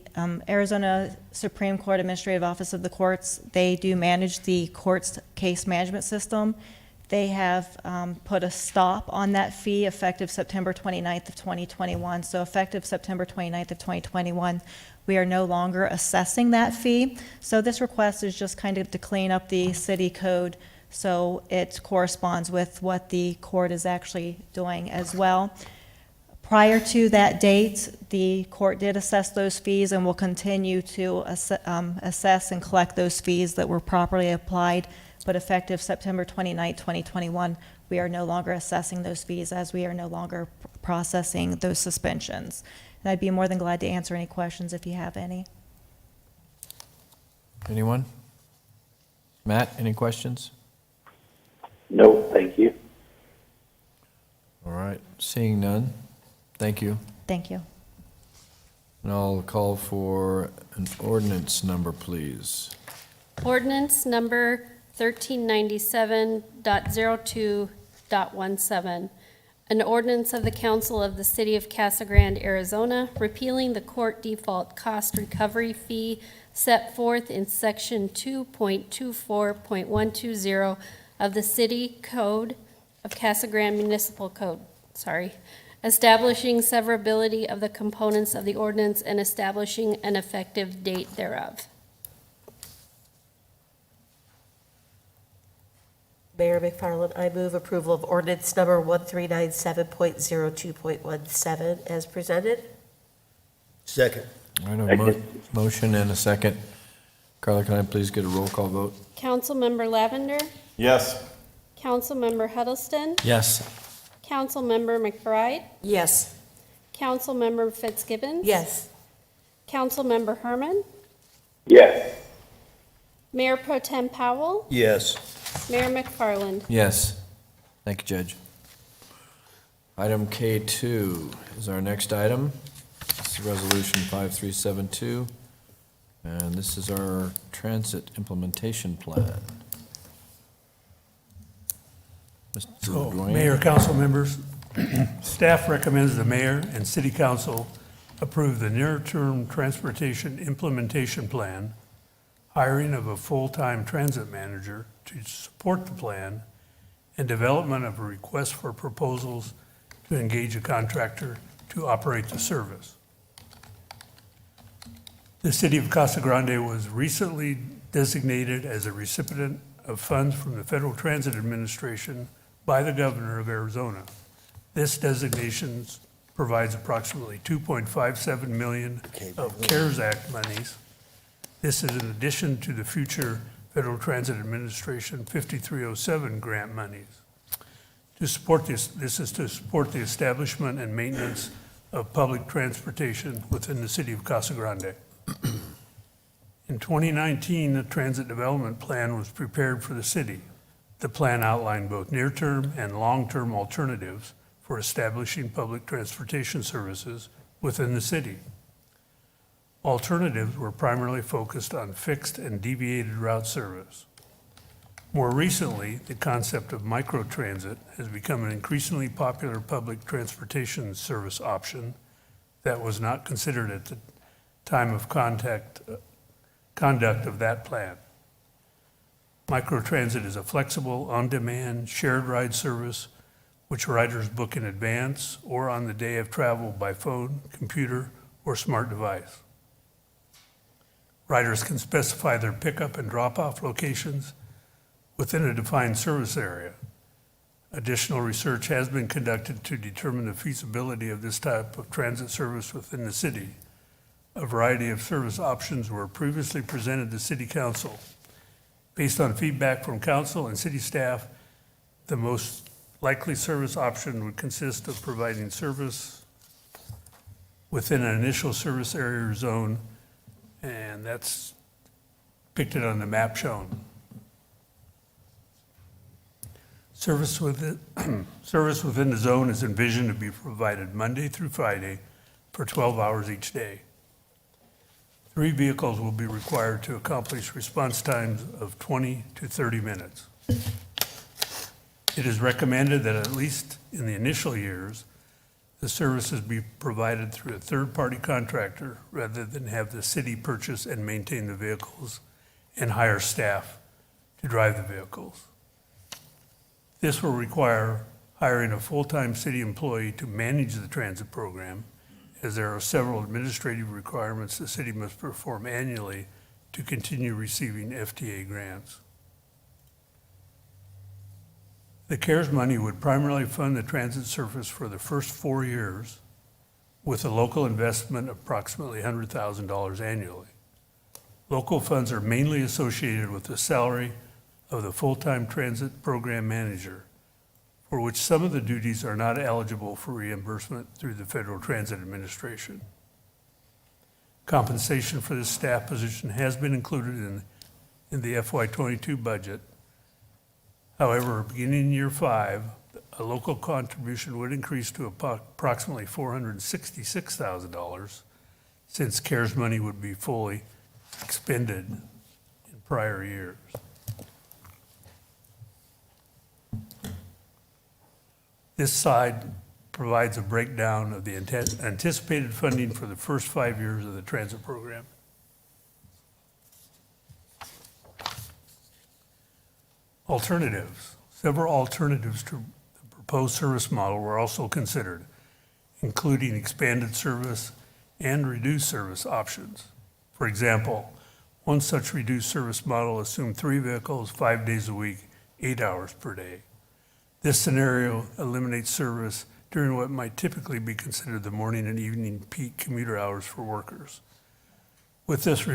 Arizona Supreme Court Administrative Office of the Courts, they do manage the court's case management system. They have put a stop on that fee effective September 29th of 2021. So effective September 29th of 2021, we are no longer assessing that fee. So this request is just kind of to clean up the city code so it corresponds with what the court is actually doing as well. Prior to that date, the court did assess those fees and will continue to assess and collect those fees that were properly applied. But effective September 29, 2021, we are no longer assessing those fees as we are no longer processing those suspensions. And I'd be more than glad to answer any questions if you have any. Anyone? Matt, any questions? No, thank you. All right, seeing none, thank you. Thank you. And I'll call for an ordinance number, please. Ordinance number 1397.02.17, an ordinance of the Council of the City of Casa Grande, Arizona, repealing the court default cost recovery fee set forth in Section 2.24.120 of the City Code of Casa Grande Municipal Code, establishing severability of the components of the ordinance and establishing an effective date thereof. Mayor McFarland, I move approval of ordinance number 1397.02.17 as presented. Second. All right, a motion and a second. Carla, can I please get a roll call vote? Councilmember Lavender, Yes. Councilmember Huddleston, Yes. Councilmember McBride, Yes. Councilmember Fitzgibbons. Yes. Councilmember Herman, Yes. Mayor Pro Tem Powell, Yes. Mayor McFarland. Yes. Thank you, Judge. Item K2 is our next item. This is Resolution 5372, and this is our transit implementation plan. Mr. So, Dwayne? Mayor, council members, staff recommends the mayor and city council approve the near-term transportation implementation plan, hiring of a full-time transit manager to support the plan, and development of a request for proposals to engage a contractor to operate the service. The city of Casa Grande was recently designated as a recipient of funds from the Federal Transit Administration by the governor of Arizona. This designation provides approximately $2.57 million of CARES Act monies. This is in addition to the future Federal Transit Administration 5307 grant monies. To support this is to support the establishment and maintenance of public transportation within the city of Casa Grande. In 2019, the Transit Development Plan was prepared for the city. The plan outlined both near-term and long-term alternatives for establishing public transportation services within the city. Alternatives were primarily focused on fixed and deviated route service. More recently, the concept of microtransit has become an increasingly popular public transportation service option that was not considered at the time of conduct of that plan. Microtransit is a flexible, on-demand, shared ride service which riders book in advance or on the day of travel by phone, computer, or smart device. Riders can specify their pickup and drop-off locations within a defined service area. Additional research has been conducted to determine the feasibility of this type of transit service within the city. A variety of service options were previously presented to City Council. Based on feedback from council and city staff, the most likely service option would consist of providing service within an initial service area or zone, and that's depicted on the map shown. Service within the zone is envisioned to be provided Monday through Friday for 12 hours each day. 3 vehicles will be required to accomplish response times of 20 to 30 minutes. It is recommended that at least in the initial years, the services be provided through a third-party contractor rather than have the city purchase and maintain the vehicles and hire staff to drive the vehicles. This will require hiring a full-time city employee to manage the transit program, as there are several administrative requirements the city must perform annually to continue receiving FTA grants. The CARES money would primarily fund the transit service for the first 4 years, with a local investment of approximately $100,000 annually. Local funds are mainly associated with the salary of the full-time transit program manager, for which some of the duties are not eligible for reimbursement through the Federal Transit Administration. Compensation for this staff position has been included in the FY22 budget. However, beginning in year 5, a local contribution would increase to approximately $466,000, since CARES money would be fully expended in prior years. This slide provides a breakdown of the anticipated funding for the first 5 years of the transit program. Alternatives. Several alternatives to the proposed service model were also considered, including expanded service and reduced service options. For example, one such reduced service model assumed 3 vehicles, 5 days a week, 8 hours per day. This scenario eliminates service during what might typically be considered the morning and evening peak commuter hours for workers. With this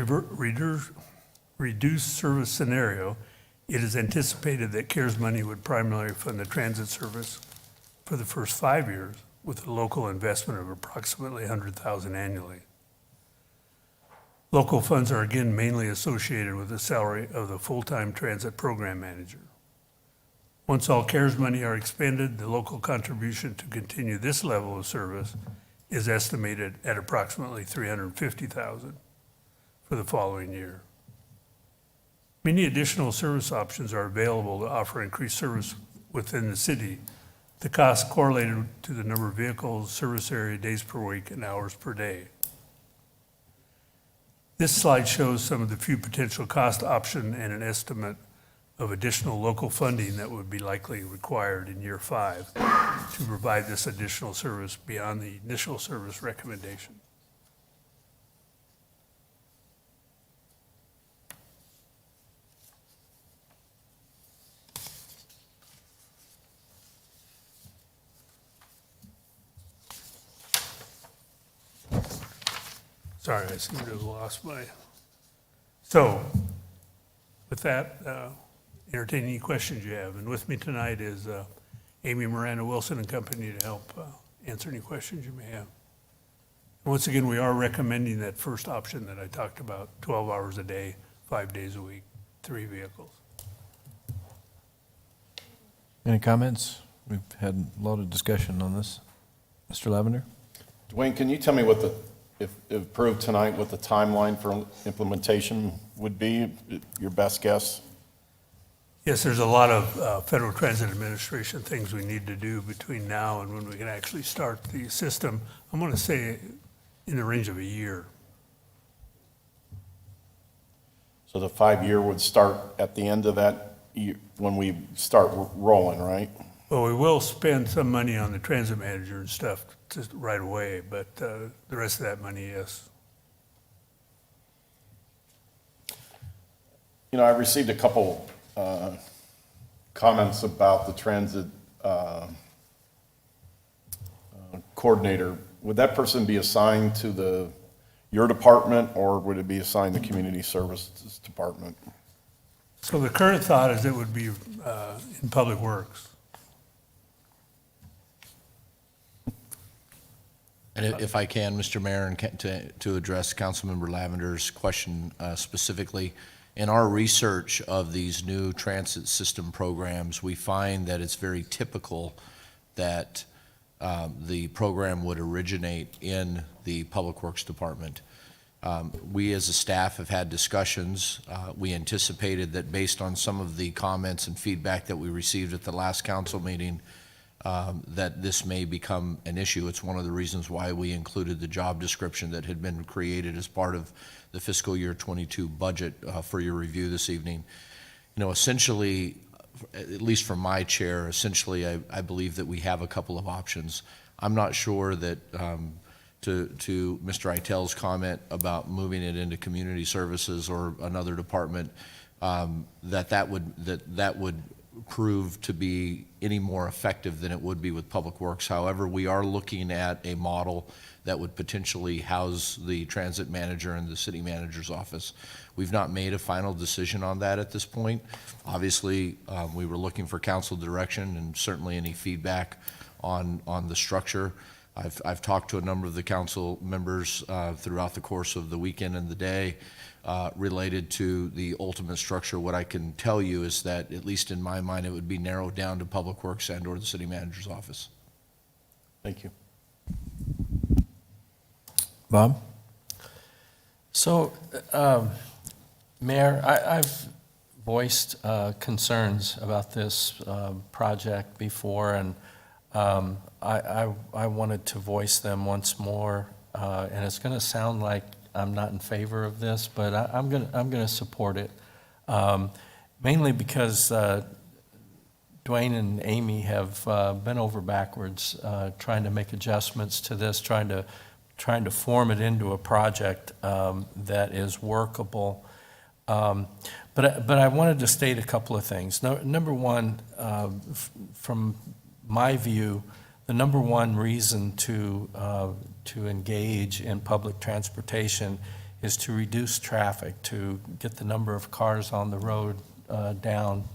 reduced service scenario, it is anticipated that CARES money would primarily fund the transit service for the first 5 years, with a local investment of approximately $100,000 annually. Local funds are again mainly associated with the salary of the full-time transit program manager. Once all CARES money are expended, the local contribution to continue this level of service is estimated at approximately $350,000 for the following year. Many additional service options are available to offer increased service within the city. The cost correlated to the number of vehicles, service area, days per week, and hours per day. This slide shows some of the few potential cost options and an estimate of additional local funding that would be likely required in year 5 to provide this additional service beyond the initial service recommendation. Sorry, I seem to have lost my, so with that, entertain any questions you have. And with me tonight is Amy Miranda Wilson and company to help answer any questions you may have. And once again, we are recommending that first option that I talked about, 12 hours a day, 5 days a week, 3 vehicles. Any comments? We've had a lot of discussion on this. Mr. Lavender? Dwayne, can you tell me what if approved tonight, what the timeline for implementation would be, your best guess? Yes, there's a lot of Federal Transit Administration things we need to do between now and when we can actually start the system. I'm going to say in the range of a year. So the 5-year would start at the end of that year, when we start rolling, right? Well, we will spend some money on the transit manager and stuff just right away, but the rest of that money, yes. You know, I received a couple comments about the transit coordinator. Would that person be assigned to your department, or would it be assigned to Community Services Department? So the current thought is it would be in Public Works. And if I can, Mr. Mayor, and to address Councilmember Lavender's question specifically, in our research of these new transit system programs, we find that it's very typical that the program would originate in the Public Works Department. We as a staff have had discussions. We anticipated that based on some of the comments and feedback that we received at the last council meeting, that this may become an issue. It's one of the reasons why we included the job description that had been created as part of the fiscal year 22 budget for your review this evening. You know, essentially, at least from my chair, essentially I believe that we have a couple of options. I'm not sure that to Mr. Itel's comment about moving it into community services or another department, that would prove to be any more effective than it would be with Public Works. However, we are looking at a model that would potentially house the transit manager in the city manager's office. We've not made a final decision on that at this point. Obviously, we were looking for council direction and certainly any feedback on the structure. I've talked to a number of the council members throughout the course of the weekend and the day related to the ultimate structure. What I can tell you is that, at least in my mind, it would be narrowed down to Public Works and or the city manager's office. Thank you. Bob? So, Mayor, I've voiced concerns about this project before, and I wanted to voice them once more, and it's going to sound like I'm not in favor of this, but I'm going to support it, mainly because Dwayne and Amy have bent over backwards trying to make adjustments to this, trying to form it into a project that is workable. But I wanted to state a couple of things. Number one, from my view, the number one reason to engage in public transportation is to reduce traffic, to get the number of cars on the road down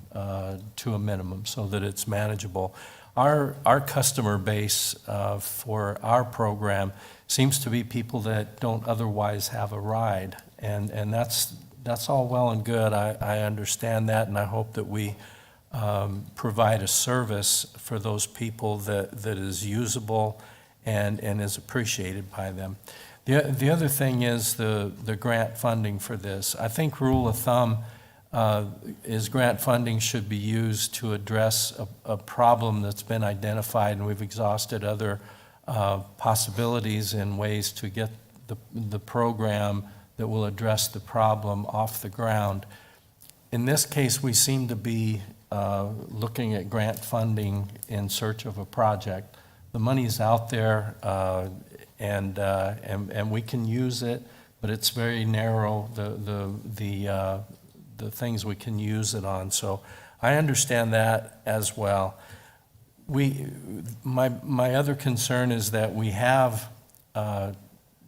to a minimum so that it's manageable. Our customer base for our program seems to be people that don't otherwise have a ride, and that's all well and good. I understand that, and I hope that we provide a service for those people that is usable and is appreciated by them. The other thing is the grant funding for this. I think rule of thumb is grant funding should be used to address a problem that's been identified, and we've exhausted other possibilities and ways to get the program that will address the problem off the ground. In this case, we seem to be looking at grant funding in search of a project. The money's out there, and we can use it, but it's very narrow, the things we can use it on. So I understand that as well. My other concern is that we have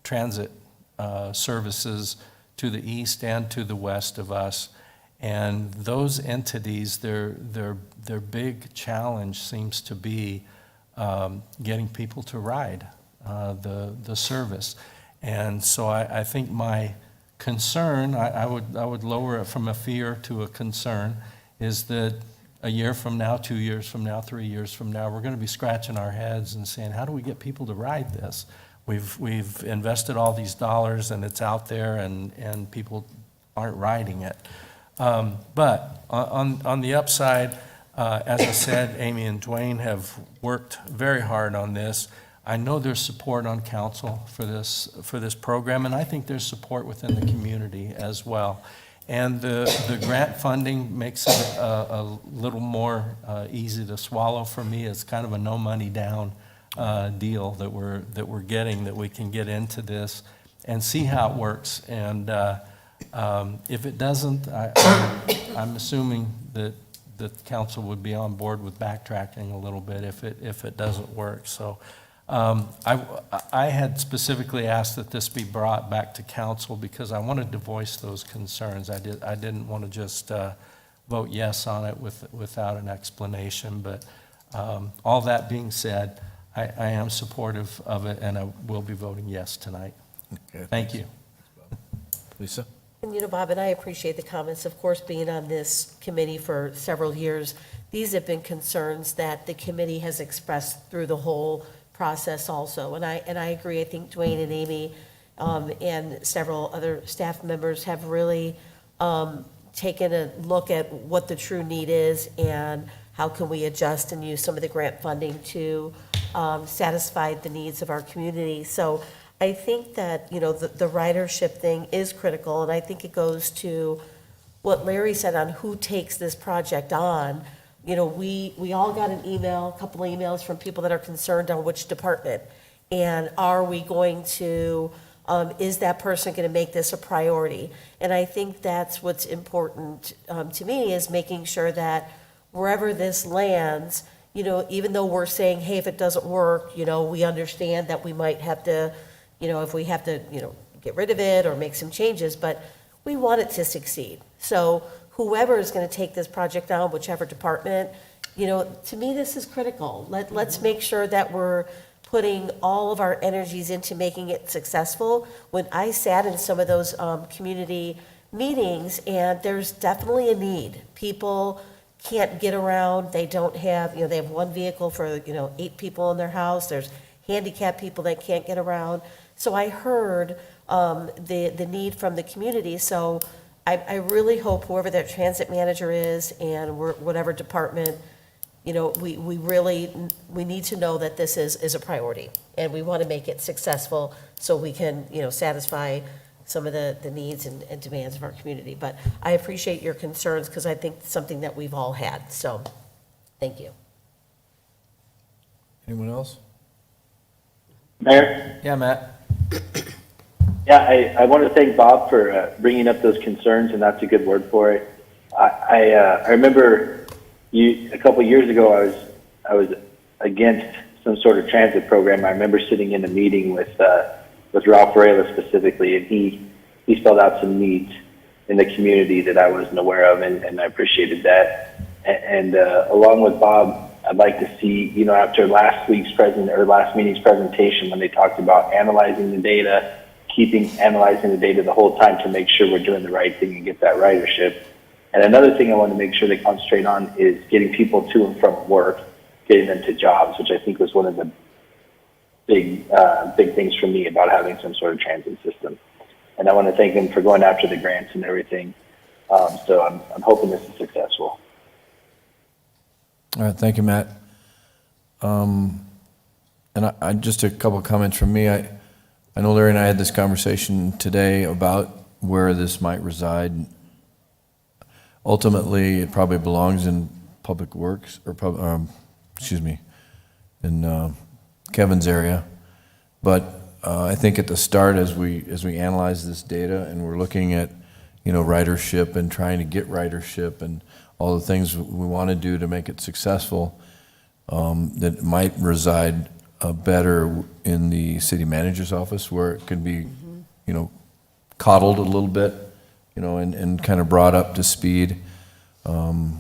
transit services to the east and to the west of us, and those entities, their big challenge seems to be getting people to ride the service. And so I think my concern, I would lower it from a fear to a concern, is that a year from now, 2 years from now, 3 years from now, we're going to be scratching our heads and saying, how do we get people to ride this? We've invested all these dollars and it's out there and people aren't riding it. But on the upside, as I said, Amy and Dwayne have worked very hard on this. I know there's support on council for this program, and I think there's support within the community as well. And the grant funding makes it a little more easy to swallow for me. It's kind of a no money down deal that we're getting, that we can get into this and see how it works. And if it doesn't, I'm assuming that the council would be on board with backtracking a little bit if it doesn't work. So I had specifically asked that this be brought back to council because I wanted to voice those concerns. I didn't want to just vote yes on it without an explanation. But all that being said, I am supportive of it, and I will be voting yes tonight. Okay, Thank you. Lisa? And Bob, and I appreciate the comments. Of course, being on this committee for several years, these have been concerns that the committee has expressed through the whole process also. And I agree. I think Dwayne and Amy and several other staff members have really taken a look at what the true need is and how can we adjust and use some of the grant funding to satisfy the needs of our community. So I think that, the ridership thing is critical, and I think it goes to what Larry said on who takes this project on. We all got a couple emails from people that are concerned on which department. And are we going to, is that person going to make this a priority? And I think that's what's important to me, is making sure that wherever this lands, even though we're saying, hey, if it doesn't work, we understand that we might have to, if we have to, get rid of it or make some changes, but we want it to succeed. So whoever is going to take this project on, whichever department, to me, this is critical. Let's make sure that we're putting all of our energies into making it successful. When I sat in some of those community meetings, and there's definitely a need. People can't get around. They don't have, they have one vehicle for, 8 people in their house. There's handicapped people that can't get around. So I heard the need from the community. So I really hope whoever that transit manager is and whatever department, we need to know that this is a priority, and we want to make it successful so we can, satisfy some of the needs and demands of our community. But I appreciate your concerns because I think it's something that we've all had. So thank you. Anyone else? Mayor? Yeah, Matt? Yeah, I want to thank Bob for bringing up those concerns, and that's a good word for it. I remember a couple of years ago, I was against some sort of transit program. I remember sitting in a meeting with Ralph Varela specifically, and he spelled out some needs in the community that I wasn't aware of, and I appreciated that. And along with Bob, I'd like to see, after last meeting's presentation, when they talked about analyzing the data, analyzing the data the whole time to make sure we're doing the right thing and get that ridership. And another thing I want to make sure they concentrate on is getting people to and from work, getting them to jobs, which I think was one of the big things for me about having some sort of transit system. And I want to thank them for going after the grants and everything. So I'm hoping this is successful. All right, thank you, Matt. And I just a couple of comments from me. I know Larry and I had this conversation today about where this might reside. Ultimately, it probably belongs in Public Works, or in Kevin's area. But I think at the start, as we analyze this data and we're looking at, ridership and trying to get ridership and all the things we want to do to make it successful, that might reside better in the city manager's office, where it can be, coddled a little bit, and kind of brought up to speed,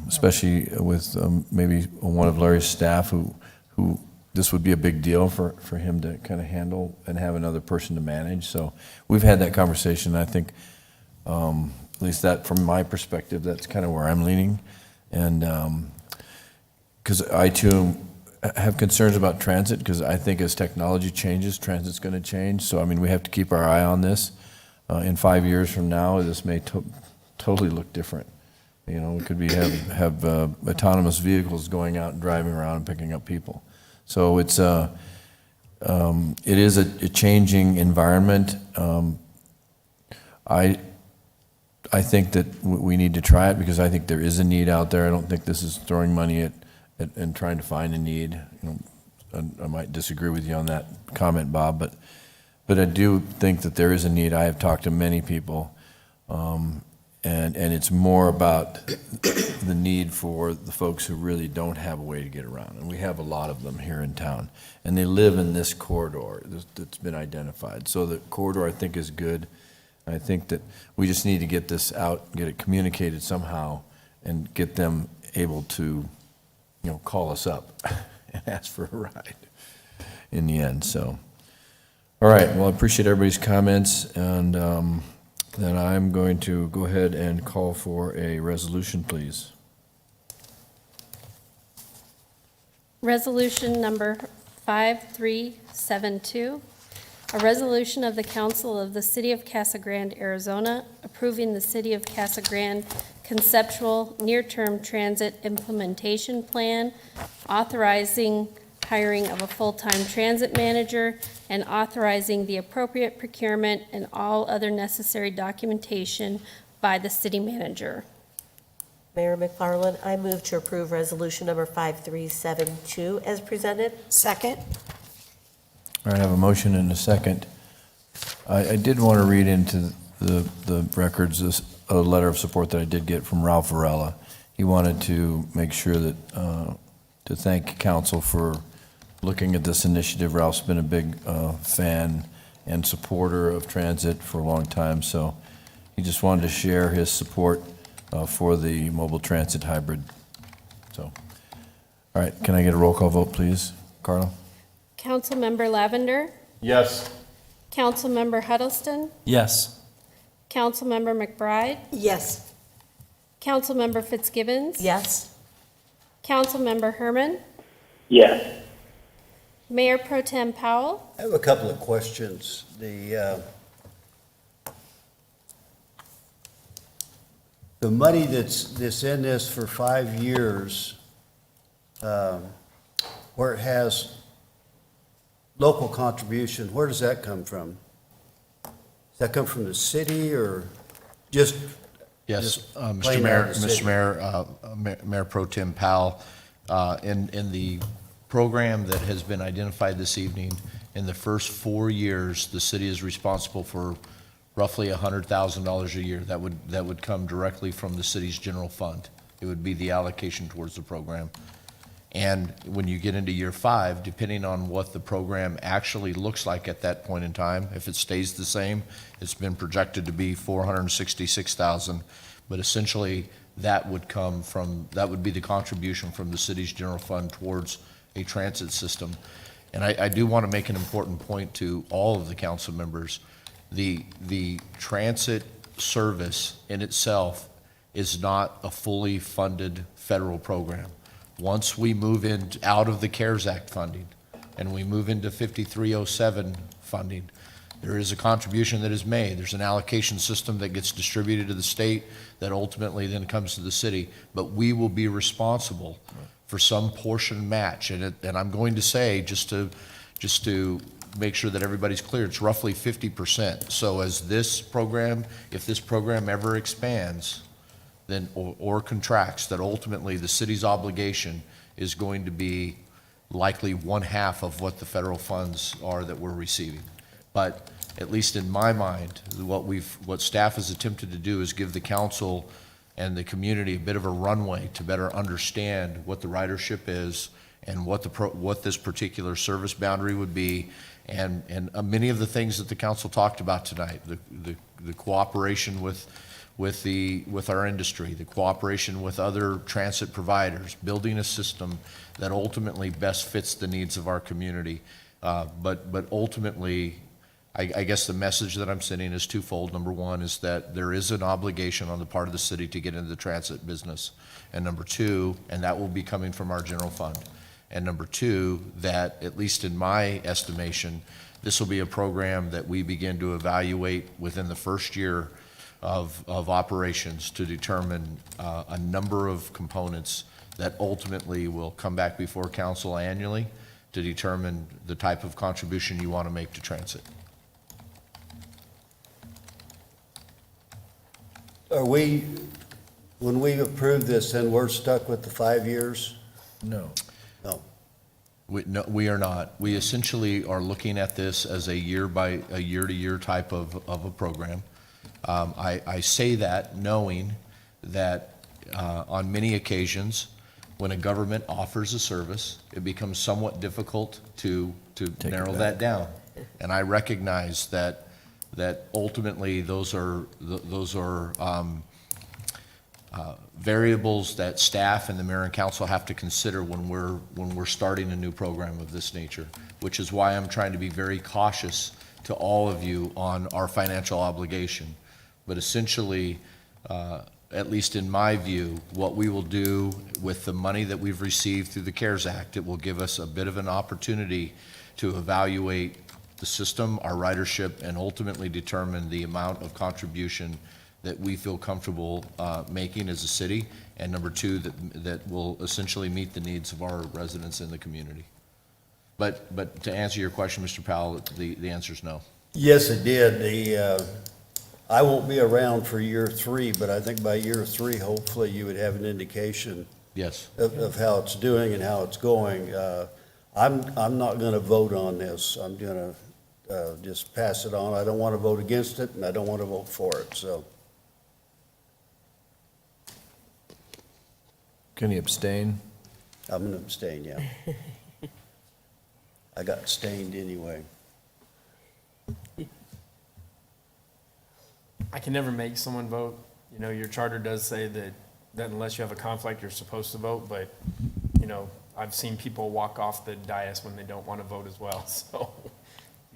especially with maybe one of Larry's staff who this would be a big deal for him to kind of handle and have another person to manage. So we've had that conversation. I think, at least that from my perspective, that's kind of where I'm leaning. And because I too have concerns about transit, because I think as technology changes, transit's going to change. So, we have to keep our eye on this. In 5 years from now, this may totally look different. We could have autonomous vehicles going out and driving around and picking up people. So it is a changing environment. I think that we need to try it, because I think there is a need out there. I don't think this is throwing money at and trying to find a need. I might disagree with you on that comment, Bob, but I do think that there is a need. I have talked to many people, and it's more about the need for the folks who really don't have a way to get around. And we have a lot of them here in town, and they live in this corridor that's been identified. So the corridor, I think, is good. I think that we just need to get this out, get it communicated somehow, and get them able to, call us up and ask for a ride in the end. So, all right, well, I appreciate everybody's comments, and then I'm going to go ahead and call for a resolution, please. Resolution number 5372, a resolution of the Council of the City of Casa Grande, Arizona, approving the City of Casa Grande conceptual near-term transit implementation plan, authorizing hiring of a full-time transit manager, and authorizing the appropriate procurement and all other necessary documentation by the city manager. Mayor McFarland, I move to approve resolution number 5372 as presented. Second. All right, I have a motion and a second. I did want to read into the records a letter of support that I did get from Ralph Varela. He wanted to make sure that, to thank council for looking at this initiative. Ralph's been a big fan and supporter of transit for a long time, so he just wanted to share his support for the mobile transit hybrid. So, all right, can I get a roll call vote, please? Carla? Councilmember Lavender, Yes. Councilmember Huddleston, Yes. Councilmember McBride, Yes. Councilmember Fitzgibbons, Yes. Councilmember Herman, Yes. Mayor Pro Tem Powell, I have a couple of questions. The money that's in this for 5 years, where it has local contribution, where does that come from? Does that come from the city or just? Yes, just Mr. plain Mayor, out of the city? Mayor Pro Tem Powell, in the program that has been identified this evening, in the first 4 years, the city is responsible for roughly $100,000 a year. That would come directly from the city's general fund. It would be the allocation towards the program. And when you get into year 5, depending on what the program actually looks like at that point in time, if it stays the same, it's been projected to be $466,000, but essentially that would be the contribution from the city's general fund towards a transit system. And I do want to make an important point to all of the council members. The transit service in itself is not a fully funded federal program. Once we move out of the CARES Act funding and we move into 5307 funding, there is a contribution that is made. There's an allocation system that gets distributed to the state that ultimately then comes to the city. But we will be responsible for some portion match. And I'm going to say, just to make sure that everybody's clear, it's roughly 50%. So as this program, if this program ever expands, then, or contracts, that ultimately the city's obligation is going to be likely 1/2 of what the federal funds are that we're receiving. But at least in my mind, what staff has attempted to do is give the council and the community a bit of a runway to better understand what the ridership is and what this particular service boundary would be, and many of the things that the council talked about tonight, the cooperation with our industry, the cooperation with other transit providers, building a system that ultimately best fits the needs of our community. But ultimately, I guess the message that I'm sending is twofold. Number one is that there is an obligation on the part of the city to get into the transit business. And number two, and that will be coming from our general fund. And number two, that at least in my estimation, this will be a program that we begin to evaluate within the first year of operations to determine a number of components that ultimately will come back before council annually to determine the type of contribution you want to make to transit. Are we, when we approve this, then we're stuck with the 5 years? No. No. No, we are not. We essentially are looking at this as a year-to-year type of a program. I say that knowing that on many occasions, when a government offers a service, it becomes somewhat difficult to narrow that down. And I recognize that ultimately those are variables that staff and the mayor and council have to consider when we're starting a new program of this nature, which is why I'm trying to be very cautious to all of you on our financial obligation. But essentially, at least in my view, what we will do with the money that we've received through the CARES Act, it will give us a bit of an opportunity to evaluate the system, our ridership, and ultimately determine the amount of contribution that we feel comfortable making as a city, and number two, that will essentially meet the needs of our residents in the community. But to answer your question, Mr. Powell, the answer is no. Yes, it did. I won't be around for year 3, but I think by year 3, hopefully you would have an indication Yes. of how it's doing and how it's going. I'm not going to vote on this. I'm going to just pass it on. I don't want to vote against it, and I don't want to vote for it, so. Can you abstain? I'm going to abstain, yeah. I got stained anyway. I can never make someone vote. You know, your charter does say that unless you have a conflict, you're supposed to vote, but, you know, I've seen people walk off the dais when they don't want to vote as well, so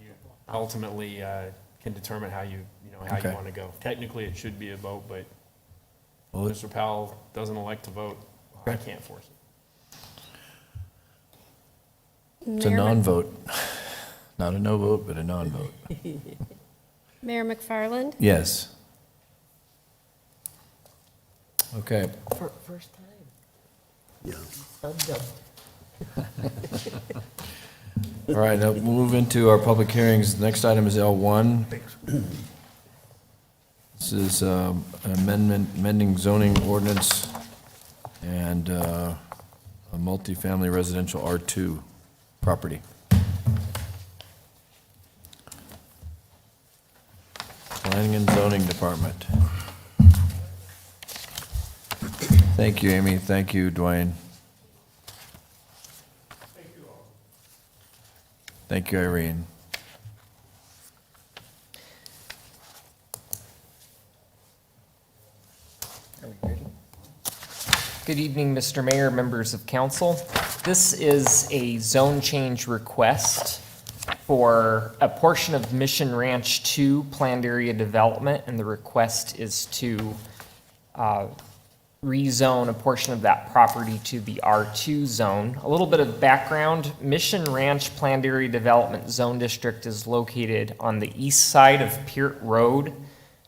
you ultimately can determine how you Okay. want to go. Technically, it should be a vote, but Well, Mr. Powell doesn't elect to vote. I can't force it. It's a non-vote. Not a no vote, but a non-vote. Mayor McFarland? Yes. Okay. First time. Yeah. All right, now we'll move into our public hearings. Next item is L1. This is an amending zoning ordinance and a multifamily residential R2 property. Planning and Zoning Department. Thank you, Amy. Thank you, Dwayne. Thank you, Irene. Good evening, Mr. Mayor, members of council. This is a zone change request for a portion of Mission Ranch 2 planned area development, and the request is to rezone a portion of that property to the R2 zone. A little bit of background, Mission Ranch Planned Area Development Zone District is located on the east side of Peart Road,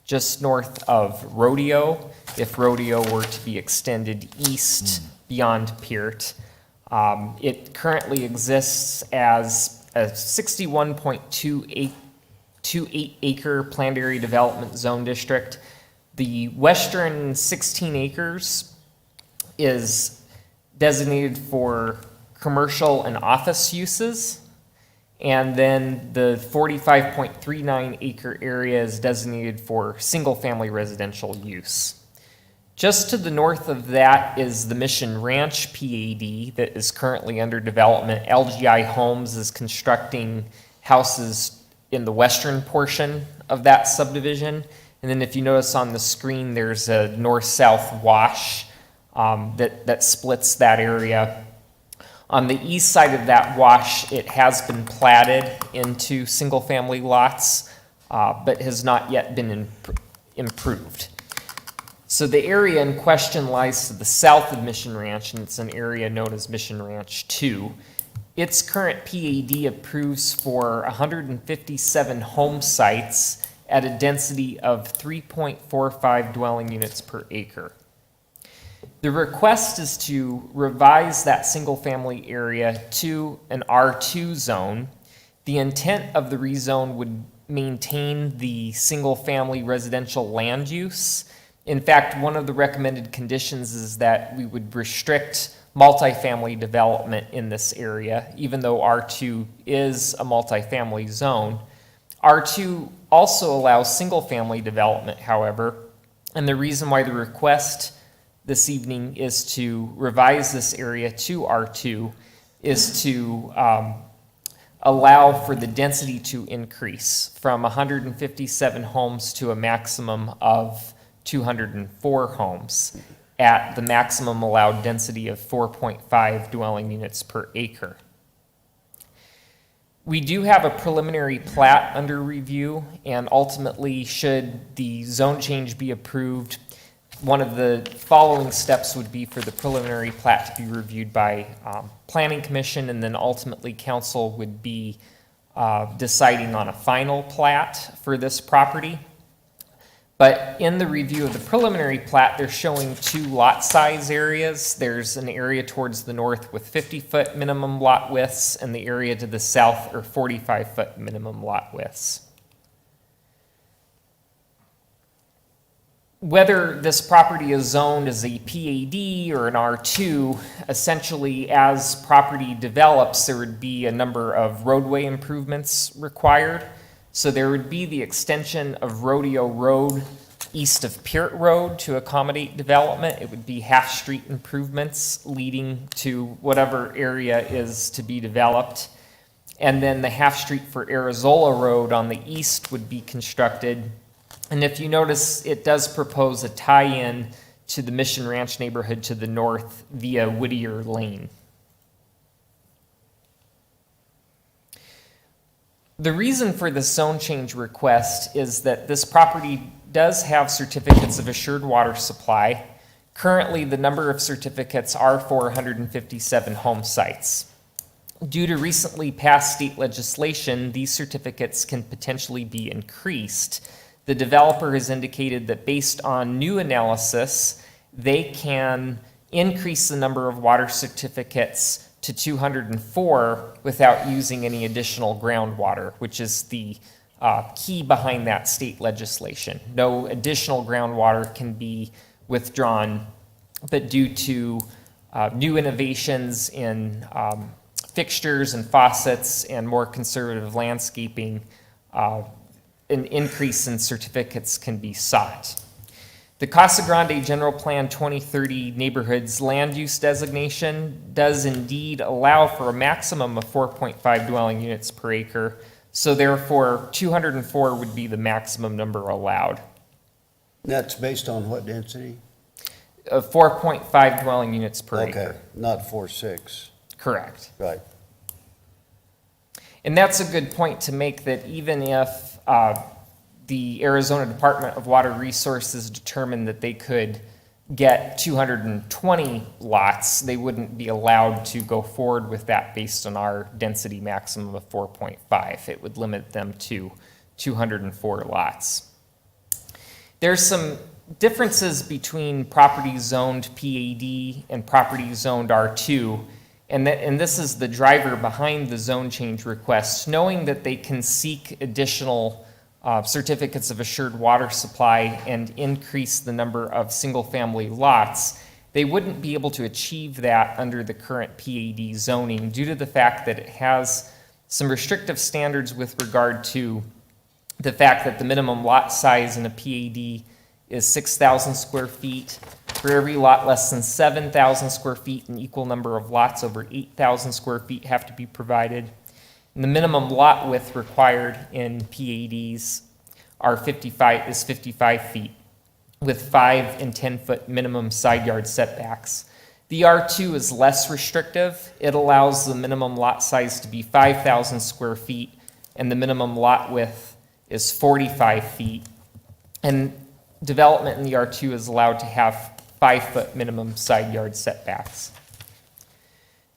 just north of Rodeo, if Rodeo were to be extended east beyond Peart. It currently exists as a 61.28 acre planned area development zone district. The western 16 acres is designated for commercial and office uses. And then the 45.39 acre area is designated for single-family residential use. Just to the north of that is the Mission Ranch PAD that is currently under development. LGI Homes is constructing houses in the western portion of that subdivision. And then if you notice on the screen, there's a north-south wash that splits that area. On the east side of that wash, it has been platted into single-family lots, but has not yet been improved. So the area in question lies to the south of Mission Ranch, and it's an area known as Mission Ranch 2. Its current PAD approves for 157 home sites at a density of 3.45 dwelling units per acre. The request is to revise that single-family area to an R2 zone. The intent of the rezone would maintain the single-family residential land use. In fact, one of the recommended conditions is that we would restrict multifamily development in this area, even though R2 is a multifamily zone. R2 also allows single-family development, however, and the reason why the request this evening is to revise this area to R2 is to allow for the density to increase from 157 homes to a maximum of 204 homes at the maximum allowed density of 4.5 dwelling units per acre. We do have a preliminary plat under review, and ultimately, should the zone change be approved, one of the following steps would be for the preliminary plat to be reviewed by Planning Commission, and then ultimately council would be deciding on a final plat for this property. But in the review of the preliminary plat, they're showing two lot size areas. There's an area towards the north with 50-foot minimum lot widths, and the area to the south are 45-foot minimum lot widths. Whether this property is zoned as a PAD or an R2, essentially as property develops, there would be a number of roadway improvements required. So there would be the extension of Rodeo Road east of Peart Road to accommodate development. It would be half-street improvements leading to whatever area is to be developed. And then the half-street for Arizola Road on the east would be constructed. And if you notice, it does propose a tie-in to the Mission Ranch neighborhood to the north via Whittier Lane. The reason for the zone change request is that this property does have certificates of assured water supply. Currently, the number of certificates are for 157 home sites. Due to recently passed state legislation, these certificates can potentially be increased. The developer has indicated that based on new analysis, they can increase the number of water certificates to 204 without using any additional groundwater, which is the key behind that state legislation. No additional groundwater can be withdrawn, but due to new innovations in fixtures and faucets and more conservative landscaping, an increase in certificates can be sought. The Casa Grande General Plan 2030 Neighborhoods Land Use Designation does indeed allow for a maximum of 4.5 dwelling units per acre, so therefore 204 would be the maximum number allowed. That's based on what density? 4.5 dwelling units per acre. Okay, not 4.6. Correct. Right. And that's a good point to make, that even if the Arizona Department of Water Resources determined that they could get 220 lots, they wouldn't be allowed to go forward with that based on our density maximum of 4.5. It would limit them to 204 lots. There's some differences between property zoned PAD and property zoned R2, and this is the driver behind the zone change request, knowing that they can seek additional certificates of assured water supply and increase the number of single-family lots. They wouldn't be able to achieve that under the current PAD zoning due to the fact that it has some restrictive standards with regard to the fact that the minimum lot size in a PAD is 6,000 square feet. For every lot less than 7,000 square feet, an equal number of lots over 8,000 square feet have to be provided. And the minimum lot width required in PADs is 55 feet, with 5 and 10-foot minimum side yard setbacks. The R2 is less restrictive. It allows the minimum lot size to be 5,000 square feet, and the minimum lot width is 45 feet. And development in the R2 is allowed to have 5-foot minimum side yard setbacks.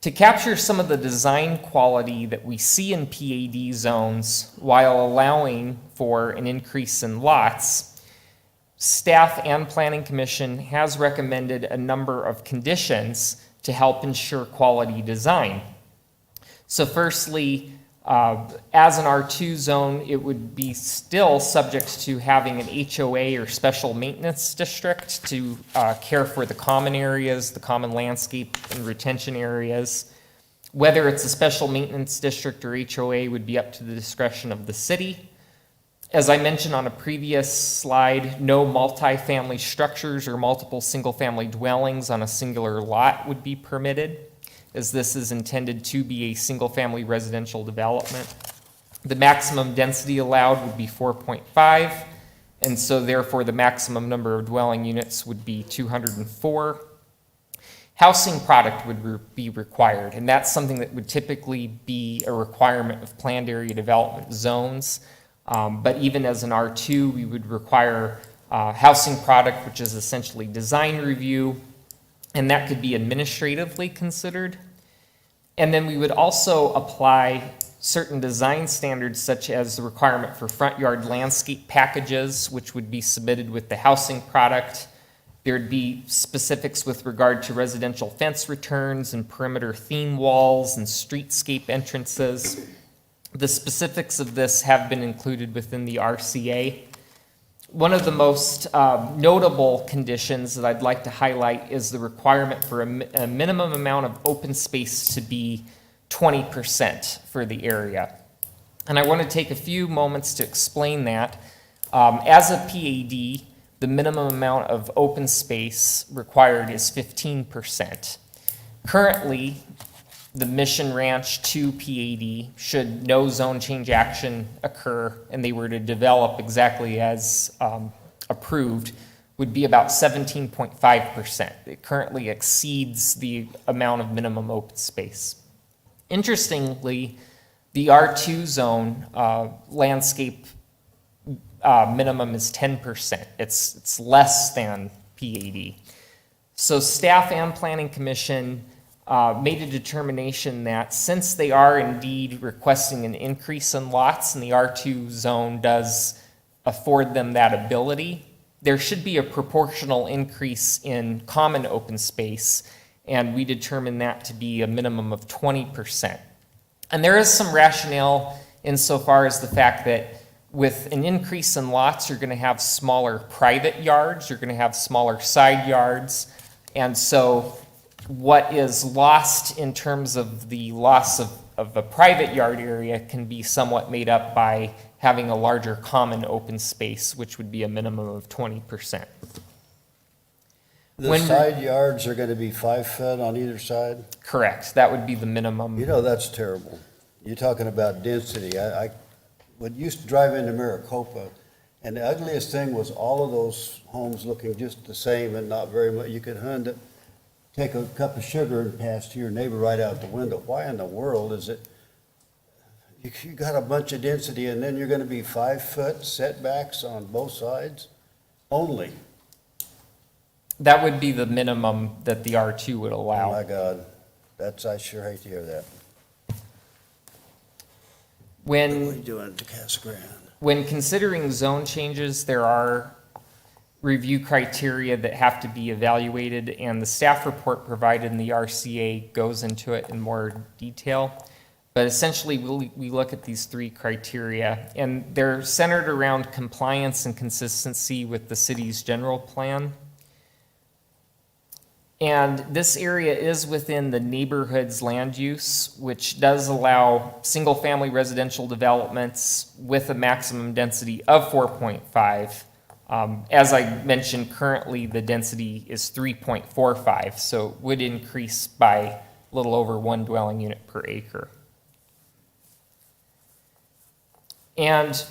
To capture some of the design quality that we see in PAD zones while allowing for an increase in lots, staff and Planning Commission has recommended a number of conditions to help ensure quality design. So firstly, as an R2 zone, it would be still subject to having an HOA or special maintenance district to care for the common areas, the common landscape and retention areas. Whether it's a special maintenance district or HOA would be up to the discretion of the city. As I mentioned on a previous slide, no multifamily structures or multiple single-family dwellings on a singular lot would be permitted, as this is intended to be a single-family residential development. The maximum density allowed would be 4.5, and so therefore the maximum number of dwelling units would be 204. Housing product would be required, and that's something that would typically be a requirement of planned area development zones. But even as an R2, we would require housing product, which is essentially design review, and that could be administratively considered. And then we would also apply certain design standards, such as the requirement for front yard landscape packages, which would be submitted with the housing product. There'd be specifics with regard to residential fence returns and perimeter theme walls and streetscape entrances. The specifics of this have been included within the RCA. One of the most notable conditions that I'd like to highlight is the requirement for a minimum amount of open space to be 20% for the area. And I want to take a few moments to explain that. As a PAD, the minimum amount of open space required is 15%. Currently, the Mission Ranch 2 PAD, should no zone change action occur and they were to develop exactly as approved, would be about 17.5%. It currently exceeds the amount of minimum open space. Interestingly, the R2 zone landscape minimum is 10%. It's less than PAD. So staff and Planning Commission made a determination that since they are indeed requesting an increase in lots and the R2 zone does afford them that ability, there should be a proportional increase in common open space, and we determined that to be a minimum of 20%. And there is some rationale insofar as the fact that with an increase in lots, you're going to have smaller private yards, you're going to have smaller side yards, and so what is lost in terms of the loss of a private yard area can be somewhat made up by having a larger common open space, which would be a minimum of 20%. The side yards are going to be 5 foot on either side? Correct. That would be the minimum. You know, that's terrible. You're talking about density. I used to drive into Maricopa, and the ugliest thing was all of those homes looking just the same and not very much. You could take a cup of sugar and pass to your neighbor right out the window. Why in the world is it, you got a bunch of density and then you're going to be 5 foot setbacks on both sides only? That would be the minimum that the R2 would Oh, allow. my God, I sure hate to hear that. What are we When, doing to Casa Grande? when considering zone changes, there are review criteria that have to be evaluated, and the staff report provided in the RCA goes into it in more detail. But essentially, we look at these three criteria, and they're centered around compliance and consistency with the city's general plan. And this area is within the neighborhood's land use, which does allow single-family residential developments with a maximum density of 4.5. As I mentioned, currently the density is 3.45, so it would increase by a little over 1 dwelling unit per acre. And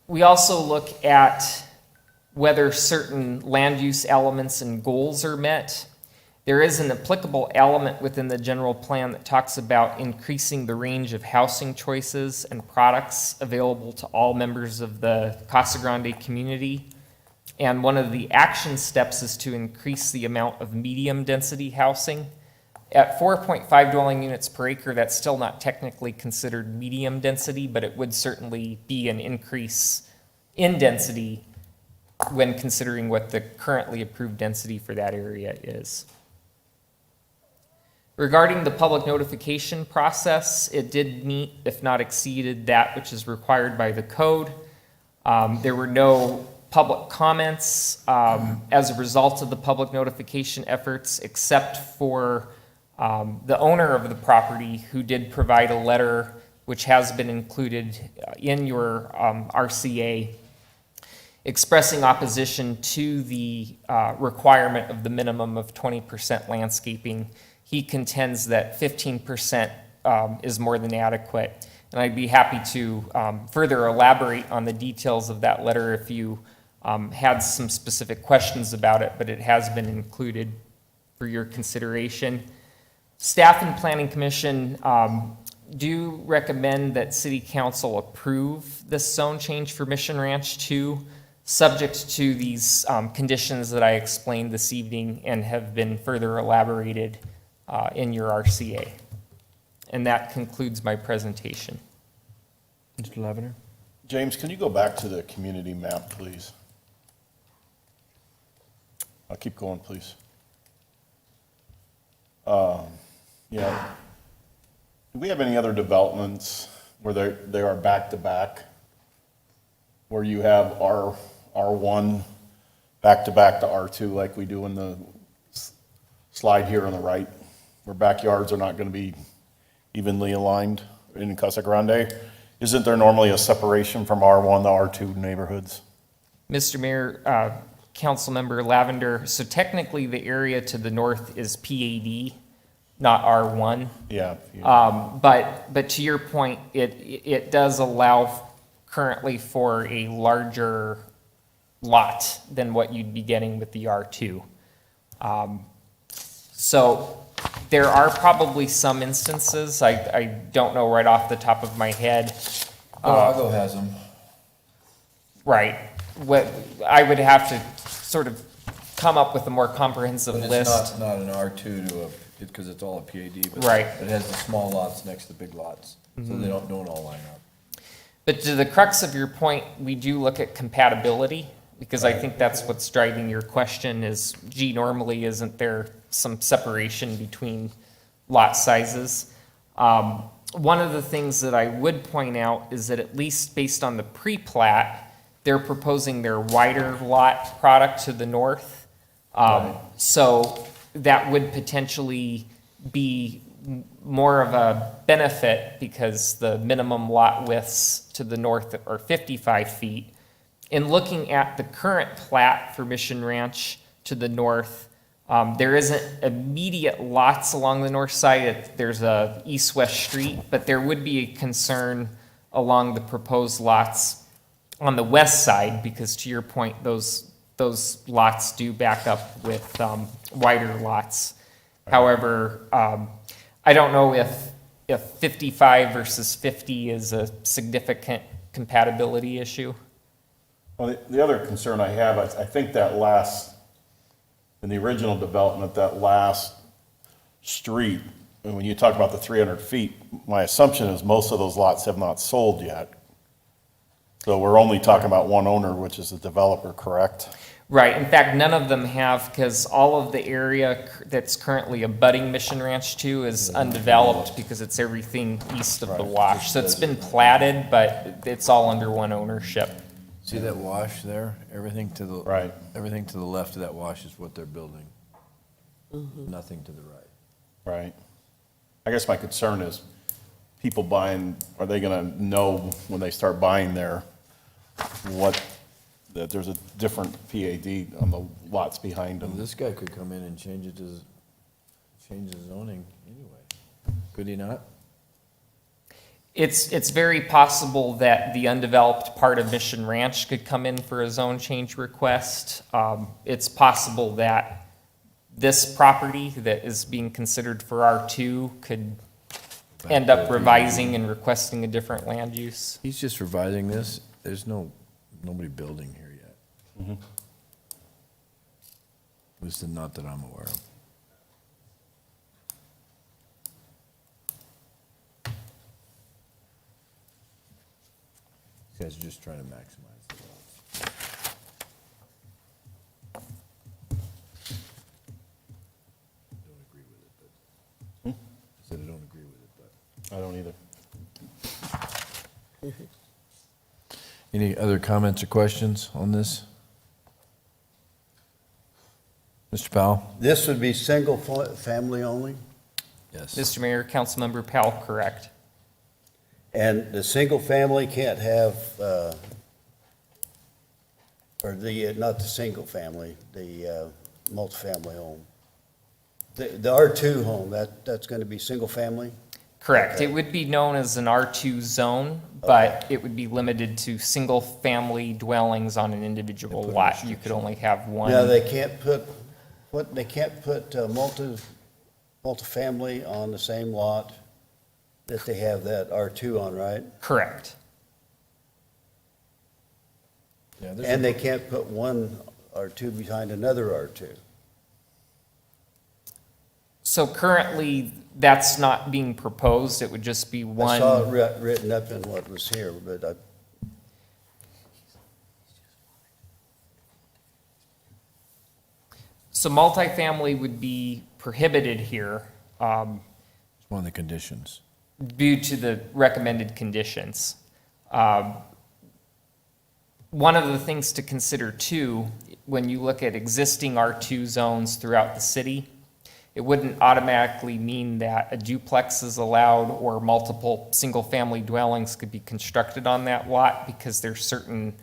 we also look at whether certain land use elements and goals are met. There is an applicable element within the general plan that talks about increasing the range of housing choices and products available to all members of the Casa Grande community. And one of the action steps is to increase the amount of medium-density housing. At 4.5 dwelling units per acre, that's still not technically considered medium density, but it would certainly be an increase in density when considering what the currently approved density for that area is. Regarding the public notification process, it did meet, if not exceeded, that which is required by the code. There were no public comments as a result of the public notification efforts, except for the owner of the property, who did provide a letter which has been included in your RCA, expressing opposition to the requirement of the minimum of 20% landscaping. He contends that 15% is more than adequate. And I'd be happy to further elaborate on the details of that letter if you had some specific questions about it, but it has been included for your consideration. Staff and Planning Commission do recommend that City Council approve this zone change for Mission Ranch 2, subject to these conditions that I explained this evening and have been further elaborated in your RCA. And that concludes my presentation. Mr. Lavender? James, can you go back to the community map, please? I'll keep going, please. Yeah. Do we have any other developments where they are back-to-back? Where you have R1 back-to-back to R2 like we do in the slide here on the right, where backyards are not going to be evenly aligned in Casa Grande? Isn't there normally a separation from R1 to R2 neighborhoods? Mr. Mayor, Councilmember Lavender, so technically the area to the north is PAD, not R1. Yeah. But to your point, it does allow currently for a larger lot than what you'd be getting with the R2. So there are probably some instances, I don't know right off the top of my head. Lago has them. Right. What, I would have to sort of come up with a more comprehensive But list. it's not an R2 to because it's all a PAD, but Right. it has the small lots next to big lots, so they don't all line up. But to the crux of your point, we do look at compatibility, because I think that's what's driving your question is, gee, normally isn't there some separation between lot sizes? One of the things that I would point out is that at least based on the pre-plat, they're proposing their wider lot product to the north. So that would potentially be more of a benefit because the minimum lot widths to the north are 55 feet. In looking at the current plat for Mission Ranch to the north, there isn't immediate lots along the north side. There's a east-west street, but there would be a concern along the proposed lots on the west side because, to your point, those lots do back up with wider lots. However, I don't know if 55 versus 50 is a significant compatibility issue. Well, the other concern I have, I think that last in the original development, that last street, and when you talk about the 300 feet, my assumption is most of those lots have not sold yet. So we're only talking about one owner, which is the developer, correct? Right. In fact, none of them have, because all of the area that's currently abutting Mission Ranch 2 is undeveloped because it's everything east of the wash. So it's been platted, but it's all under one ownership. See that wash there? Everything to the. Right. Everything to the left of that wash is what they're building. Nothing to the right. Right. I guess my concern is people buying, are they gonna know when they start buying there that there's a different PAD on the lots behind them? This guy could come in and change the zoning anyway. Could he not? It's very possible that the undeveloped part of Mission Ranch could come in for a zone change request. It's possible that this property that is being considered for R2 could end up revising and requesting a different land use. He's just revising this. There's nobody building here yet. At least not that I'm aware of. These guys are just trying to maximize the lots. Don't agree with it, but, I said I don't agree with it, but. I don't either. Any other comments or questions on this? Mr. Powell? This would be single family only? Yes. Mr. Mayor, Councilmember Powell, correct. And the single family can't have, not the single family, the multifamily home. The R2 home, that's going to be single family? Correct. Okay. It would be known as an R2 zone, but it would be limited to single-family dwellings on an individual lot. You could only have one. Now, they can't put multifamily on the same lot that they have that R2 on, right? Correct. Yeah, And they can't put one R2 behind another R2. So currently, that's not being proposed. It would just be one. I saw it written up in what was here, but So multifamily would be prohibited here It's one of the conditions. due to the recommended conditions. One of the things to consider too, when you look at existing R2 zones throughout the city, it wouldn't automatically mean that a duplex is allowed or multiple single-family dwellings could be constructed on that lot because there's certain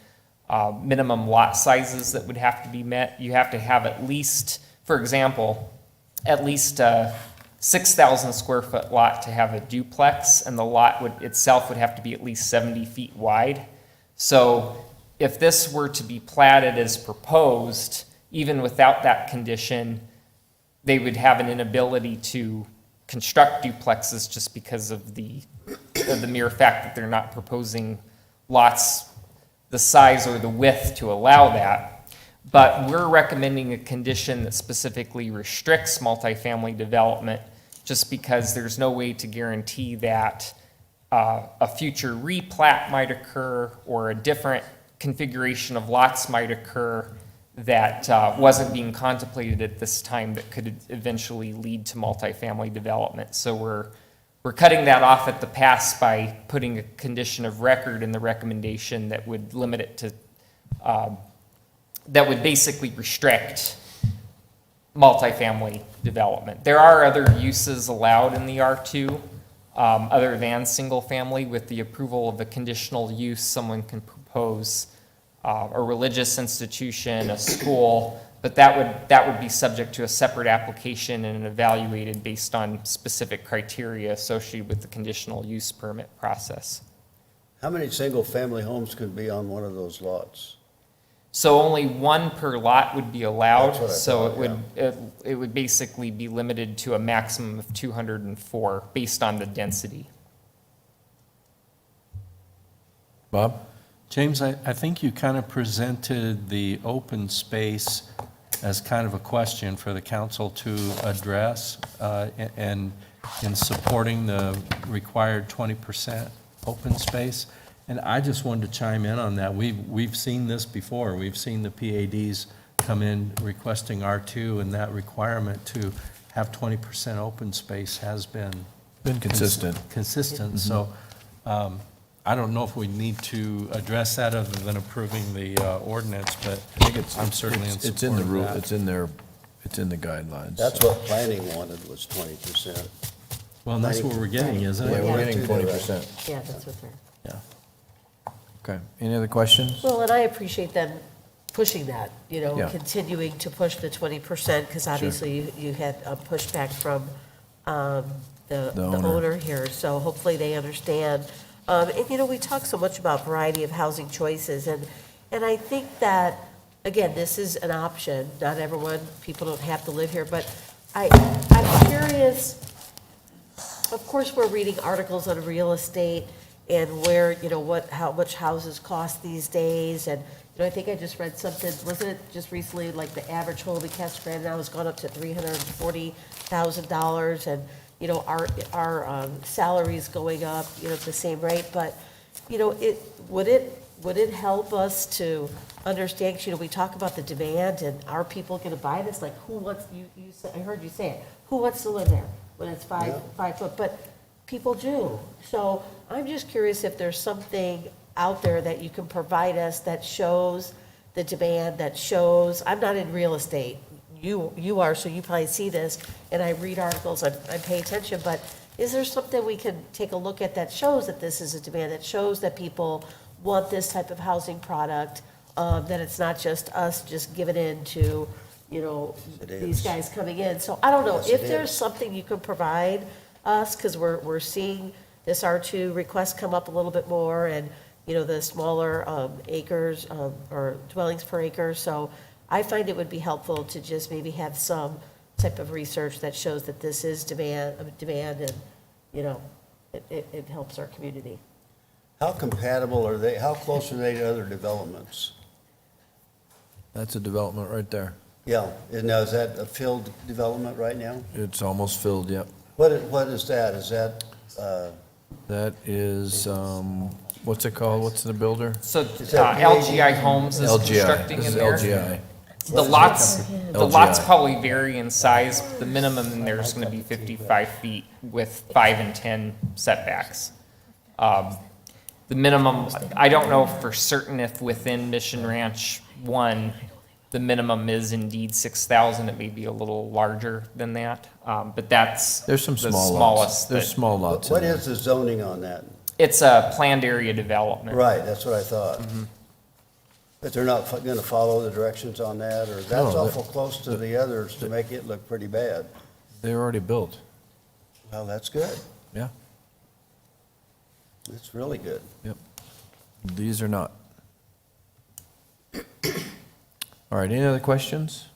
minimum lot sizes that would have to be met. You have to have at least, for example, at least a 6,000 square foot lot to have a duplex, and the lot itself would have to be at least 70 feet wide. So if this were to be platted as proposed, even without that condition, they would have an inability to construct duplexes just because of the mere fact that they're not proposing lots the size or the width to allow that. But we're recommending a condition that specifically restricts multifamily development just because there's no way to guarantee that a future replat might occur or a different configuration of lots might occur that wasn't being contemplated at this time that could eventually lead to multifamily development. So we're cutting that off at the pass by putting a condition of record in the recommendation that would limit it to, that would basically restrict multifamily development. There are other uses allowed in the R2 other than single family. With the approval of a conditional use, someone can propose a religious institution, a school, but that would be subject to a separate application and evaluated based on specific criteria associated with the conditional use permit process. how many single-family homes could be on one of those lots? So only one per lot would be allowed, That's what I so thought, it would basically be limited to a maximum of 204 based on the density. Bob? James, I think you kind of presented the open space as kind of a question for the council to address, and in supporting the required 20% open space. And I just wanted to chime in on that. We've seen this before. We've seen the PADs come in requesting R2, and that requirement to have 20% open space has been consistent. Consistent, so I don't know if we need to address that other than approving the ordinance, but I think it's, I'm certainly in it's in support the of rule, that. it's in there, it's in the guidelines. That's so. what planning wanted, was 20%. Well, and that's what we're getting, isn't Yeah, it? we're getting Yeah. 20%. Yeah, that's what they're. Okay, any other questions? Well, and I appreciate them pushing that, Yeah. continuing to push the 20%, because obviously you had a pushback from the owner here, so hopefully they understand. And, we talk so much about variety of housing choices, and I think that, again, this is an option. Not everyone, people don't have to live here, but I'm curious, of course, we're reading articles on real estate and where, how much houses cost these days, and, I think I just read something, wasn't it just recently, like the average home in Casa Grande now has gone up to $340,000, and, our salaries going up, at the same rate, but, would it help us to understand, 'cause, we talk about the demand, and are people gonna buy this? Like, who wants, I heard you say it, who wants to live there when it's five foot, but people do. So I'm just curious if there's something out there that you can provide us that shows the demand, that shows, I'm not in real estate. You are, so you probably see this, and I read articles, I pay attention, but is there something we can take a look at that shows that this is a demand, that shows that people want this type of housing product, that it's not just us just giving in to, these guys coming in. So I don't know, Yes, if it there's is. something you can provide us, because we're seeing this R2 request come up a little bit more, and, the smaller acres, or dwellings per acre. So I find it would be helpful to just maybe have some type of research that shows that this is demand, and, it helps our community. How compatible are they, how close are they to other developments? That's a development right there. Yeah, and now is that a filled development right now? It's almost filled, yep. What is that? Is that, That is, what's it called? What's the builder? So Is that LGI Homes is LGI. constructing This in is there. LGI. The lots LGI. probably vary in size. The minimum in there is gonna be 55 feet with 5 and 10 setbacks. The minimum, I don't know for certain if within Mission Ranch 1, the minimum is indeed 6,000. It may be a little larger than that, but that's There's some the small lots. smallest. There's that- small lots in what there. is the zoning on that? It's a planned area development. Right, that's what I thought. Mm-hmm. But they're not going to follow the directions on that, or that's No, awful close to the others to make it look pretty bad. They're already built, Well, that's good. yeah, That's really good. yep. These are not. All right, any other questions?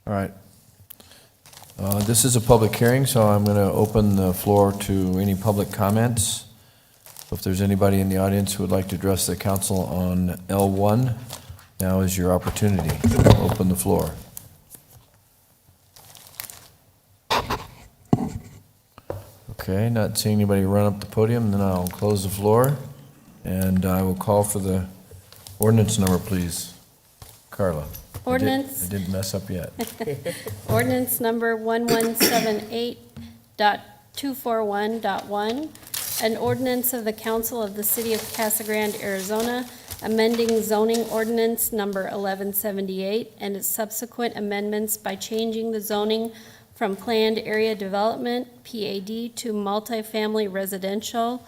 All right. This is a public hearing, so I'm going to open the floor to any public comments. If there's anybody in the audience who would like to address the council on L1, now is your opportunity. Open the floor. Okay, not seeing anybody run up the podium, then I'll close the floor, and I will call for the ordinance number, please. Carla. Ordinance. I didn't mess up yet. Ordinance number 1178.241.1, an ordinance of the Council of the City of Casa Grande, Arizona, amending zoning ordinance number 1178 and its subsequent amendments by changing the zoning from planned area development, PAD, to multifamily residential,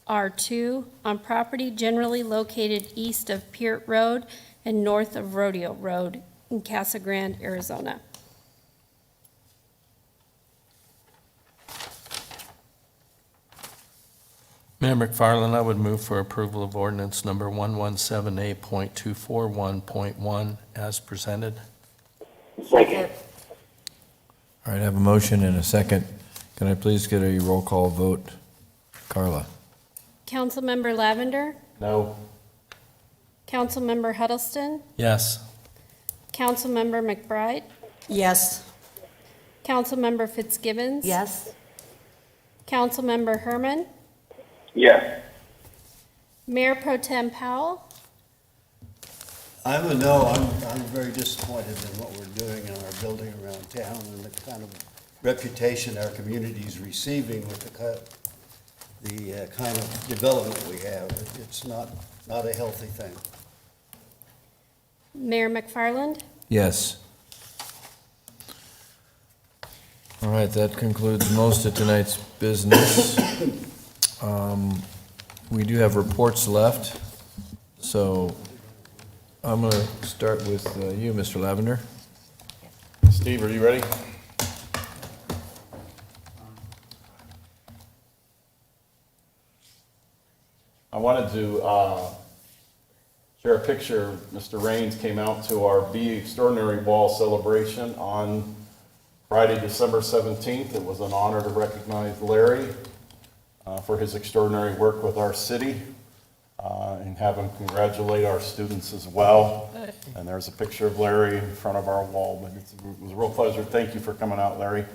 R2, on property generally located east of Peart Road and north of Rodeo Road in Casa Grande, Arizona. Mayor McFarland, I would move for approval of ordinance number 1178.241.1 as presented. Second. All right, I have a motion and a second. Can I please get a roll call vote? Carla? Councilmember Lavender, No. Councilmember Huddleston, Yes. Councilmember McBride, Yes. Councilmember Fitzgibbons. Yes? Councilmember Herman, Yes. Mayor Pro Tem Powell, I'm a no. I'm very disappointed in what we're doing in our building around town and the kind of reputation our community is receiving with the kind of development we have. It's not a healthy thing. Mayor McFarland. Yes. All right, that concludes most of tonight's business. We do have reports left, so I'm going to start with you, Mr. Lavender. Steve, are you ready? I wanted to share a picture. Mr. Raines came out to our Be Extraordinary Ball celebration on Friday, December 17th. It was an honor to recognize Larry for his extraordinary work with our city and have him congratulate our students as well. And there's a picture of Larry in front of our wall, but it was a real pleasure. Thank you for coming out, Larry.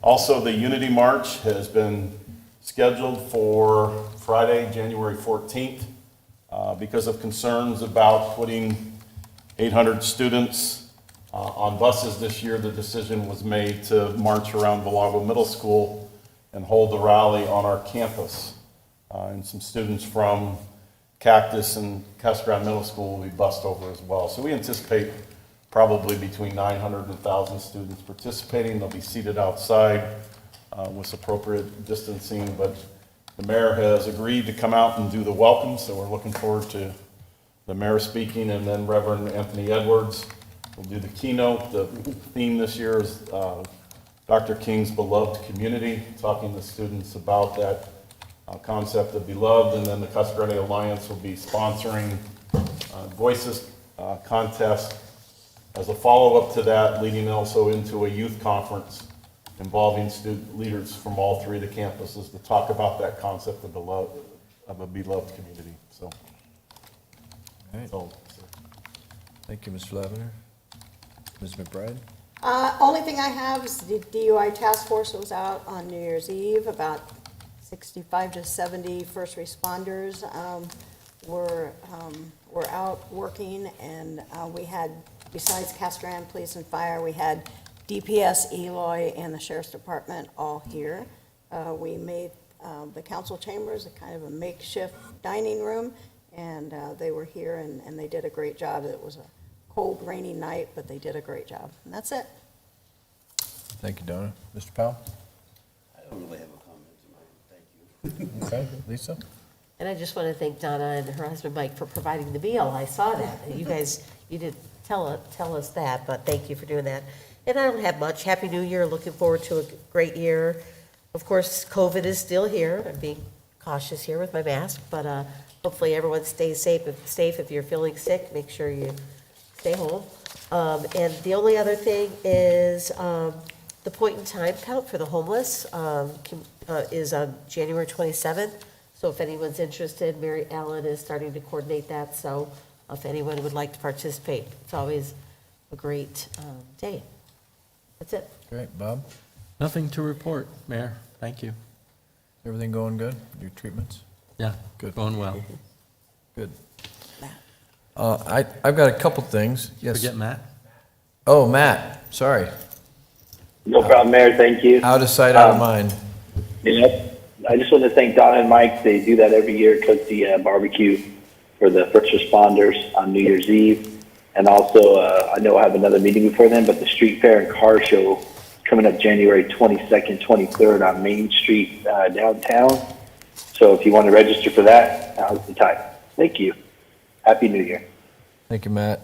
Also, the Unity March has been scheduled for Friday, January 14th. Because of concerns about putting 800 students on buses this year, the decision was made to march around Valago Middle School and hold the rally on our campus. And some students from Cactus and Cascaron Middle School will be bussed over as well. So we anticipate probably between 900 and 1,000 students participating. They'll be seated outside with appropriate distancing, but the mayor has agreed to come out and do the welcome, so we're looking forward to the mayor speaking, and then Reverend Anthony Edwards will do the keynote. The theme this year is Dr. King's Beloved Community, talking to students about that concept of beloved, and then the Cascaron Alliance will be sponsoring Voices contest as a follow-up to that, leading also into a youth conference involving student leaders from all three of the campuses to talk about that concept of a beloved community. So, All right. Thank you, Mr. Lavender. Ms. McBride? Only thing I have is the DUI task force was out on New Year's Eve. About 65 to 70 first responders were out working, and we had, besides Cascaron Police and Fire, we had DPS, Eloy, and the Sheriff's Department all here. We made the council chambers a kind of a makeshift dining room, and they were here, and they did a great job. It was a cold, rainy night, but they did a great job. And that's it. Thank you, Donna. Mr. Powell? I don't really have a comment tonight. Thank you. Okay, Lisa? And I just want to thank Donna and her husband Mike for providing the meal. I saw that. You guys, you didn't tell us that, but thank you for doing that. And I don't have much. Happy New Year. Looking forward to a great year. Of course, COVID is still here. I'm being cautious here with my mask, but hopefully everyone stays safe. If you're feeling sick, make sure you stay home. And the only other thing is the point in time count for the homeless is on January 27th. So if anyone's interested, Mary Ellen is starting to coordinate that. So if anyone would like to participate, it's always a great day. That's it. Great. Bob? Nothing to report, Mayor. Thank you. Everything going good? Your treatments? Yeah, Good. going well. Good. I've got a couple things. Yes. Forget Matt? Oh, Matt, sorry. No problem, Mayor. Thank you. Out of sight, out of mind. Yep. I just want to thank Donna and Mike. They do that every year, cook the barbecue for the first responders on New Year's Eve. And also, I know I have another meeting before then, but the Street Fair and Car Show coming up January 22nd, 23rd on Main Street downtown. So if you want to register for that, now's the time. Thank you. Happy New Year. Thank you, Matt.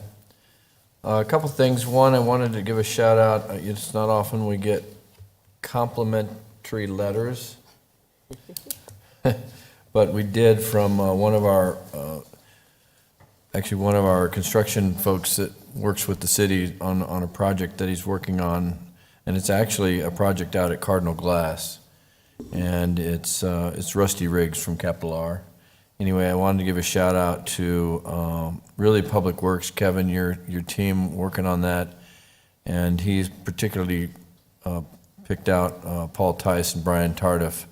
A couple things. One, I wanted to give a shout out. It's not often we get complimentary letters, but we did from one of our construction folks that works with the city on a project that he's working on, and it's actually a project out at Cardinal Glass, and it's Rusty Riggs from Capital R, anyway, I wanted to give a shout out to really Public Works, Kevin, your team working on that. And he's particularly picked out Paul Tice and Brian Tardif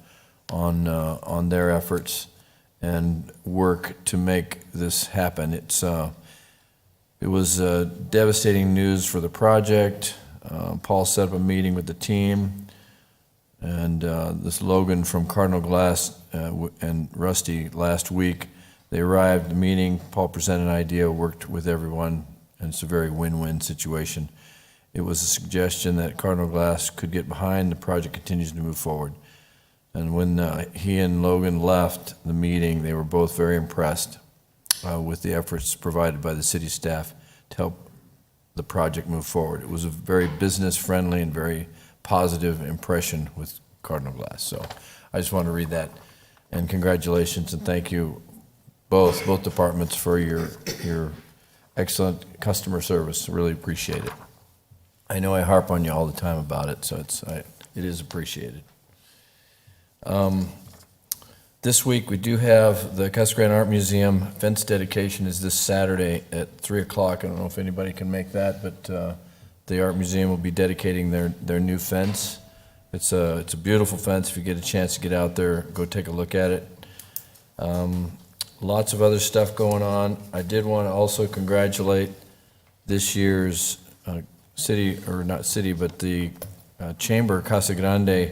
on their efforts and work to make this happen. It was devastating news for the project. Paul set up a meeting with the team, and this Logan from Cardinal Glass and Rusty last week, they arrived at the meeting. Paul presented an idea, worked with everyone, and it's a very win-win situation. It was a suggestion that Cardinal Glass could get behind. The project continues to move forward. And when he and Logan left the meeting, they were both very impressed with the efforts provided by the city staff to help the project move forward. It was a very business-friendly and very positive impression with Cardinal Glass. So I just want to read that. And congratulations and thank you both departments for your excellent customer service. Really appreciate it. I know I harp on you all the time about it, so it is appreciated. This week, we do have the Casa Grande Art Museum fence dedication is this Saturday at 3 o'clock. I don't know if anybody can make that, but the Art Museum will be dedicating their new fence. It's a beautiful fence. If you get a chance to get out there, go take a look at it. Lots of other stuff going on. I did want to also congratulate this year's city, or not city, but the Chamber Casa Grande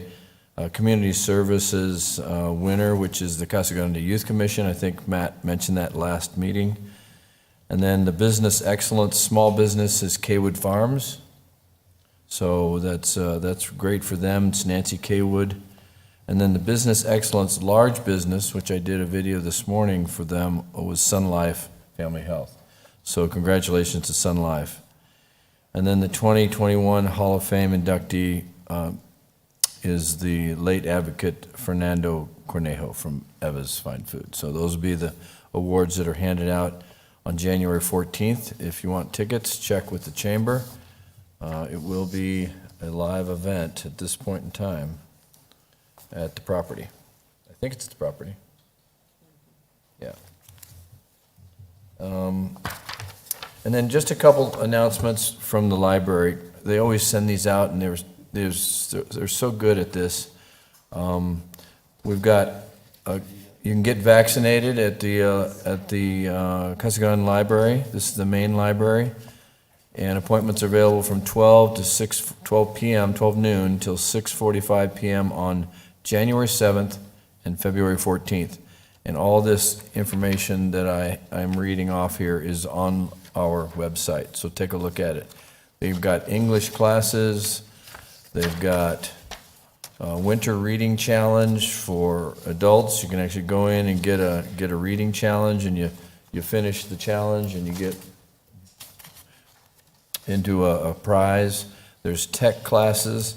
Community Services winner, which is the Casa Grande Youth Commission. I think Matt mentioned that last meeting. And then the Business Excellence Small Business is Kaywood Farms. So that's great for them. It's Nancy Kaywood. And then the Business Excellence Large Business, which I did a video this morning for them, was Sun Life Family Health. So congratulations to Sun Life. And then the 2021 Hall of Fame inductee is the late advocate Fernando Cornejo from Eva's Fine Food. So those will be the awards that are handed out on January 14th. If you want tickets, check with the chamber. It will be a live event at this point in time at the property. I think it's the property. Yeah. And then just a couple announcements from the library. They always send these out, and they're so good at this. We've got you can get vaccinated at the Casa Grande Library. This is the main library, and appointments are available from 12 noon till 6:45 p.m. on January 7th and February 14th. And all this information that I'm reading off here is on our website, so take a look at it. They've got English classes. They've got a winter reading challenge for adults. You can actually go in and get a reading challenge, and you finish the challenge and you get into a prize. There's tech classes.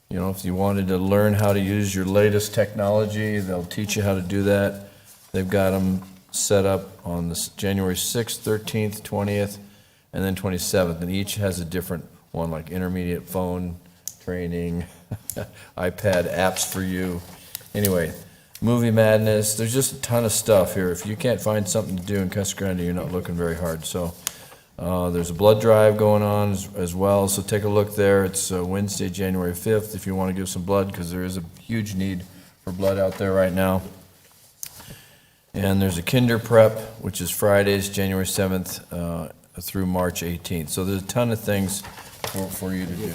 You know, if you wanted to learn how to use your latest technology, they'll teach you how to do that. They've got them set up on this January 6th, 13th, 20th, and then 27th, and each has a different one, like intermediate phone training, iPad apps for you. Anyway, Movie Madness, there's just a ton of stuff here. If you can't find something to do in Casa Grande, you're not looking very hard. So there's a blood drive going on as well, so take a look there. It's Wednesday, January 5th, if you want to give some blood, because there is a huge need for blood out there right now. And there's a Kinder Prep, which is Fridays, January 7th through March 18th. So there's a ton of things for you to do.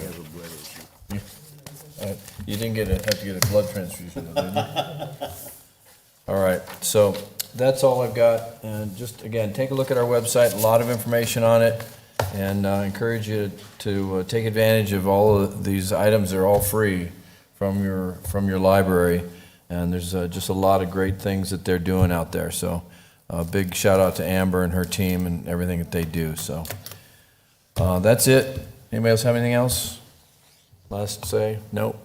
You didn't have to get a blood transfusion, did you? All right, so that's all I've got. And just, again, take a look at our website, a lot of information on it, and I encourage you to take advantage of all of these items. They're all free from your library, and there's just a lot of great things that they're doing out there. So a big shout out to Amber and her team and everything that they do. So that's it. Anybody else have anything else? Last say? Nope.